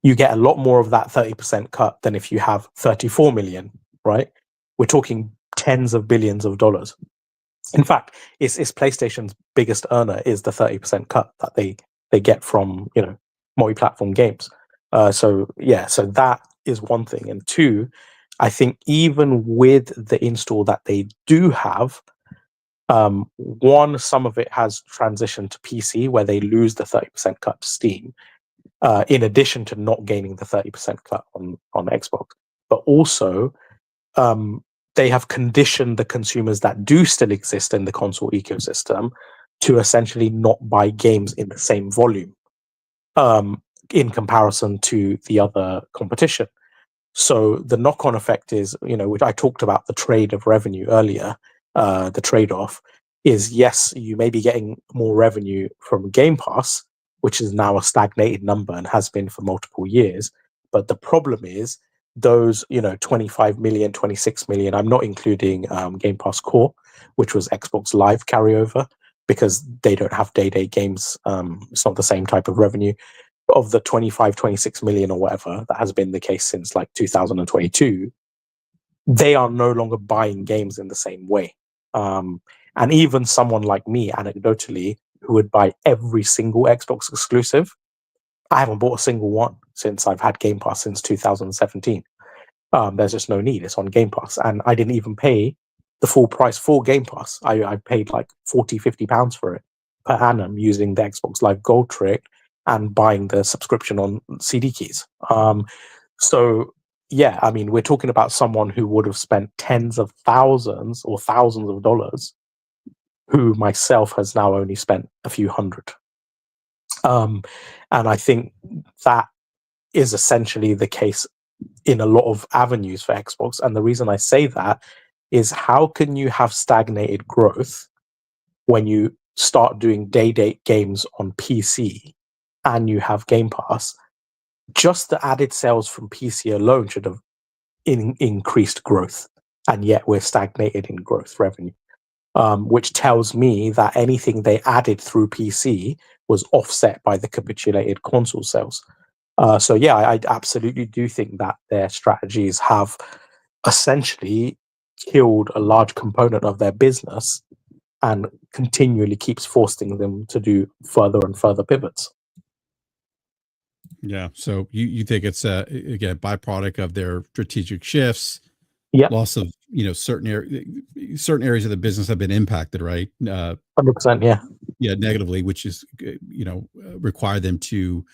you get a lot more of that 30% cut than if you have 34 million, right? We're talking tens of billions of dollars. In fact, it's PlayStation's biggest earner is the 30% cut that they get from, multi-platform games. So that is one thing. And two, I think even with the install that they do have, some of it has transitioned to PC where they lose the 30% cut to Steam, in addition to not gaining the 30% cut on Xbox. But also, they have conditioned the consumers that do still exist in the console ecosystem to essentially not buy games in the same volume, in comparison to the other competition. So the knock-on effect is, which I talked about, the trade of revenue earlier, the trade-off is, yes, you may be getting more revenue from Game Pass, which is now a stagnated number and has been for multiple years. But the problem is those, 25 million, 26 million, I'm not including Game Pass Core, which was Xbox Live carryover, because they don't have day-to-day games. It's not the same type of revenue. Of the 25, 26 million or whatever, that has been the case since like 2022, they are no longer buying games in the same way. And even someone like me, anecdotally, who would buy every single Xbox exclusive, I haven't bought a single one since I've had Game Pass since 2017. There's just no need. It's on Game Pass. And I didn't even pay the full price for Game Pass. I paid like 40, 50 pounds for it per annum using the Xbox Live Gold trick and buying the subscription on CD keys. So yeah, I mean, we're talking about someone who would have spent tens of thousands or thousands of dollars, who myself has now only spent a few hundred. And I think that is essentially the case in a lot of avenues for Xbox. And the reason I say that is, how can you have stagnated growth when you start doing day-date games on PC and you have Game Pass? Just the added sales from PC alone should have increased growth, and yet we're stagnated in growth revenue, which tells me that anything they added through PC was offset by the capitulated console sales. So yeah, I absolutely do think that their strategies have essentially killed a large component of their business and continually keeps forcing them to do further and further pivots. Yeah. So you think it's again byproduct of their strategic shifts, loss of certain areas of the business have been impacted, right? 100%, yeah, negatively, which is require them to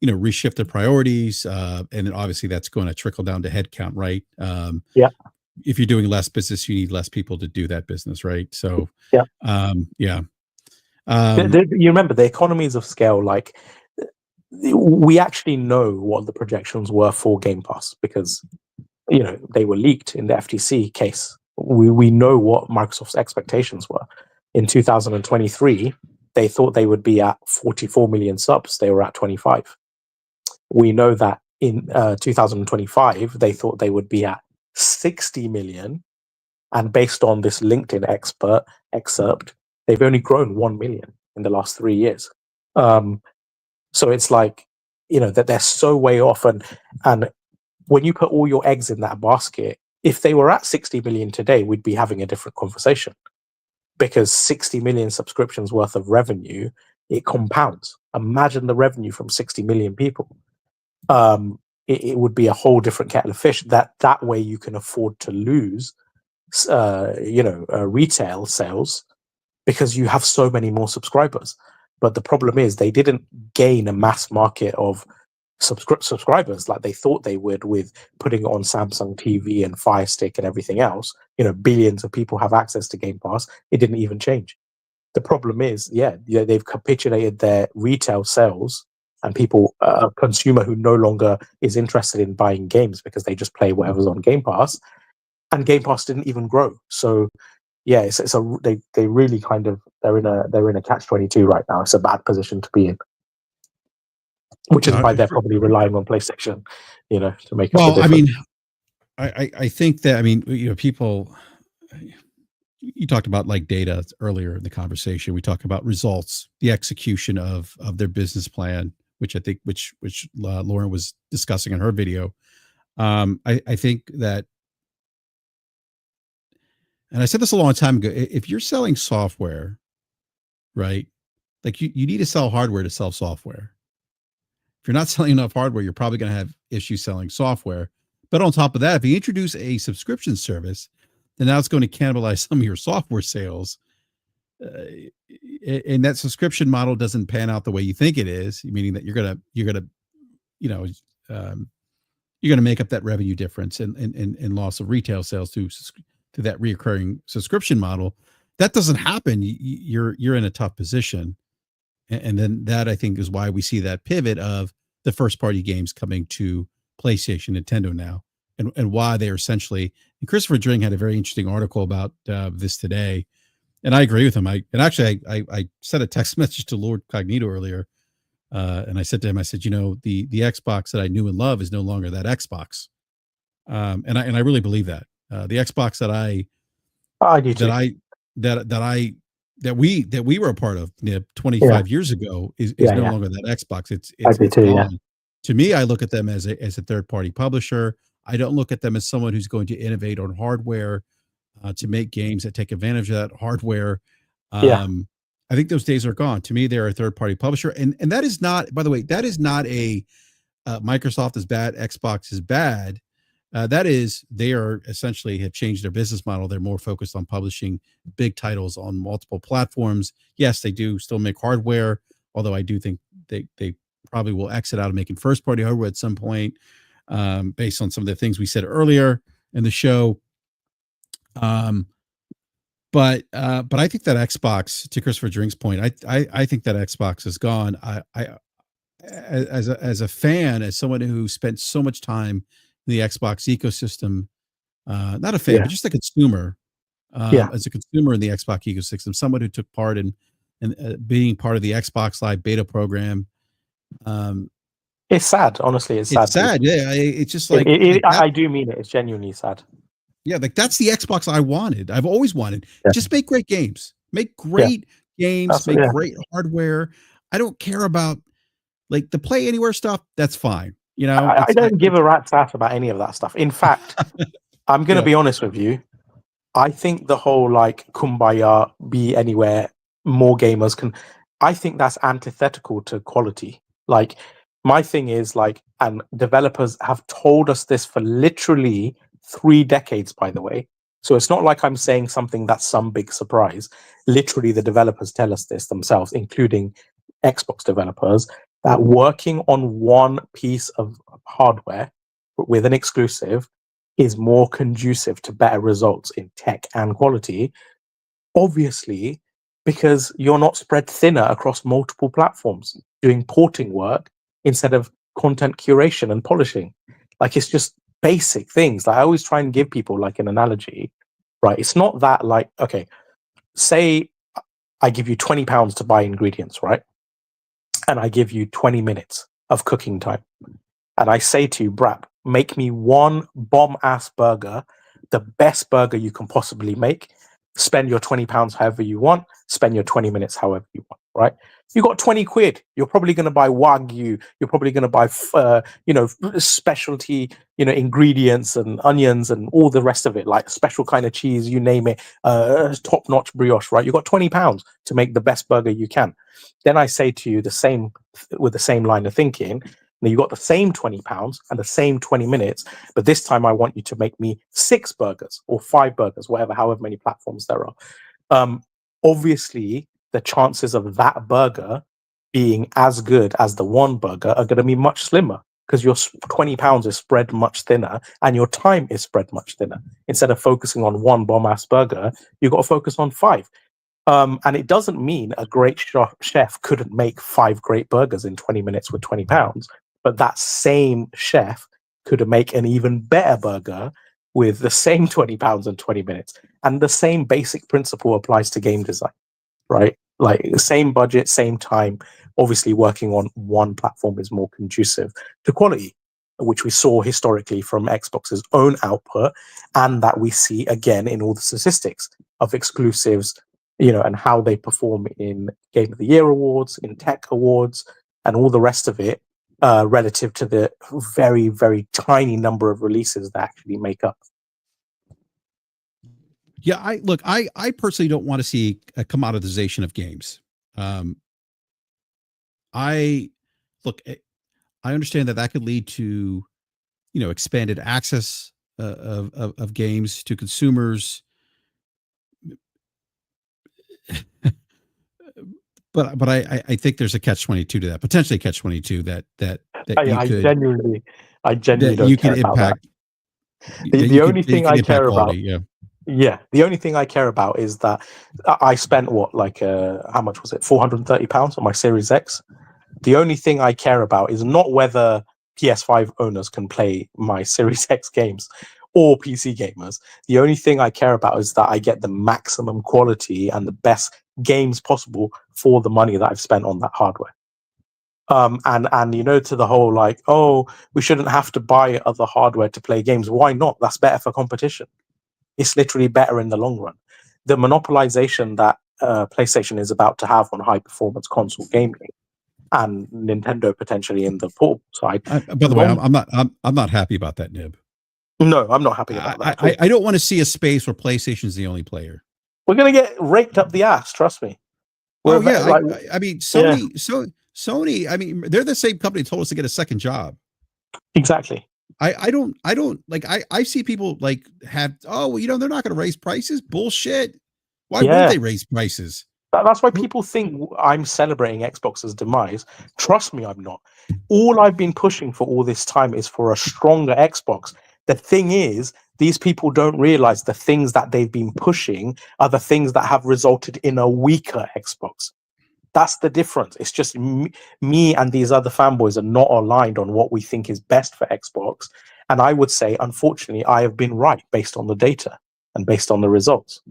reshift their priorities, and then obviously that's going to trickle down to headcount, right? If you're doing less business, you need less people to do that business, right? So you remember the economies of scale, like we actually know what the projections were for Game Pass because they were leaked in the FTC case. We know what Microsoft's expectations were. In 2023, they thought they would be at 44 million subs. They were at 25. We know that in 2025, they thought they would be at 60 million. And based on this LinkedIn excerpt, they've only grown 1 million in the last 3 years. So it's like, that they're so way off. And when you put all your eggs in that basket, if they were at 60 million today, we'd be having a different conversation. Because 60 million subscriptions worth of revenue, it compounds. Imagine the revenue from 60 million people. It would be a whole different kettle of fish. That way you can afford to lose, retail sales because you have so many more subscribers. But the problem is they didn't gain a mass market of subscribers like they thought they would with putting it on Samsung TV and Fire Stick and everything else. Billions of people have access to Game Pass. It didn't even change. The problem is, they've capitulated their retail sales and people, a consumer who no longer is interested in buying games because they just play whatever's on Game Pass, and Game Pass didn't even grow. So they really kind of they're in a catch-22 right now. It's a bad position to be in, which is why they're probably relying on PlayStation, to make up the difference. I mean, I think that people. You talked about like data earlier in the conversation. We talked about results, the execution of their business plan, which I think which Lauren was discussing in her video. I think that, and I said this a long time ago, if you're selling software, right? Like you need to sell hardware to sell software. If you're not selling enough hardware, you're probably going to have issues selling software. But on top of that, if you introduce a subscription service, then now it's going to cannibalize some of your software sales. And that subscription model doesn't pan out the way you think it is, meaning that you're going to make up that revenue difference and loss of retail sales to that reoccurring subscription model. That doesn't happen. You're in a tough position. And then that, I think, is why we see that pivot of the first party games coming to PlayStation, Nintendo now, and why they are essentially. And Christopher Dring had a very interesting article about this today, and I agree with him. I sent a text message to Lord Cognito earlier, and I said to him, I said, the Xbox that I knew and love is no longer that Xbox, and I really believe that the Xbox that we were a part of 25 years ago is no longer that Xbox. It's gone. Yeah. To me, I look at them as a third party publisher. I don't look at them as someone who's going to innovate on hardware to make games that take advantage of that hardware. I think those days are gone. To me, they're a third party publisher, and that is not, by the way, that is not a Microsoft is bad, Xbox is bad. That is, they are essentially have changed their business model. They're more focused on publishing big titles on multiple platforms. Yes, they do still make hardware, although I do think they probably will exit out of making first party hardware at some point, based on some of the things we said earlier in the show. But I think that Xbox, to Christopher Drink's point, I think that Xbox is gone. As a fan, as someone who spent so much time in the Xbox ecosystem, not a fan, but just a consumer, as a consumer in the Xbox ecosystem, someone who took part in being part of the Xbox Live beta program. It's sad, honestly. It's sad. Yeah, it's just like I do mean it. It's genuinely sad. Yeah, like that's the Xbox I wanted. I've always wanted. Just make great games. Make great games. Make great hardware. I don't care about like the Play Anywhere stuff. That's fine. I don't give a rat's ass about any of that stuff. In fact, I'm going to be honest with you. I think the whole like kumbaya, be anywhere, more gamers can. I think that's antithetical to quality. Like my thing is like, and developers have told us this for literally 3 decades, by the way. So it's not like I'm saying something that's some big surprise. Literally, the developers tell us this themselves, including Xbox developers, that working on one piece of hardware with an exclusive is more conducive to better results in tech and quality. Obviously, because you're not spread thinner across multiple platforms doing porting work instead of content curation and polishing. Like, it's just basic things. Like, I always try and give people like an analogy, right? It's not that, like, okay, say I give you £20 to buy ingredients, right? And I give you 20 minutes of cooking time. And I say to you, BRAP, make me one bomb ass burger, the best burger you can possibly make. Spend your £20 however you want, spend your 20 minutes however you want, right? You got 20 quid. You're probably going to buy Wagyu. You're probably going to buy, specialty, ingredients and onions and all the rest of it, like special kind of cheese, you name it, top notch brioche, right? You got £20 to make the best burger you can. Then I say to you with the same line of thinking, now you got the same £20 and the same 20 minutes, but this time I want you to make me 6 burgers or 5 burgers, however many platforms there are. Obviously, the chances of that burger being as good as the one burger are going to be much slimmer because your £20 is spread much thinner and your time is spread much thinner. Instead of focusing on one bomb-ass burger, you've got to focus on 5. And it doesn't mean a great chef couldn't make 5 great burgers in 20 minutes with £20. But that same chef could make an even better burger with the same £20 and 20 minutes. And the same basic principle applies to game design, right? Like, same budget, same time. Obviously, working on one platform is more conducive to quality, which we saw historically from Xbox's own output, and that we see again in all the statistics of exclusives, and how they perform in Game of the Year awards, in tech awards, and all the rest of it. Relative to the very, very tiny number of releases that actually make up. Yeah, I personally don't want to see a commoditization of games. I understand that could lead to, expanded access of games to consumers. But I think there's a catch-22 to that, potentially catch-22 that I genuinely you could impact. The only thing I care about, yeah, the only thing I care about is that I spent how much was it? £430 on my Series X. The only thing I care about is not whether PS5 owners can play my Series X games or PC gamers. The only thing I care about is that I get the maximum quality and the best games possible for the money that I've spent on that hardware. And to the whole like, oh, we shouldn't have to buy other hardware to play games. Why not? That's better for competition. It's literally better in the long run. The monopolization that PlayStation is about to have on high performance console gaming, and Nintendo potentially in the portable side. By the way, I'm not happy about that, Nib. No, I'm not happy about that. I don't want to see a space where PlayStation's the only player. We're going to get raked up the ass. Trust me. I mean, Sony. Yeah. Sony. I mean, they're the same company that told us to get a second job. Exactly. I don't like. I see people like have. Oh, well, they're not going to raise prices. Bullshit. Why would they raise prices? That's why people think I'm celebrating Xbox's demise. Trust me, I'm not. All I've been pushing for all this time is for a stronger Xbox. The thing is, these people don't realize the things that they've been pushing are the things that have resulted in a weaker Xbox. That's the difference. It's just me and these other fanboys are not aligned on what we think is best for Xbox. And I would say, unfortunately, I have been right based on the data and based on the results.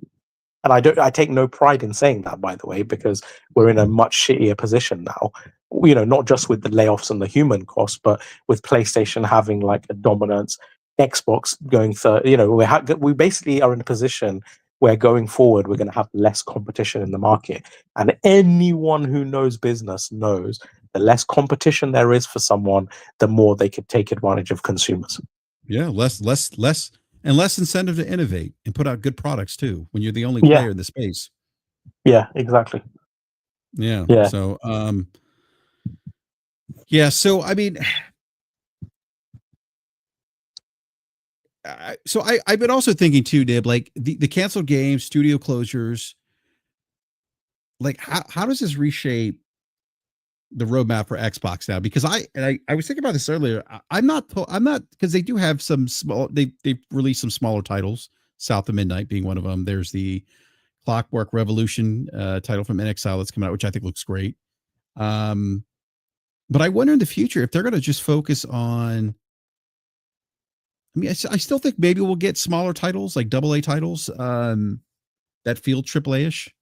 And I take no pride in saying that, by the way, because we're in a much shittier position now, not just with the layoffs and the human cost, but with PlayStation having like a dominance, Xbox going third, we basically are in a position where going forward, we're going to have less competition in the market. And anyone who knows business knows the less competition there is for someone, the more they could take advantage of consumers. Yeah, less and less incentive to innovate and put out good products too when you're the only player in the space. Yeah, exactly. Yeah. So, so I mean, I've been also thinking too, Dib, like the canceled games, studio closures. Like how does this reshape the roadmap for Xbox now? Because I was thinking about this earlier. I'm not because they do have some small. They've released some smaller titles. South of Midnight being one of them. There's the Clockwork Revolution title from NXL that's coming out, which I think looks great. But I wonder in the future if they're going to just focus on. I mean, I still think maybe we'll get smaller titles like AA titles that feel AAA ish.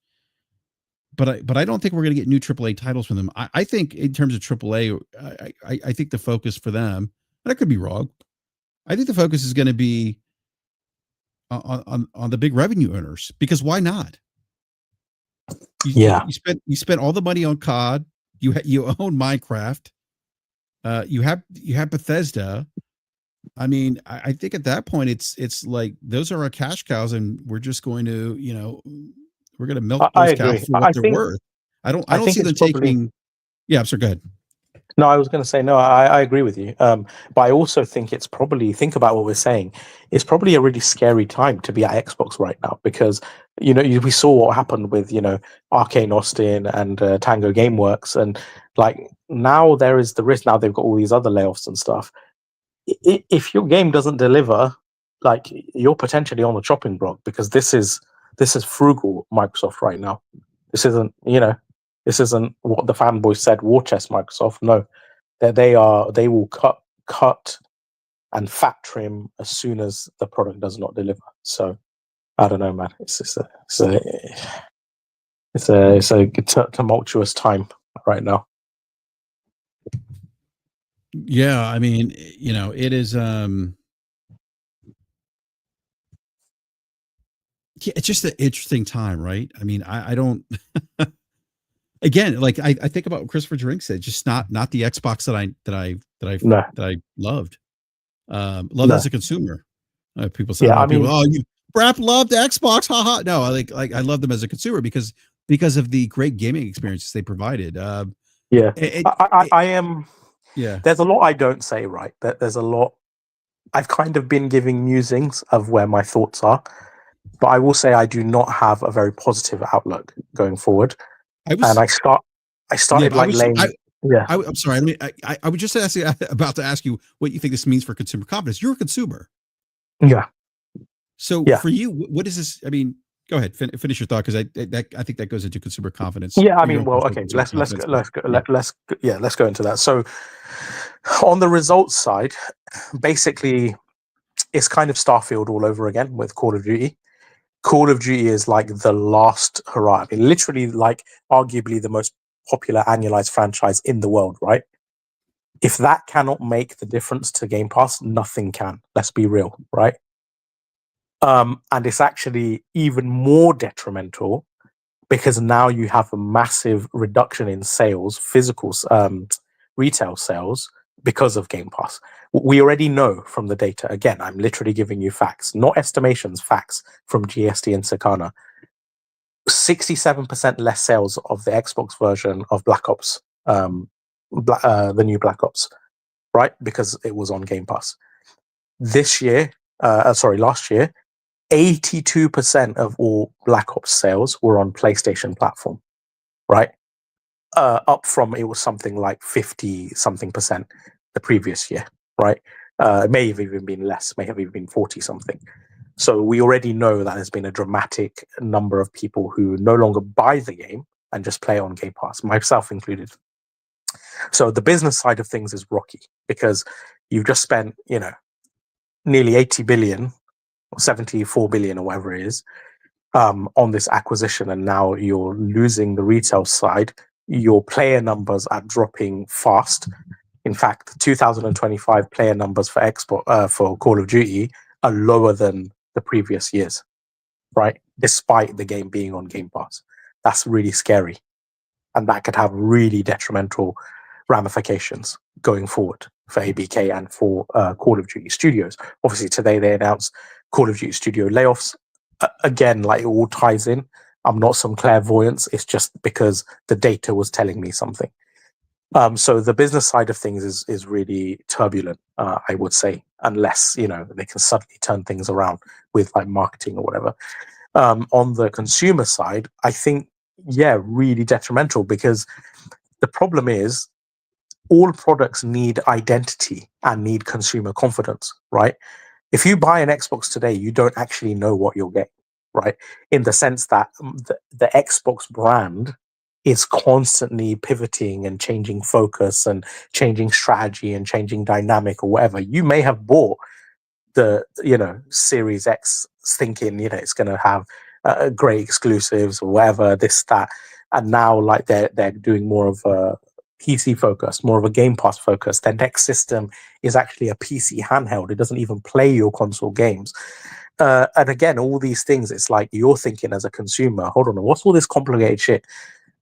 But I don't think we're going to get new AAA titles from them. I think in terms of AAA, I think the focus for them, and I could be wrong. I think the focus is going to be on the big revenue earners, because why not? You spent all the money on COD. You own Minecraft. You have Bethesda. I mean, I think at that point it's like those are our cash cows, and we're just going to we're going to milk those cows for what they're worth. I don't see them taking. Yeah, sorry, go ahead. No, I was going to say, no, I agree with you. But I also think it's probably, think about what we're saying, it's probably a really scary time to be at Xbox right now, because, we saw what happened with, Arcane Austin and Tango Gameworks. And like now there is the risk, now they've got all these other layoffs and stuff. If your game doesn't deliver, like you're potentially on the chopping block, because this is frugal Microsoft right now. This isn't, this isn't what the fanboys said, war chest Microsoft. No, they will cut and fat trim as soon as the product does not deliver. So I don't know, man. It's a tumultuous time right now. Yeah, I mean, it is. Yeah, it's just an interesting time, right? I mean, I don't. Again, like I think about what Christopher Drink said, just not the Xbox that I loved. Loved as a consumer. People say, you BRAP loved Xbox, haha. No, I love them as a consumer because of the great gaming experiences they provided. I am. Yeah, there's a lot I don't say, right? There's a lot. I've kind of been giving musings of where my thoughts are, but I will say I do not have a very positive outlook going forward. I started laying. I'm sorry. I was just about to ask you what you think this means for consumer confidence. You're a consumer. Yeah. So for you, what is this? I mean, go ahead, finish your thought, because I think that goes into consumer confidence. Yeah, I mean, well, okay, let's go into that. So on the results side, basically, it's kind of Starfield all over again with Call of Duty. Call of Duty is like the last hurrah. I mean, literally, like arguably the most popular annualized franchise in the world, right? If that cannot make the difference to Game Pass, nothing can. Let's be real, right? And it's actually even more detrimental because now you have a massive reduction in sales, physical retail sales, because of Game Pass. We already know from the data. Again, I'm literally giving you facts, not estimations, facts from GST and Sakana. 67% less sales of the Xbox version of Black Ops, the new Black Ops, right? Because it was on Game Pass. Last year, 82% of all Black Ops sales were on PlayStation platform, right? Up from, it was something like 50-something% the previous year, right? It may have even been less, may have even been 40-something. So we already know that there's been a dramatic number of people who no longer buy the game and just play on Game Pass, myself included. So the business side of things is rocky because you've just spent, nearly 80 billion or 74 billion or whatever it is on this acquisition, and now you're losing the retail side. Your player numbers are dropping fast. In fact, 2025 player numbers for for Call of Duty are lower than the previous years, right? Despite the game being on Game Pass. That's really scary. And that could have really detrimental ramifications going forward for ABK and for Call of Duty Studios. Obviously, today they announced Call of Duty Studio layoffs. Again, like it all ties in. I'm not some clairvoyance. It's just because the data was telling me something. So the business side of things is really turbulent, I would say, unless they can suddenly turn things around with like marketing or whatever. On the consumer side, I think really detrimental, because the problem is all products need identity and need consumer confidence, right? If you buy an Xbox today, you don't actually know what you'll get, right? In the sense that the Xbox brand is constantly pivoting and changing focus and changing strategy and changing dynamic or whatever. You may have bought the Series X thinking it's going to have great exclusives or whatever, this that, and now like they're doing more of a PC focus, more of a Game Pass focus. Their next system is actually a PC handheld. It doesn't even play your console games. And again, all these things, it's like you're thinking as a consumer, hold on, what's all this complicated shit?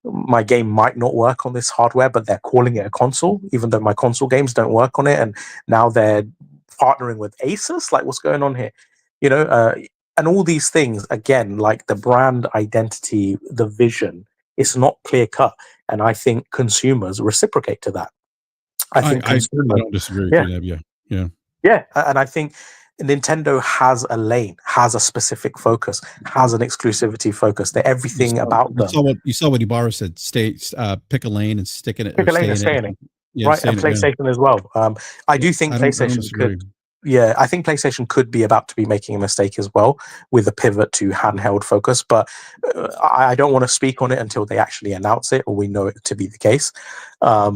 My game might not work on this hardware, but they're calling it a console, even though my console games don't work on it. And now they're partnering with Asus. Like, what's going on here? And all these things, again, like the brand identity, the vision, it's not clear cut. And I think consumers reciprocate to that. I don't disagree with you. Yeah. And I think Nintendo has a lane, has a specific focus, has an exclusivity focus. That everything about them. You saw what Ibarra said: pick a lane and stick in it, pick a lane and stay in it. Yeah, right, and PlayStation as well. I do think PlayStation could. Yeah, I think PlayStation could be about to be making a mistake as well with a pivot to handheld focus, but I don't want to speak on it until they actually announce it or we know it to be the case. But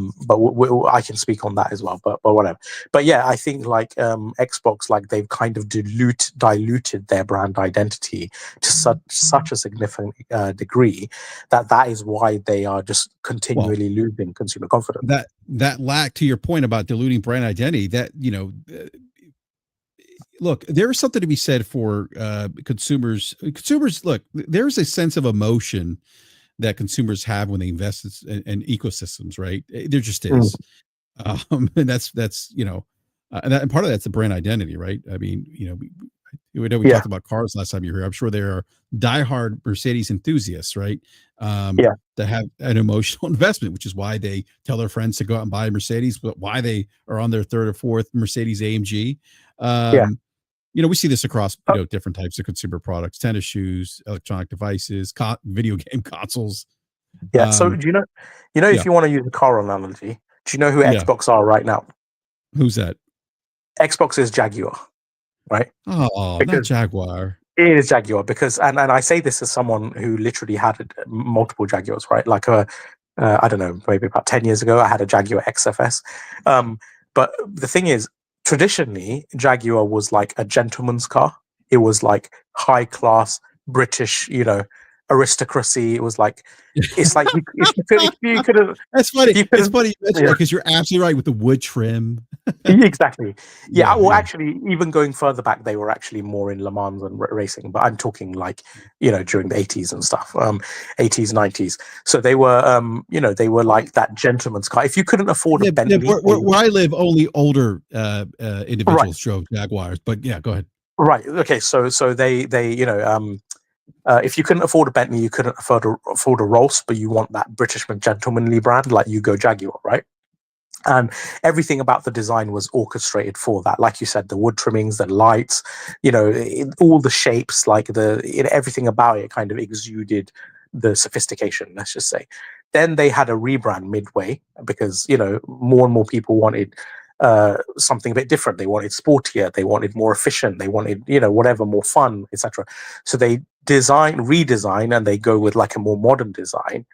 I can speak on that as well, but whatever. But yeah, I think like Xbox, like they've kind of diluted their brand identity to such a significant degree that is why they are just continually losing consumer confidence. That lack, to your point about diluting brand identity, that look, there is something to be said for consumers. Look, there's a sense of emotion that consumers have when they invest in ecosystems, right? There just is. And that's and part of that's the brand identity, right? I mean, we talked about cars last time you were here. I'm sure there are diehard Mercedes enthusiasts, right? That have an emotional investment, which is why they tell their friends to go out and buy a Mercedes, but why they are on their third or fourth Mercedes AMG. We see this across different types of consumer products: tennis shoes, electronic devices, video game consoles. So do you know if you want to use a car analogy, do you know who Xbox are right now? Who's that? Xbox is Jaguar, right? Oh, not Jaguar. It is Jaguar because, and I say this as someone who literally had multiple Jaguars, right? Like I don't know, maybe about 10 years ago, I had a Jaguar XFS. But the thing is, traditionally, Jaguar was like a gentleman's car. It was like high class British, aristocracy. It was like, it's like if you could have. That's funny. It's funny because you're absolutely right with the wood trim. Exactly. Actually, even going further back, they were actually more in Le Mans and racing. But I'm talking like during the 80s and stuff, 80s, 90s. So they were they were like that gentleman's car. If you couldn't afford a Bentley, where I live, only older individuals drove Jaguars. But yeah, go ahead. Right. Okay. So they if you couldn't afford a Bentley, you couldn't afford a Rolls, but you want that British gentlemanly brand, like you go Jaguar, right? And everything about the design was orchestrated for that. Like you said, the wood trimmings, the lights, all the shapes, like everything about it kind of exuded the sophistication, let's just say. Then they had a rebrand midway because, more and more people wanted something a bit different. They wanted sportier, they wanted more efficient, they wanted, whatever, more fun, etc. So they redesign, and they go with like a more modern design.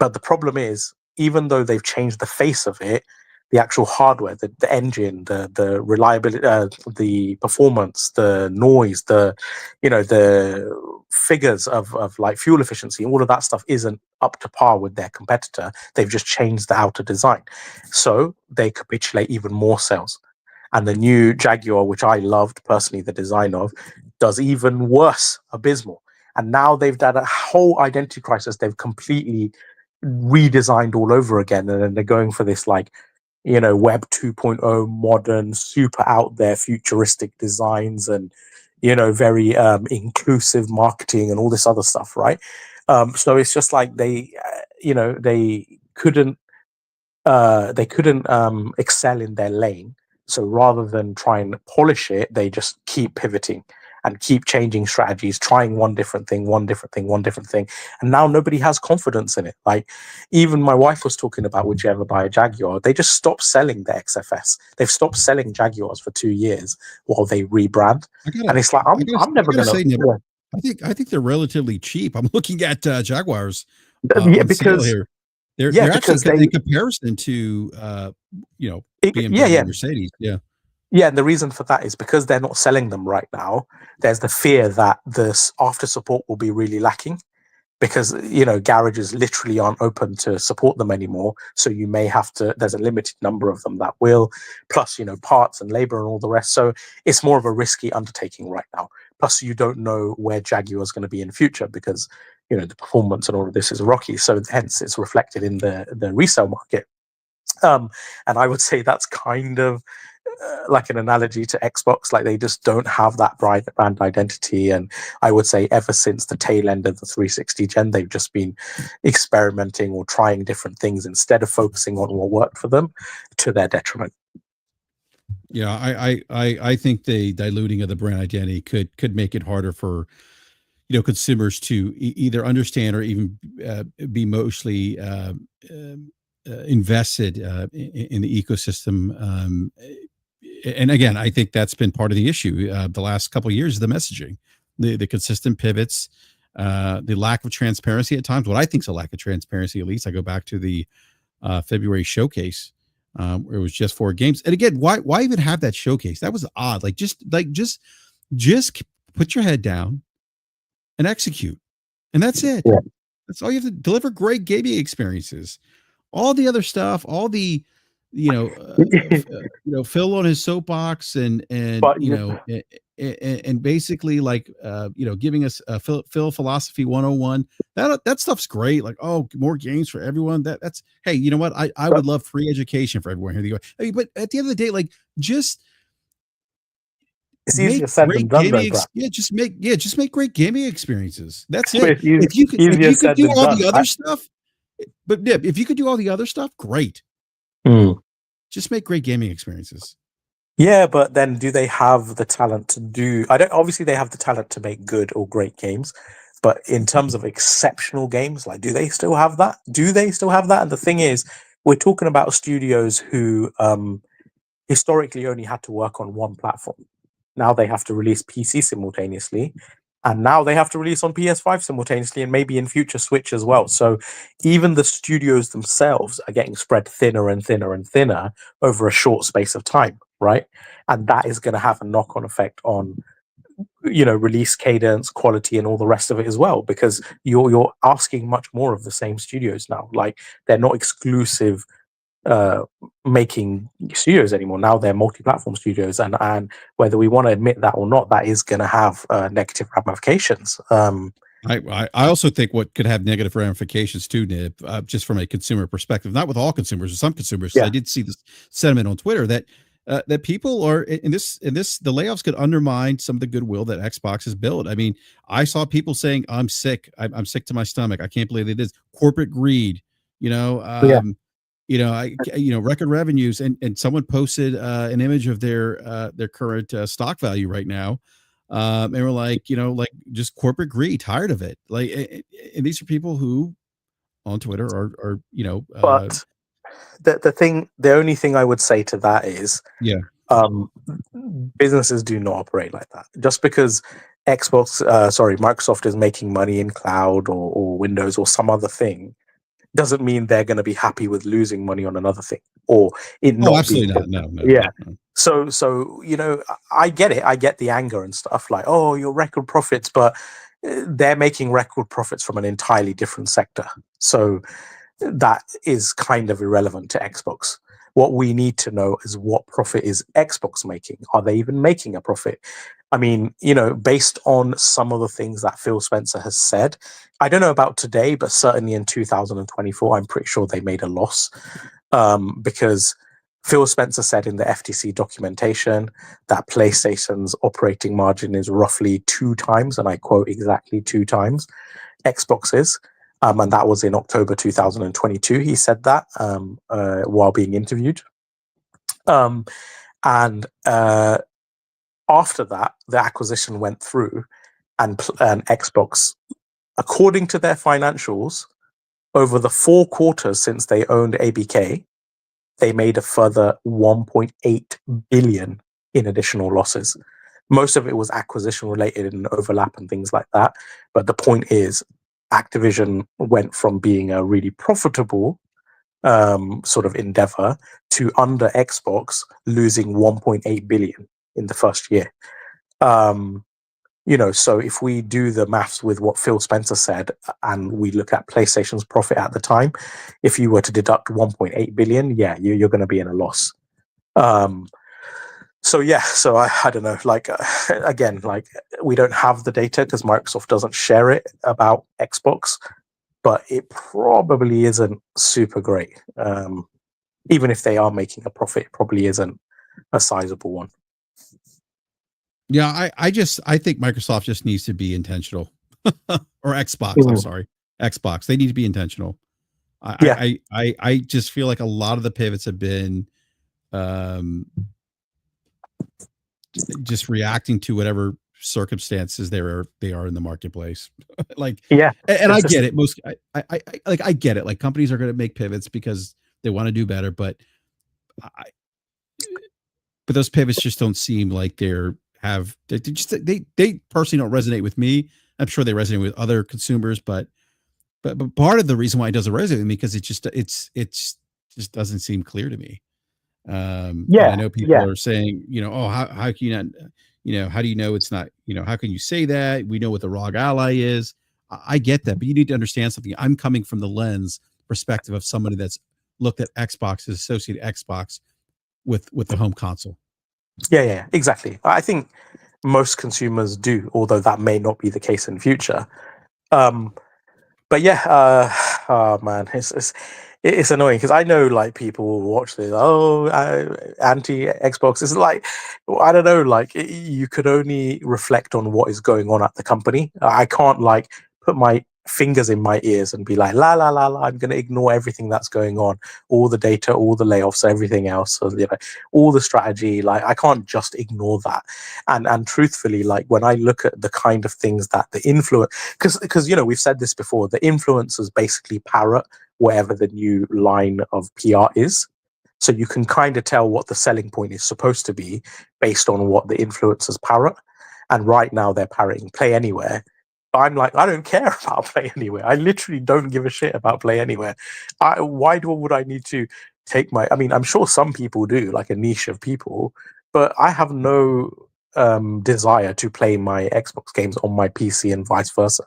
But the problem is, even though they've changed the face of it, the actual hardware, the engine, the reliability, the performance, the noise, the figures of like fuel efficiency, all of that stuff isn't up to par with their competitor. They've just changed the outer design. So they capitulate even more sales. And the new Jaguar, which I loved personally the design of, does even worse, abysmal. And now they've done a whole identity crisis. They've completely redesigned all over again, and then they're going for this like Web 2.0 modern, super out there, futuristic designs, and very inclusive marketing and all this other stuff, right? So it's just like they couldn't excel in their lane. So rather than try and polish it, they just keep pivoting and keep changing strategies, trying one different thing. And now nobody has confidence in it. Like even my wife was talking about, would you ever buy a Jaguar? They just stopped selling the XFS. They've stopped selling Jaguars for 2 years while they rebrand. And it's like, I'm never going to. I think they're relatively cheap. I'm looking at Jaguars Yeah, on sale here. They're actually in comparison to BMW and Mercedes. Yeah. Yeah, and the reason for that is because they're not selling them right now. There's the fear that this after support will be really lacking because, garages literally aren't open to support them anymore. So you may have to, there's a limited number of them that will, plus, parts and labor and all the rest. So it's more of a risky undertaking right now. Plus, you don't know where Jaguar is going to be in the future because, the performance and all of this is rocky. So hence it's reflected in the resale market. And I would say that's kind of like an analogy to Xbox. Like they just don't have that brand identity. And I would say ever since the tail end of the 360 gen, they've just been experimenting or trying different things instead of focusing on what worked for them, to their detriment. Yeah, I think the diluting of the brand identity could make it harder for consumers to either understand or even be mostly invested in the ecosystem. And again, I think that's been part of the issue the last couple of years, the messaging, the consistent pivots, the lack of transparency at times. What I think is a lack of transparency, at least I go back to the February showcase where it was just 4 games. And again, why even have that showcase? That was odd. Just put your head down and execute. And that's it. Yeah. That's all you have to deliver. Great gaming experiences. All the other stuff, all the Phil on his soapbox and basically like giving us Phil philosophy 101. That stuff's great. Like, oh, more games for everyone. That's hey, you know what? I would love free education for everyone here. But at the end of the day, like just it's easier said than done, though, just make great gaming experiences. That's it. If you could do all the other stuff, but yeah, if you could do all the other stuff, great. Just make great gaming experiences. Yeah, but then do they have the talent to do? Obviously, they have the talent to make good or great games, but in terms of exceptional games, like, do they still have that? And the thing is, we're talking about studios who historically only had to work on one platform. Now they have to release PC simultaneously, and now they have to release on PS5 simultaneously, and maybe in future Switch as well. So even the studios themselves are getting spread thinner and thinner and thinner over a short space of time, right? And that is going to have a knock-on effect on release cadence, quality, and all the rest of it as well, because you're asking much more of the same studios now. Like they're not exclusive making studios anymore. Now they're multi-platform studios, and whether we want to admit that or not, that is going to have negative ramifications. I also think what could have negative ramifications too, Nib, just from a consumer perspective, not with all consumers, or some consumers. Yeah. I did see this sentiment on Twitter that people are in this, the layoffs could undermine some of the goodwill that Xbox has built. I mean, I saw people saying, I'm sick. I'm sick to my stomach. I can't believe it is corporate greed, record revenues, and someone posted an image of their current stock value right now. And we're like, just corporate greed, tired of it. Like, and these are people who on Twitter are but the only thing I would say to that is, businesses do not operate like that. Just because Microsoft is making money in cloud or Windows or some other thing, doesn't mean they're going to be happy with losing money on another thing or it not absolutely being. No. So I get it. I get the anger and stuff, like, oh, your record profits, but they're making record profits from an entirely different sector. So that is kind of irrelevant to Xbox. What we need to know is what profit is Xbox making? Are they even making a profit? I mean, based on some of the things that Phil Spencer has said, I don't know about today, but certainly in 2024, I'm pretty sure they made a loss because Phil Spencer said in the FTC documentation that PlayStation's operating margin is roughly 2 times, and I quote exactly 2 times, Xbox's. And that was in October 2022. He said that while being interviewed. And after that, the acquisition went through, and Xbox, according to their financials, over the 4 quarters since they owned ABK, they made a further 1.8 billion in additional losses. Most of it was acquisition related and overlap and things like that. But the point is, Activision went from being a really profitable sort of endeavor to, under Xbox, losing 1.8 billion in the first year. So if we do the maths with what Phil Spencer said, and we look at PlayStation's profit at the time, if you were to deduct 1.8 billion, you're going to be in a loss. So I don't know, again, we don't have the data because Microsoft doesn't share it about Xbox, but it probably isn't super great. Even if they are making a profit, it probably isn't a sizable one. Yeah, I think Microsoft just needs to be intentional, or Xbox. I'm sorry, Xbox. They need to be intentional. I just feel like a lot of the pivots have been just reacting to whatever circumstances they are in the marketplace. And I get it. I get it. Like, companies are going to make pivots because they want to do better, but those pivots just don't seem like they personally don't resonate with me. I'm sure they resonate with other consumers, but part of the reason why it doesn't resonate with me, because it just doesn't seem clear to me. And I know people are saying, how can you not, how do you know it's not, how can you say that? We know what the ROG ally is. I get that, but you need to understand something. I'm coming from the lens perspective of somebody that's looked at Xbox, as associated Xbox with the home console. Yeah, exactly. I think most consumers do, although that may not be the case in future. But yeah, oh man, it's annoying because I know, like, people will watch this. Anti Xbox. It's like, I don't know. Like, you could only reflect on what is going on at the company. I can't put my fingers in my ears and be like, la la la la. I'm going to ignore everything that's going on, all the data, all the layoffs, everything else. So, all the strategy. Like, I can't just ignore that. And truthfully, like, when I look at the kind of things that the influence, because we've said this before, the influencers basically parrot whatever the new line of PR is. So you can kind of tell what the selling point is supposed to be based on what the influencers parrot. And right now they're parroting Play Anywhere. I'm like, I don't care about Play Anywhere. I literally don't give a shit about Play Anywhere. Why would I need to take I mean, I'm sure some people do, like a niche of people, but I have no desire to play my Xbox games on my PC and vice versa.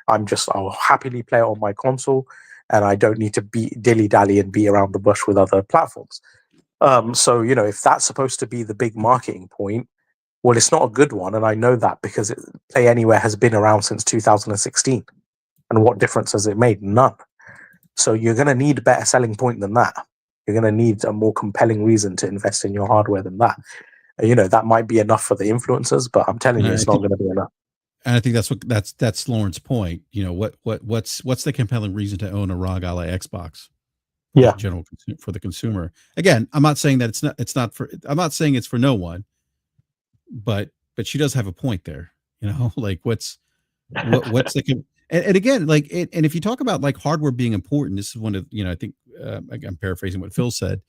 I'll happily play it on my console, and I don't need to be dilly-dally and be around the bush with other platforms. So, if that's supposed to be the big marketing point, well, it's not a good one, and I know that because Play Anywhere has been around since 2016. And what difference has it made? None. So you're going to need a better selling point than that. You're going to need a more compelling reason to invest in your hardware than that. That might be enough for the influencers, but I'm telling you, it's not going to be enough. And I think that's Lauren's point. What's the compelling reason to own a ROG Ally Xbox? For the consumer. Again, I'm not saying that I'm not saying it's for no one, but she does have a point there. Like, what's the and again, like, and if you talk about like hardware being important, this is one of, I think I'm paraphrasing what Phil said.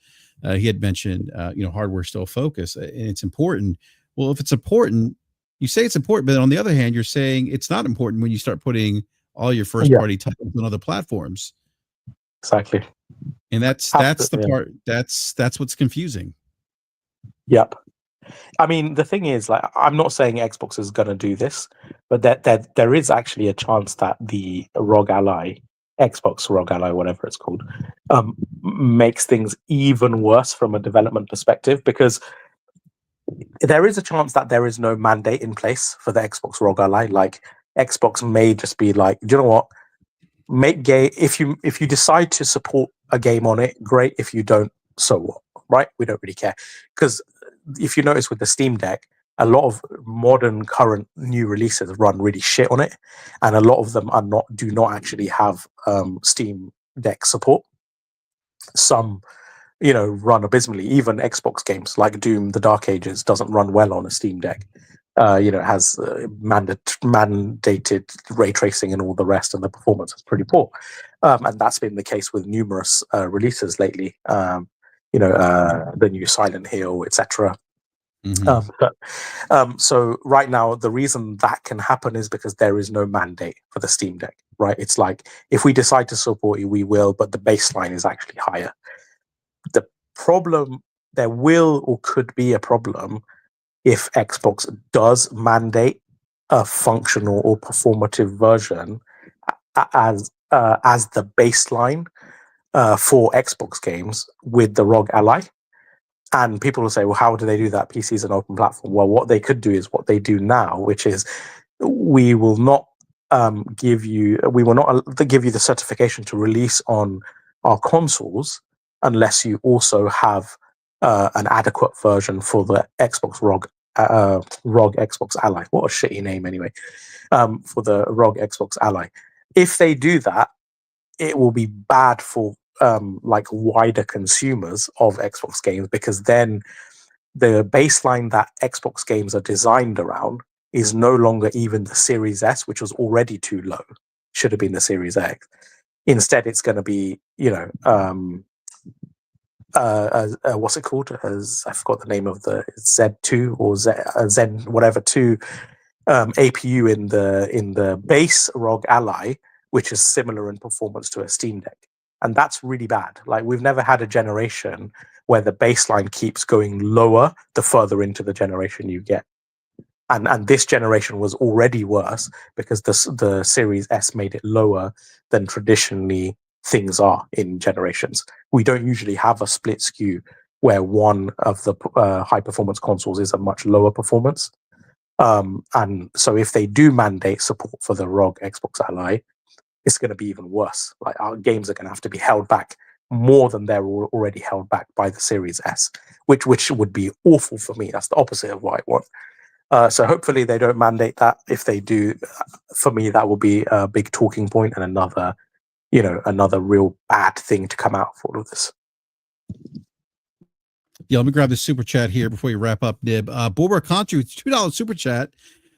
He had mentioned hardware still focus, and it's important. Well, if it's important, you say it's important, but on the other hand, you're saying it's not important when you start putting all your first party titles on other platforms. Exactly. And that's the part that's what's confusing. Yep. I mean, the thing is, like, I'm not saying Xbox is going to do this, but there is actually a chance that the ROG Ally, Xbox ROG Ally, whatever it's called, makes things even worse from a development perspective, because there is a chance that there is no mandate in place for the Xbox ROG Ally. Like, Xbox may just be like, do you know what? Make game, if you decide to support a game on it, great. If you don't, so what? Right? We don't really care. Because if you notice with the Steam Deck, a lot of modern current new releases run really shit on it, and a lot of them do not actually have Steam Deck support. Some run abysmally. Even Xbox games like Doom: The Dark Ages doesn't run well on a Steam Deck. It has mandated ray tracing and all the rest, and the performance is pretty poor. And that's been the case with numerous releases lately. The new Silent Hill, etc. So right now, the reason that can happen is because there is no mandate for the Steam Deck, right? It's like, if we decide to support you, we will, but the baseline is actually higher. The problem, there will or could be a problem if Xbox does mandate a functional or performative version as the baseline for Xbox games with the ROG Ally. And people will say, well, how do they do that? PC is an open platform. Well, what they could do is what they do now, which is we will not give you the certification to release on our consoles unless you also have an adequate version for the Xbox ROG Xbox Ally. What a shitty name, anyway. For the ROG Xbox Ally. If they do that, it will be bad for wider consumers of Xbox games, because then the baseline that Xbox games are designed around is no longer even the Series S, which was already too low. Should have been the Series X. Instead, it's going to be, what's it called? I forgot the name of the Z2 or Zen whatever 2 APU in the base ROG Ally, which is similar in performance to a Steam Deck. And that's really bad. Like, we've never had a generation where the baseline keeps going lower the further into the generation you get. And this generation was already worse because the Series S made it lower than traditionally things are in generations. We don't usually have a split skew where one of the high performance consoles is a much lower performance. And so if they do mandate support for the ROG Xbox Ally, it's going to be even worse. Like, our games are going to have to be held back more than they're already held back by the Series S, which would be awful for me. That's the opposite of what I want. So hopefully they don't mandate that. If they do, for me, that will be a big talking point and another real bad thing to come out of all of this. Yeah, let me grab this super chat here before you wrap up, Nib. Bulwer Contra with $2 super chat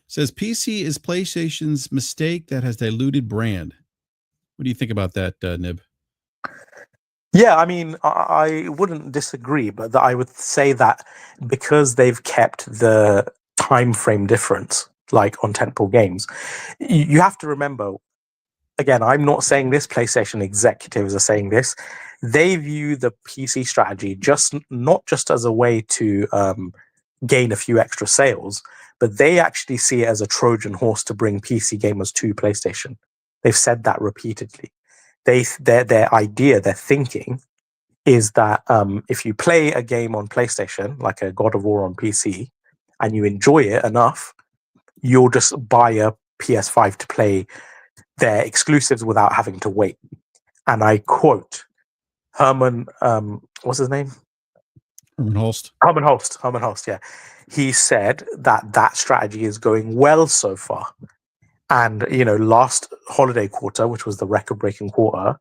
says PC is PlayStation's mistake that has diluted brand. What do you think about that, Nib? Yeah, I mean, I wouldn't disagree, but I would say that because they've kept the time frame difference, like on tentpole games, you have to remember, again, I'm not saying this, PlayStation executives are saying this, they view the PC strategy not just as a way to gain a few extra sales, but they actually see it as a Trojan horse to bring PC gamers to PlayStation. They've said that repeatedly. Their idea, their thinking is that if you play a game on PlayStation, like a God of War on PC, and you enjoy it enough, you'll just buy a PS5 to play their exclusives without having to wait. And I quote Herman, what's his name? Herman Holst. Herman Holst, yeah. He said that strategy is going well so far. And, last holiday quarter, which was the record-breaking quarter,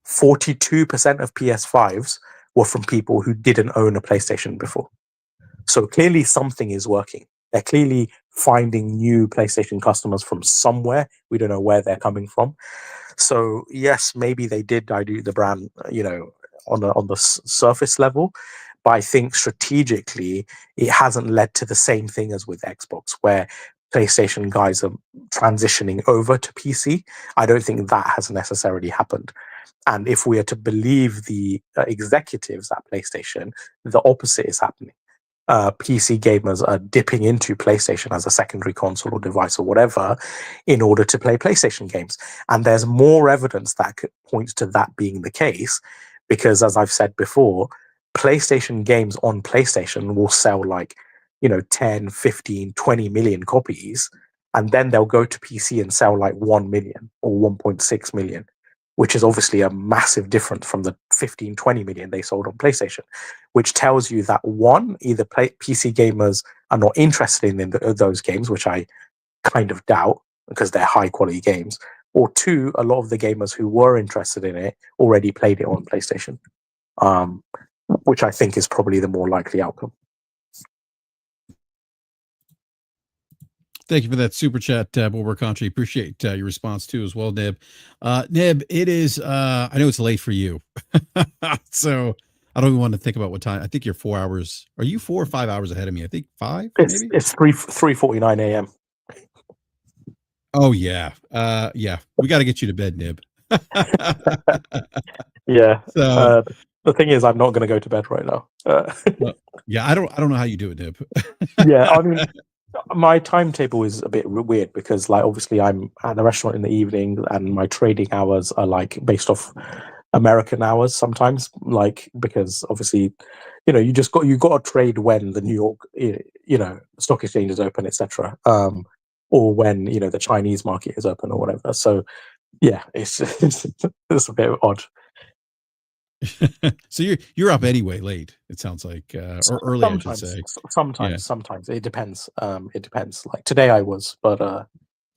42% of PS5s were from people who didn't own a PlayStation before. So clearly something is working. They're clearly finding new PlayStation customers from somewhere. We don't know where they're coming from. So yes, maybe they did dilute the brand, on the surface level. But I think strategically, it hasn't led to the same thing as with Xbox, where PlayStation guys are transitioning over to PC. I don't think that has necessarily happened. And if we are to believe the executives at PlayStation, the opposite is happening. PC gamers are dipping into PlayStation as a secondary console or device or whatever in order to play PlayStation games. And there's more evidence that points to that being the case, because as I've said before, PlayStation games on PlayStation will sell 10, 15, 20 million copies, and then they'll go to PC and sell 1 million or 1.6 million, which is obviously a massive difference from the 15, 20 million they sold on PlayStation, which tells you that one, either PC gamers are not interested in those games, which I kind of doubt because they're high quality games, or two, a lot of the gamers who were interested in it already played it on PlayStation, which I think is probably the more likely outcome. Thank you for that super chat, Bulwer Country. Appreciate your response too as well, Nib. Nib, it is, I know it's late for you. So I don't even want to think about what time. I think you're 4 hours. Are you 4 or 5 hours ahead of me? I think 5, maybe? It's 3:49 a.m. Oh, yeah. Yeah. We got to get you to bed, Nib. Yeah. So, the thing is, I'm not going to go to bed right now. yeah, I don't know how you do it, Nib. Yeah, I mean, my timetable is a bit weird because, like, obviously I'm at the restaurant in the evening and my trading hours are like based off American hours sometimes, like, because obviously, you know, you got to trade when the New York, stock exchange is open, etc. Or when, you know, the Chinese market is open or whatever. So yeah, it's it's a bit odd. So you're up anyway late, it sounds like, or early, I should say. Sometimes it depends. It depends. Like today I was, but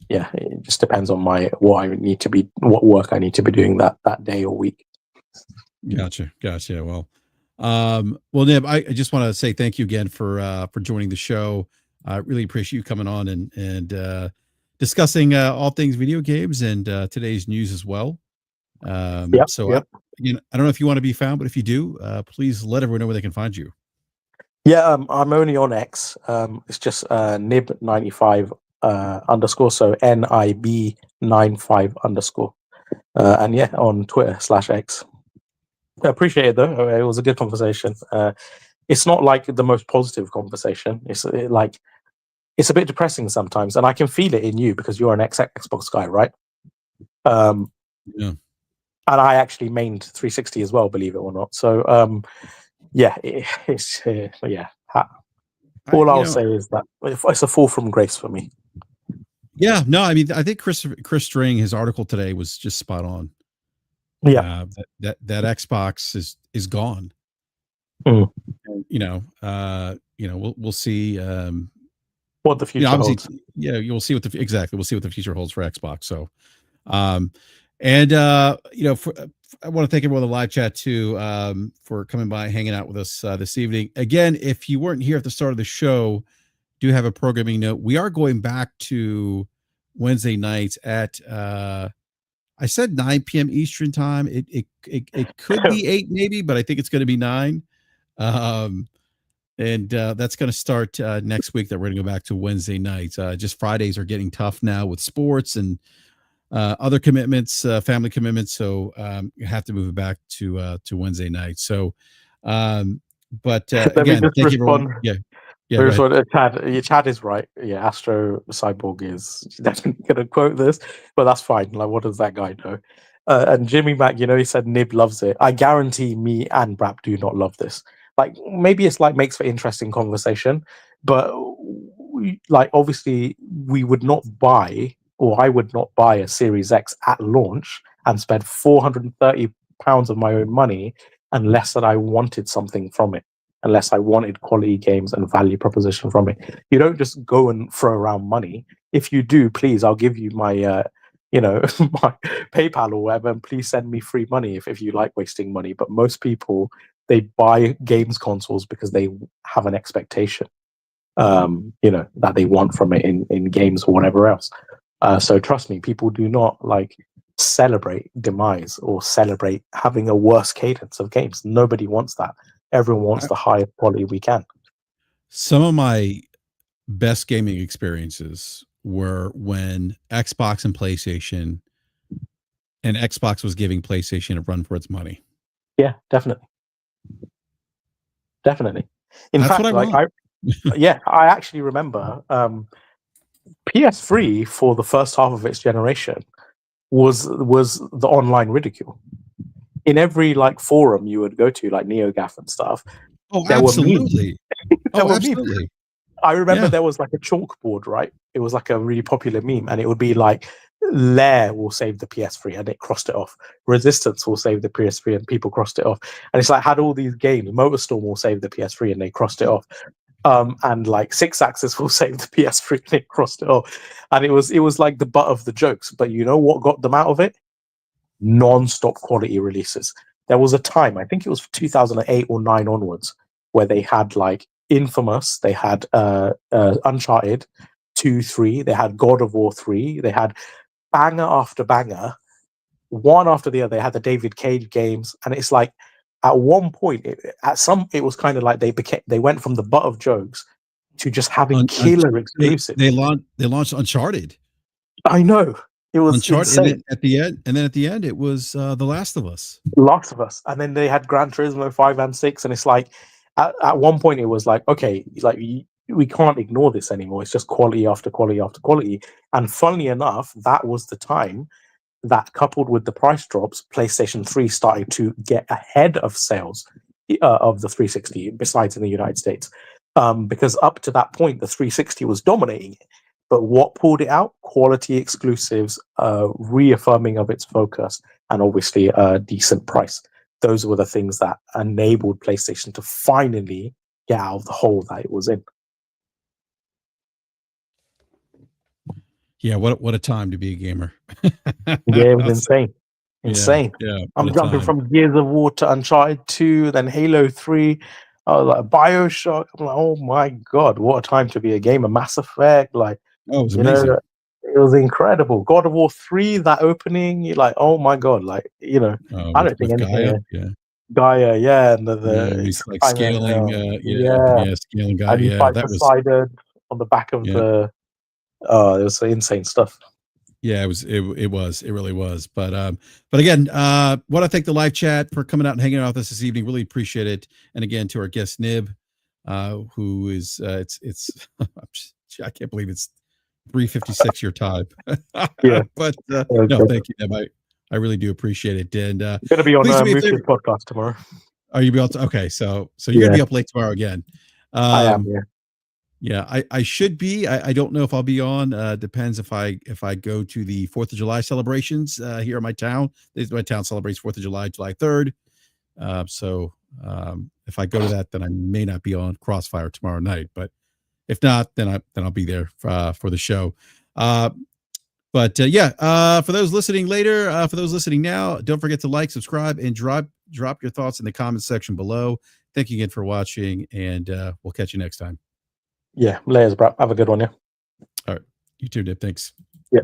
yeah, it just depends on what work I need to be doing that day or week. Gotcha. Well, Nib, I just want to say thank you again for joining the show. I really appreciate you coming on and discussing all things video games and today's news as well. Yep. I don't know if you want to be found, but if you do, please let everyone know where they can find you. Yeah, I'm only on X. It's just nib95 underscore, so NIB95 underscore. And yeah, on Twitter /X. I appreciate it though. It was a good conversation. It's not like the most positive conversation. It's a bit depressing sometimes, and I can feel it in you because you're an Xbox guy, right? Yeah. And I actually mained 360 as well, believe it or not. So yeah, yeah. All I'll say is that it's a fall from grace for me. Yeah, no, I mean, I think Chris String, his article today was just spot on. Yeah, that Xbox is gone. Mm. We'll see. What the future holds. Yeah, you'll see we'll see what the future holds for Xbox. So, I want to thank everyone in the live chat too, for coming by, hanging out with us this evening. Again, if you weren't here at the start of the show, do have a programming note. We are going back to Wednesday nights at I said 9 p.m. Eastern time. It could be 8 maybe, but I think it's going to be 9. And that's going to start next week. That we're going to go back to Wednesday nights. Just Fridays are getting tough now with sports and other commitments, family commitments. So you have to move it back to Wednesday night. So, but again, thank you, everyone. Yeah. Chad is right. Yeah, Astro Cyborg is definitely going to quote this, but that's fine. Like, what does that guy know? And Jimmy Mac, he said Nib loves it. I guarantee me and BRAP do not love this. Like, maybe it's like makes for interesting conversation, but obviously we would not buy, or I would not buy a Series X at launch and spend £430 of my own money unless that I wanted something from it. Unless I wanted quality games and value proposition from it. You don't just go and throw around money. If you do, please, I'll give you my, my PayPal or whatever, and please send me free money if you like wasting money. But most people, they buy games consoles because they have an expectation, that they want from it in games or whatever else. So trust me, people do not celebrate demise or celebrate having a worse cadence of games. Nobody wants that. Everyone wants the highest quality we can. Some of my best gaming experiences were when Xbox and Xbox was giving PlayStation a run for its money. Yeah, definitely. In fact, I actually remember PS3 for the first half of its generation was the online ridicule. In every forum you would go to, like NeoGAF and stuff. Oh, absolutely. I remember there was a chalkboard, right? It was a really popular meme, and it would be Lair will save the PS3 and it crossed it off. Resistance will save the PS3 and people crossed it off. And it's like had all these games. Motorstorm will save the PS3 and they crossed it off. And like Six Axis will save the PS3 and it crossed it off. And it was like the butt of the jokes. But you know what got them out of it? Non-stop quality releases. There was a time, I think it was 2008 or 9 onwards, where they had like Infamous, they had Uncharted 2, 3, they had God of War 3, they had banger after banger, one after the other. They had the David Cage games, and it's like at one point, it was kind of like they went from the butt of jokes to just having killer exclusives. They launched Uncharted. I know. It was Uncharted, insane. and then at the end, it was The Last of Us. Last of Us, and then they had Gran Turismo 5 and 6, and it's like at one point it was like, okay, like we can't ignore this anymore. It's just quality after quality after quality. And funnily enough, that was the time that, coupled with the price drops, PlayStation 3 started to get ahead of sales of the 360, besides in the United States, because up to that point the 360 was dominating it. But what pulled it out? Quality exclusives, reaffirming of its focus, and obviously a decent price. Those were the things that enabled PlayStation to finally get out of the hole that it was in. Yeah, what a time to be a gamer. Yeah, it was insane. Insane. Yeah, I'm jumping from Gears of War to Uncharted 2, then Halo 3, like BioShock. I'm like, oh my god, what a time to be a gamer. Mass Effect, like, oh, it was amazing. It was incredible. God of War 3, that opening, you're like, oh my god, like, I don't think anything. Gaia, yeah, and he's like scaling, scaling Gaia. And you fight Poseidon on the back of the. Oh, it was insane stuff. Yeah, it really was. But again, want to thank the live chat for coming out and hanging out with us this evening. Really appreciate it. And again, to our guest Nib, who is I can't believe it's 3:56 your time. Yeah, but no, thank you, Nib. I really do appreciate it. And I'm gonna be on Moose's podcast tomorrow. Are you able to? Okay, so you're gonna be up late tomorrow again. I am. Yeah. Yeah, I should be. I don't know if I'll be on. Depends if I go to the 4th of July celebrations here in my town. My town celebrates 4th of July, July 3rd. So if I go to that, then I may not be on Crossfire tomorrow night. But if not, then I'll be there for the show. But for those listening later, for those listening now, don't forget to like, subscribe, and drop your thoughts in the comments section below. Thank you again for watching, and we'll catch you next time. Yeah, layers, bro. Have a good one, yeah. All right. You too, Dip. Thanks. Yeah.